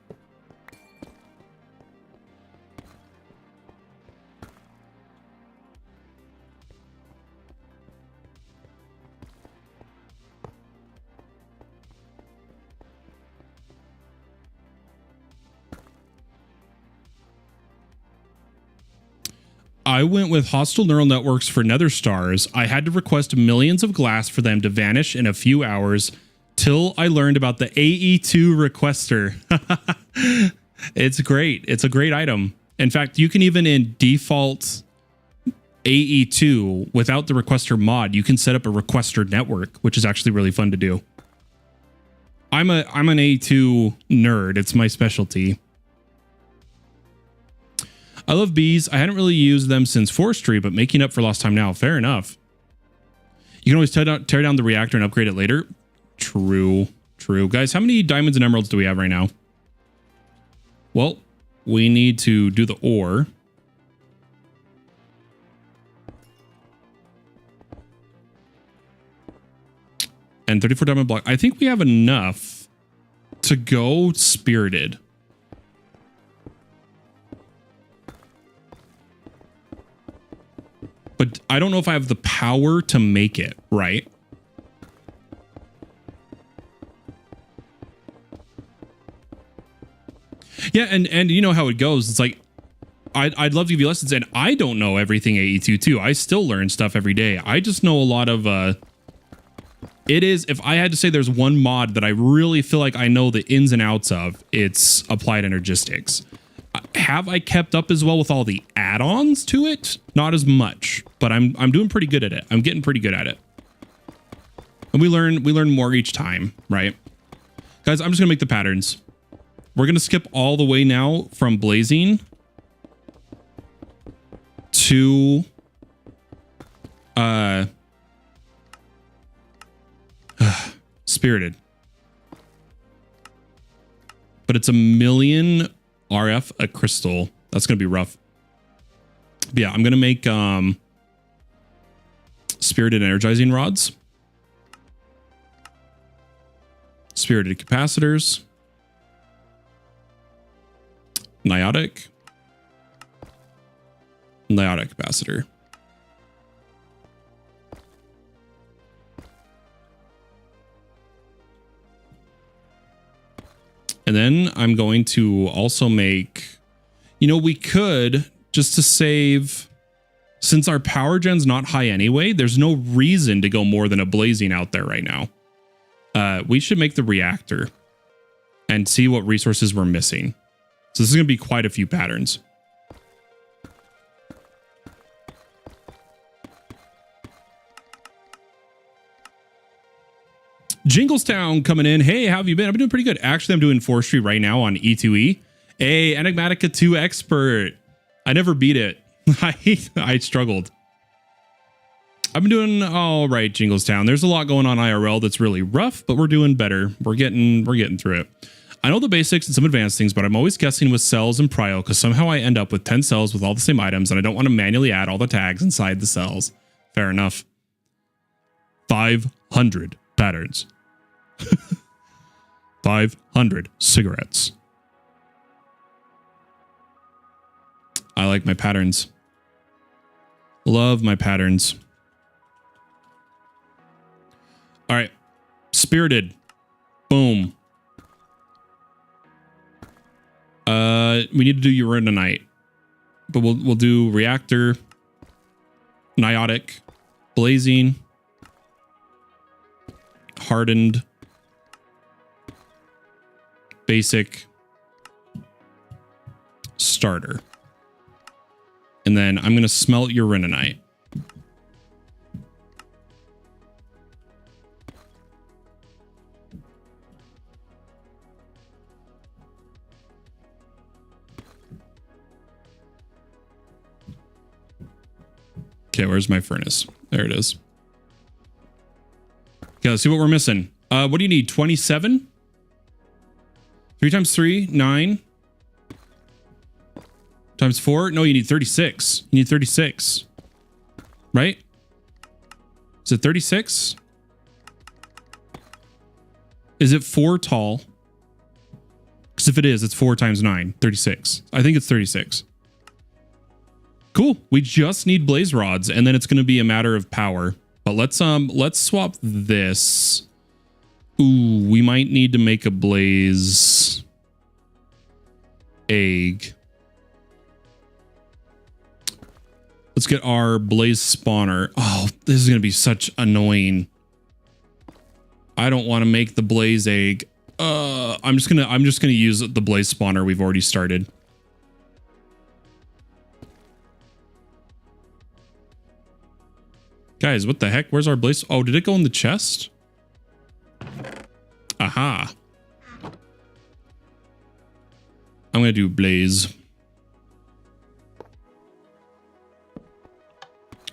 I went with hostile neural networks for nether stars. I had to request millions of glass for them to vanish in a few hours till I learned about the AE2 requester. It's great. It's a great item. In fact, you can even in default AE2 without the requester mod, you can set up a requester network, which is actually really fun to do. I'm an AE2 nerd. It's my specialty. I love bees. I hadn't really used them since forestry, but making up for lost time now. Fair enough. You can always tear down the reactor and upgrade it later. True. True. Guys, how many diamonds and emeralds do we have right now? Well, we need to do the ore. And 34 diamond block. I think we have enough to go spirited. But I don't know if I have the power to make it, right? Yeah, and you know how it goes. It's like, I'd love to give you lessons, and I don't know everything AE2 too. I still learn stuff every day. I just know a lot of, it is, if I had to say there's one mod that I really feel like I know the ins and outs of, it's applied energistics. Have I kept up as well with all the add-ons to it? Not as much, but I'm doing pretty good at it. I'm getting pretty good at it. And we learn more each time, right? Guys, I'm just gonna make the patterns. We're gonna skip all the way now from blazing to spirited. But it's 1,000,000 RF a crystal. That's gonna be rough. But yeah, I'm gonna make spirited energizing rods, spirited capacitors, niotic capacitor. And then I'm going to also make, you know, we could, just to save, since our power gen's not high anyway, there's no reason to go more than a blazing out there right now. We should make the reactor and see what resources we're missing. So this is going to be quite a few patterns. Jinglestown coming in. Hey, how have you been? I've been doing pretty good. Actually, I'm doing forestry right now on E2E. Hey, Enigmatica 2 expert. I never beat it. I struggled. I've been doing all right, Jinglestown. There's a lot going on IRL that's really rough, but we're doing better. We're getting through it. I know the basics and some advanced things, but I'm always guessing with cells and prio because somehow I end up with 10 cells with all the same items, and I don't want to manually add all the tags inside the cells. Fair enough. 500 patterns. 500 cigarettes. I like my patterns. Love my patterns. All right. Spirited. Boom. We need to do uraninite. But we'll do reactor, niotic, blazing, hardened, basic, starter. And then I'm going to smelt uraninite. Okay, where's my furnace? There it is. Okay, let's see what we're missing. What do you need? 27? 3 times 3, 9. Times 4? No, you need 36. You need 36. Right? Is it 36? Is it 4 tall? Because if it is, it's 4 times 9. 36. I think it's 36. Cool. We just need blaze rods, and then it's going to be a matter of power. But let's swap this. Ooh, we might need to make a blaze egg. Let's get our blaze spawner. Oh, this is going to be such annoying. I don't want to make the blaze egg. I'm just going to use the blaze spawner we've already started. Guys, what the heck? Where's our blaze? Oh, did it go in the chest? Aha. I'm going to do blaze.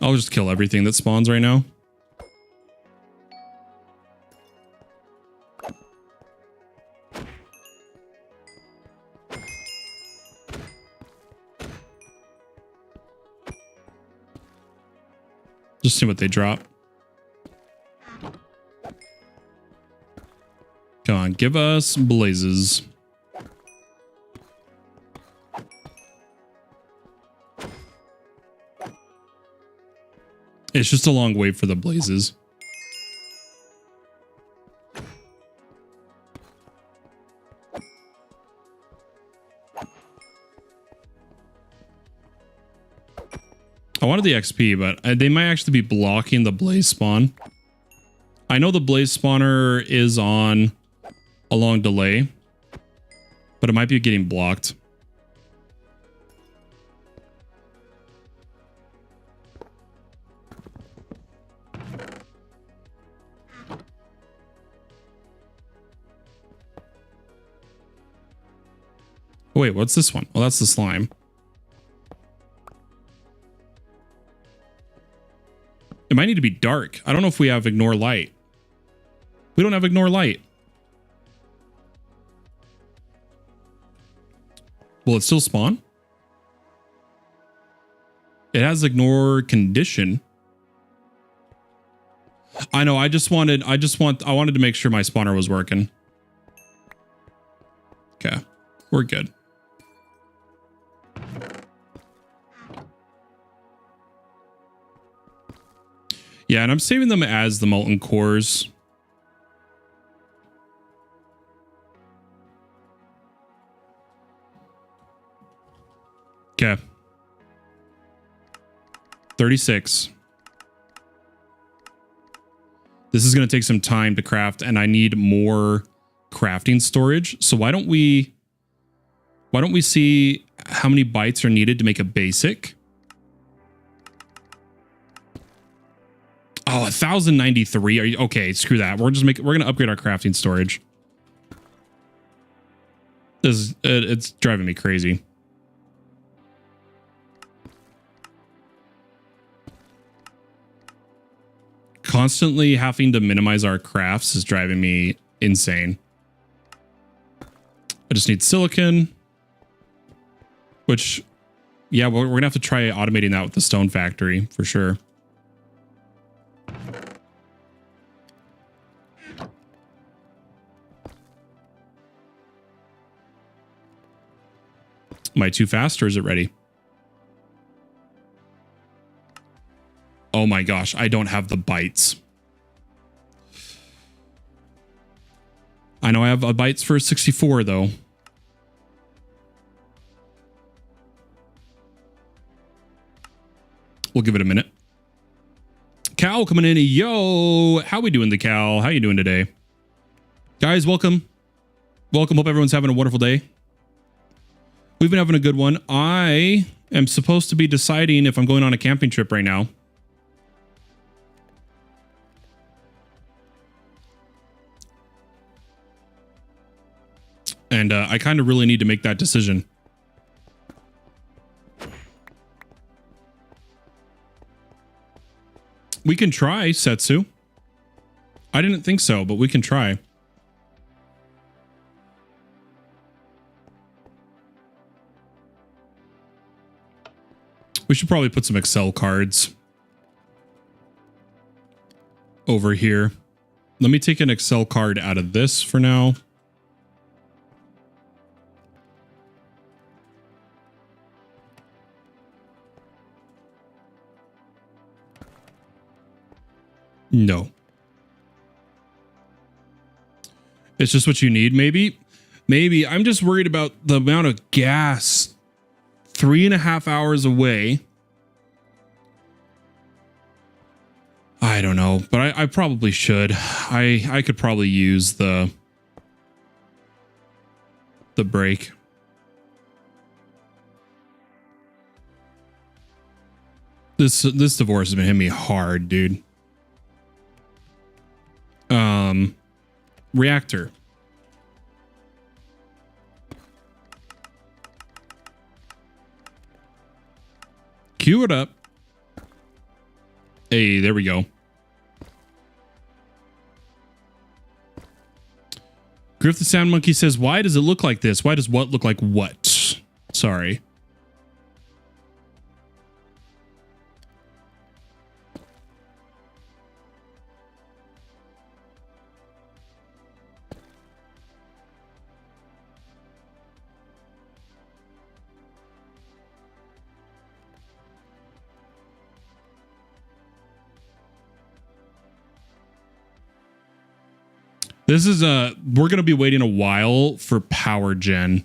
I'll just kill everything that spawns right now. Just see what they drop. Come on, give us blazes. It's just a long wait for the blazes. I wanted the XP, but they might actually be blocking the blaze spawn. I know the blaze spawner is on a long delay, but it might be getting blocked. Oh, wait, what's this one? Oh, that's the slime. It might need to be dark. I don't know if we have ignore light. We don't have ignore light. Will it still spawn? It has ignore condition. I know. I wanted to make sure my spawner was working. Okay, we're good. Yeah, and I'm saving them as the molten cores. Okay. 36. This is going to take some time to craft, and I need more crafting storage. So why don't we see how many bytes are needed to make a basic? Oh, 1093. Are you okay? Screw that. We're going to upgrade our crafting storage. It's driving me crazy. Constantly having to minimize our crafts is driving me insane. I just need silicon, which, yeah, we're going to have to try automating that with the stone factory for sure. Am I too fast or is it ready? Oh my gosh, I don't have the bytes. I know I have bytes for 64 though. We'll give it a minute. Cal coming in. Yo, how we doing, the Cal? How you doing today? Guys, welcome. Welcome. Hope everyone's having a wonderful day. We've been having a good one. I am supposed to be deciding if I'm going on a camping trip right now. And I kind of really need to make that decision. We can try, Setsu. I didn't think so, but we can try. We should probably put some Excel cards over here. Let me take an Excel card out of this for now. No. It's just what you need, maybe. Maybe. I'm just worried about the amount of gas. 3.5 hours away. I don't know, but I probably should. I could probably use the break. This divorce has been hitting me hard, dude. Reactor. Cue it up. Hey, there we go. Griff the Sound Monkey says, why does it look like this? Why does what look like what? Sorry. This is we're going to be waiting a while for power gen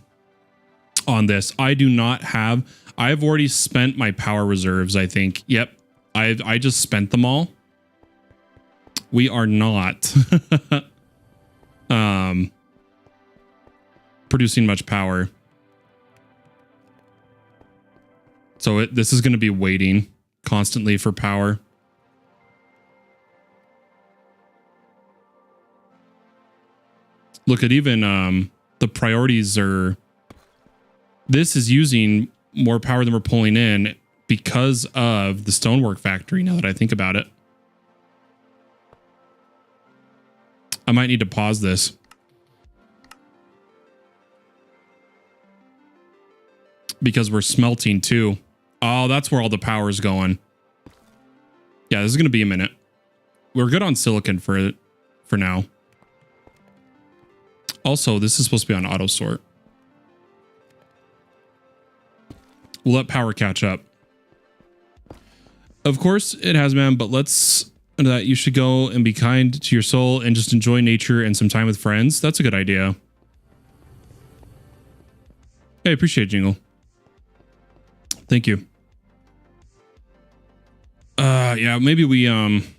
on this. I do not have, I've already spent my power reserves, I think. Yep. I just spent them all. We are not producing much power. So this is going to be waiting constantly for power. Look at even the priorities are This is using more power than we're pulling in because of the stonework factory, now that I think about it. I might need to pause this. Because we're smelting too. Oh, that's where all the power is going. Yeah, this is going to be a minute. We're good on silicon for now. Also, this is supposed to be on auto sort. We'll let power catch up. Of course it has, man, but let's... you should go and be kind to your soul and just enjoy nature and some time with friends. That's a good idea. Hey, appreciate it, Jingle. Thank you. Yeah, maybe we, if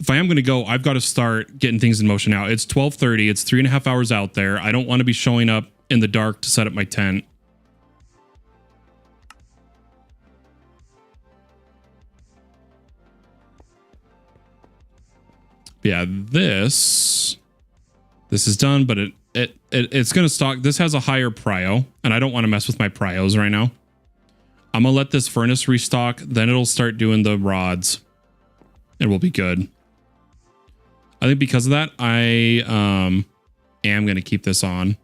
I am going to go, I've got to start getting things in motion now. It's 12:30. It's 3.5 hours out there. I don't want to be showing up in the dark to set up my tent. Yeah, this is done, but it's going to stock. This has a higher prio, and I don't want to mess with my prios right now. I'm going to let this furnace restock, then it'll start doing the rods. It will be good. I think because of that, I am going to keep this on.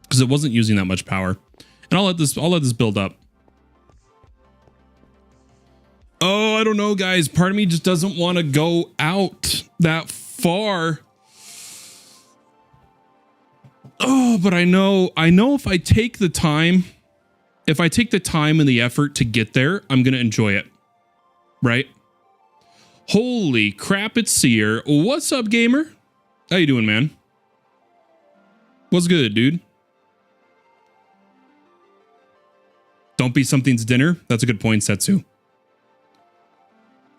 Because it wasn't using that much power. And I'll let this build up. Oh, I don't know, guys. Part of me just doesn't want to go out that far. Oh, but I know if I take the time, and the effort to get there, I'm going to enjoy it. Right? Holy crap, it's Seer. What's up, gamer? How you doing, man? What's good, dude? Don't be something's dinner. That's a good point, Setsu.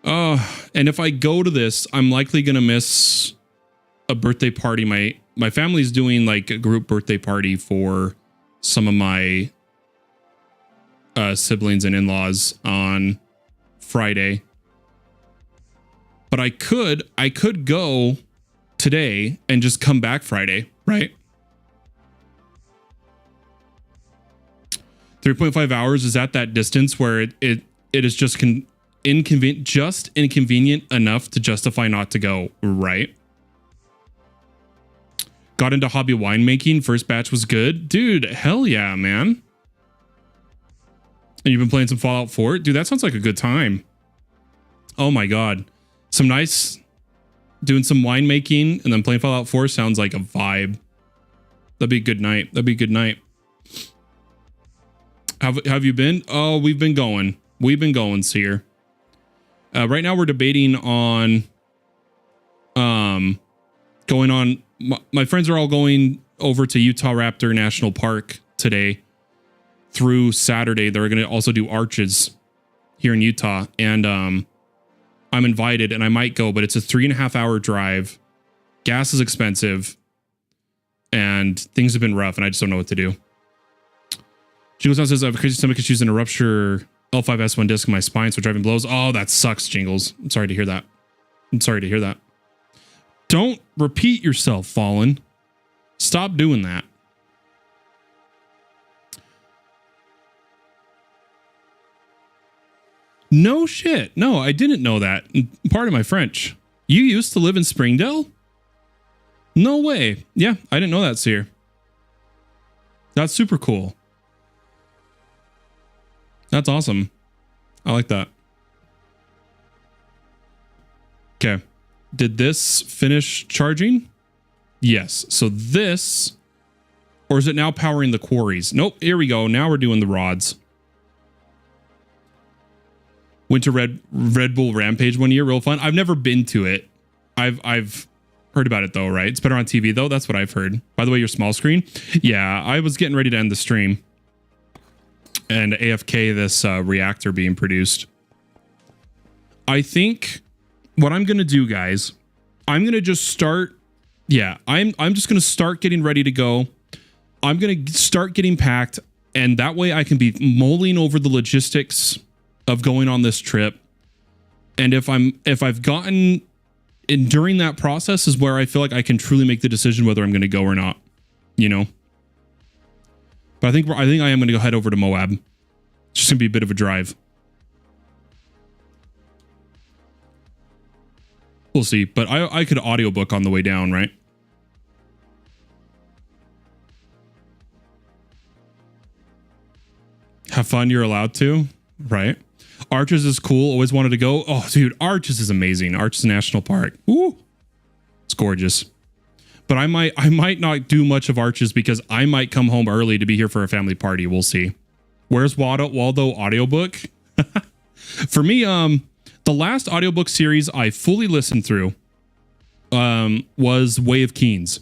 And if I go to this, I'm likely going to miss a birthday party. My family's doing like a group birthday party for some of my siblings and in-laws on Friday. But I could go today and just come back Friday, right? 3.5 hours is at that distance where it is just inconvenient enough to justify not to go, right? Got into hobby winemaking. First batch was good. Dude, hell yeah, man. And you've been playing some Fallout 4? Dude, that sounds like a good time. Oh my god. Some nice... Doing some winemaking and then playing Fallout 4 sounds like a vibe. That'd be a good night. That'd be a good night. Have you been? Oh, we've been going. We've been going, Seer. Right now we're debating on... going on... My friends are all going over to Utah Raptor National Park today through Saturday. They're going to also do arches here in Utah. And I'm invited and I might go, but it's a 3.5 hour drive. Gas is expensive. And things have been rough and I just don't know what to do. Jingles says, I have a crazy stomach issues and a rupture L5S1 disc in my spine, so driving blows. Oh, that sucks, Jingles. I'm sorry to hear that. I'm sorry to hear that. Don't repeat yourself, Fallen. Stop doing that. No shit. No, I didn't know that. Pardon my French. You used to live in Springdale? No way. Yeah, I didn't know that, Seer. That's super cool. That's awesome. I like that. Okay. Did this finish charging? Yes. So this, or is it now powering the quarries? Nope. Here we go. Now we're doing the rods. Went to Red Bull Rampage one year. Real fun. I've never been to it. I've heard about it though, right? It's better on TV though. That's what I've heard. By the way, your small screen. Yeah, I was getting ready to end the stream. And AFK this reactor being produced. I think what I'm going to do, guys, I'm going to just start. Yeah, I'm just going to start getting ready to go. I'm going to start getting packed. And that way I can be mulling over the logistics of going on this trip. And if I've gotten and during that process is where I feel like I can truly make the decision whether I'm going to go or not, you know. But I think I am going to go head over to Moab. It's just going to be a bit of a drive. We'll see. But I could audiobook on the way down, right? Have fun. You're allowed to, right? Arches is cool. Always wanted to go. Oh, dude, Arches is amazing. Arches National Park. Ooh, it's gorgeous. But I might not do much of Arches because I might come home early to be here for a family party. We'll see. Where's Waldo audiobook? For me, the last audiobook series I fully listened through was Way of Keens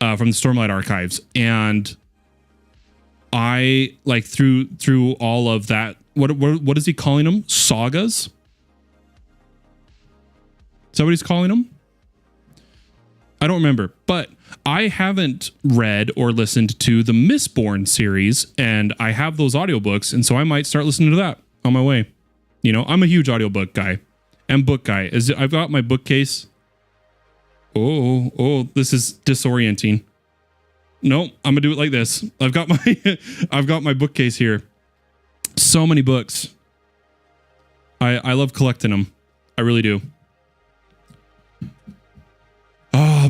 from the Stormlight Archives, and I like through all of that. What is he calling them? Sagas? Is that what he's calling them? I don't remember, but I haven't read or listened to the Mistborn series, and I have those audiobooks, and so I might start listening to that on my way. You know, I'm a huge audiobook guy and book guy. I've got my bookcase. Oh, this is disorienting. No, I'm gonna do it like this. I've got my bookcase here. So many books. I love collecting them. I really do.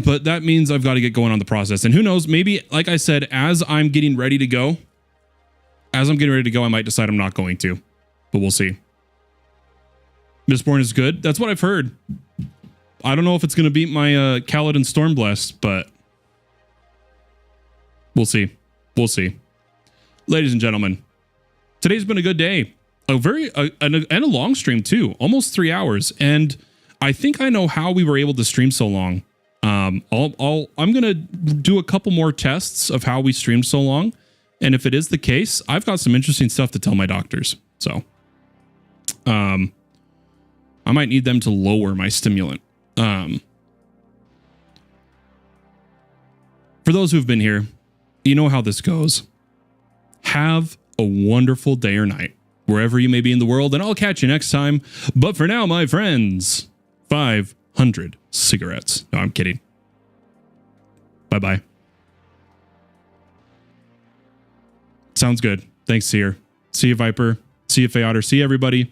But that means I've got to get going on the process. And who knows, maybe, like I said, as I'm getting ready to go, I might decide I'm not going to. But we'll see. Mistborn is good. That's what I've heard. I don't know if it's going to beat my Kaladin Stormblessed, but we'll see. We'll see. Ladies and gentlemen, today's been a good day. And a long stream too. Almost 3 hours. And I think I know how we were able to stream so long. I'm gonna do a couple more tests of how we streamed so long, and if it is the case, I've got some interesting stuff to tell my doctors. So, I might need them to lower my stimulant. For those who've been here, you know how this goes. Have a wonderful day or night, wherever you may be in the world, and I'll catch you next time. But for now, my friends, 500 cigarettes. No, I'm kidding. Bye-bye. Sounds good. Thanks, Seer. See you, Viper. See you, Feotter. See you, everybody.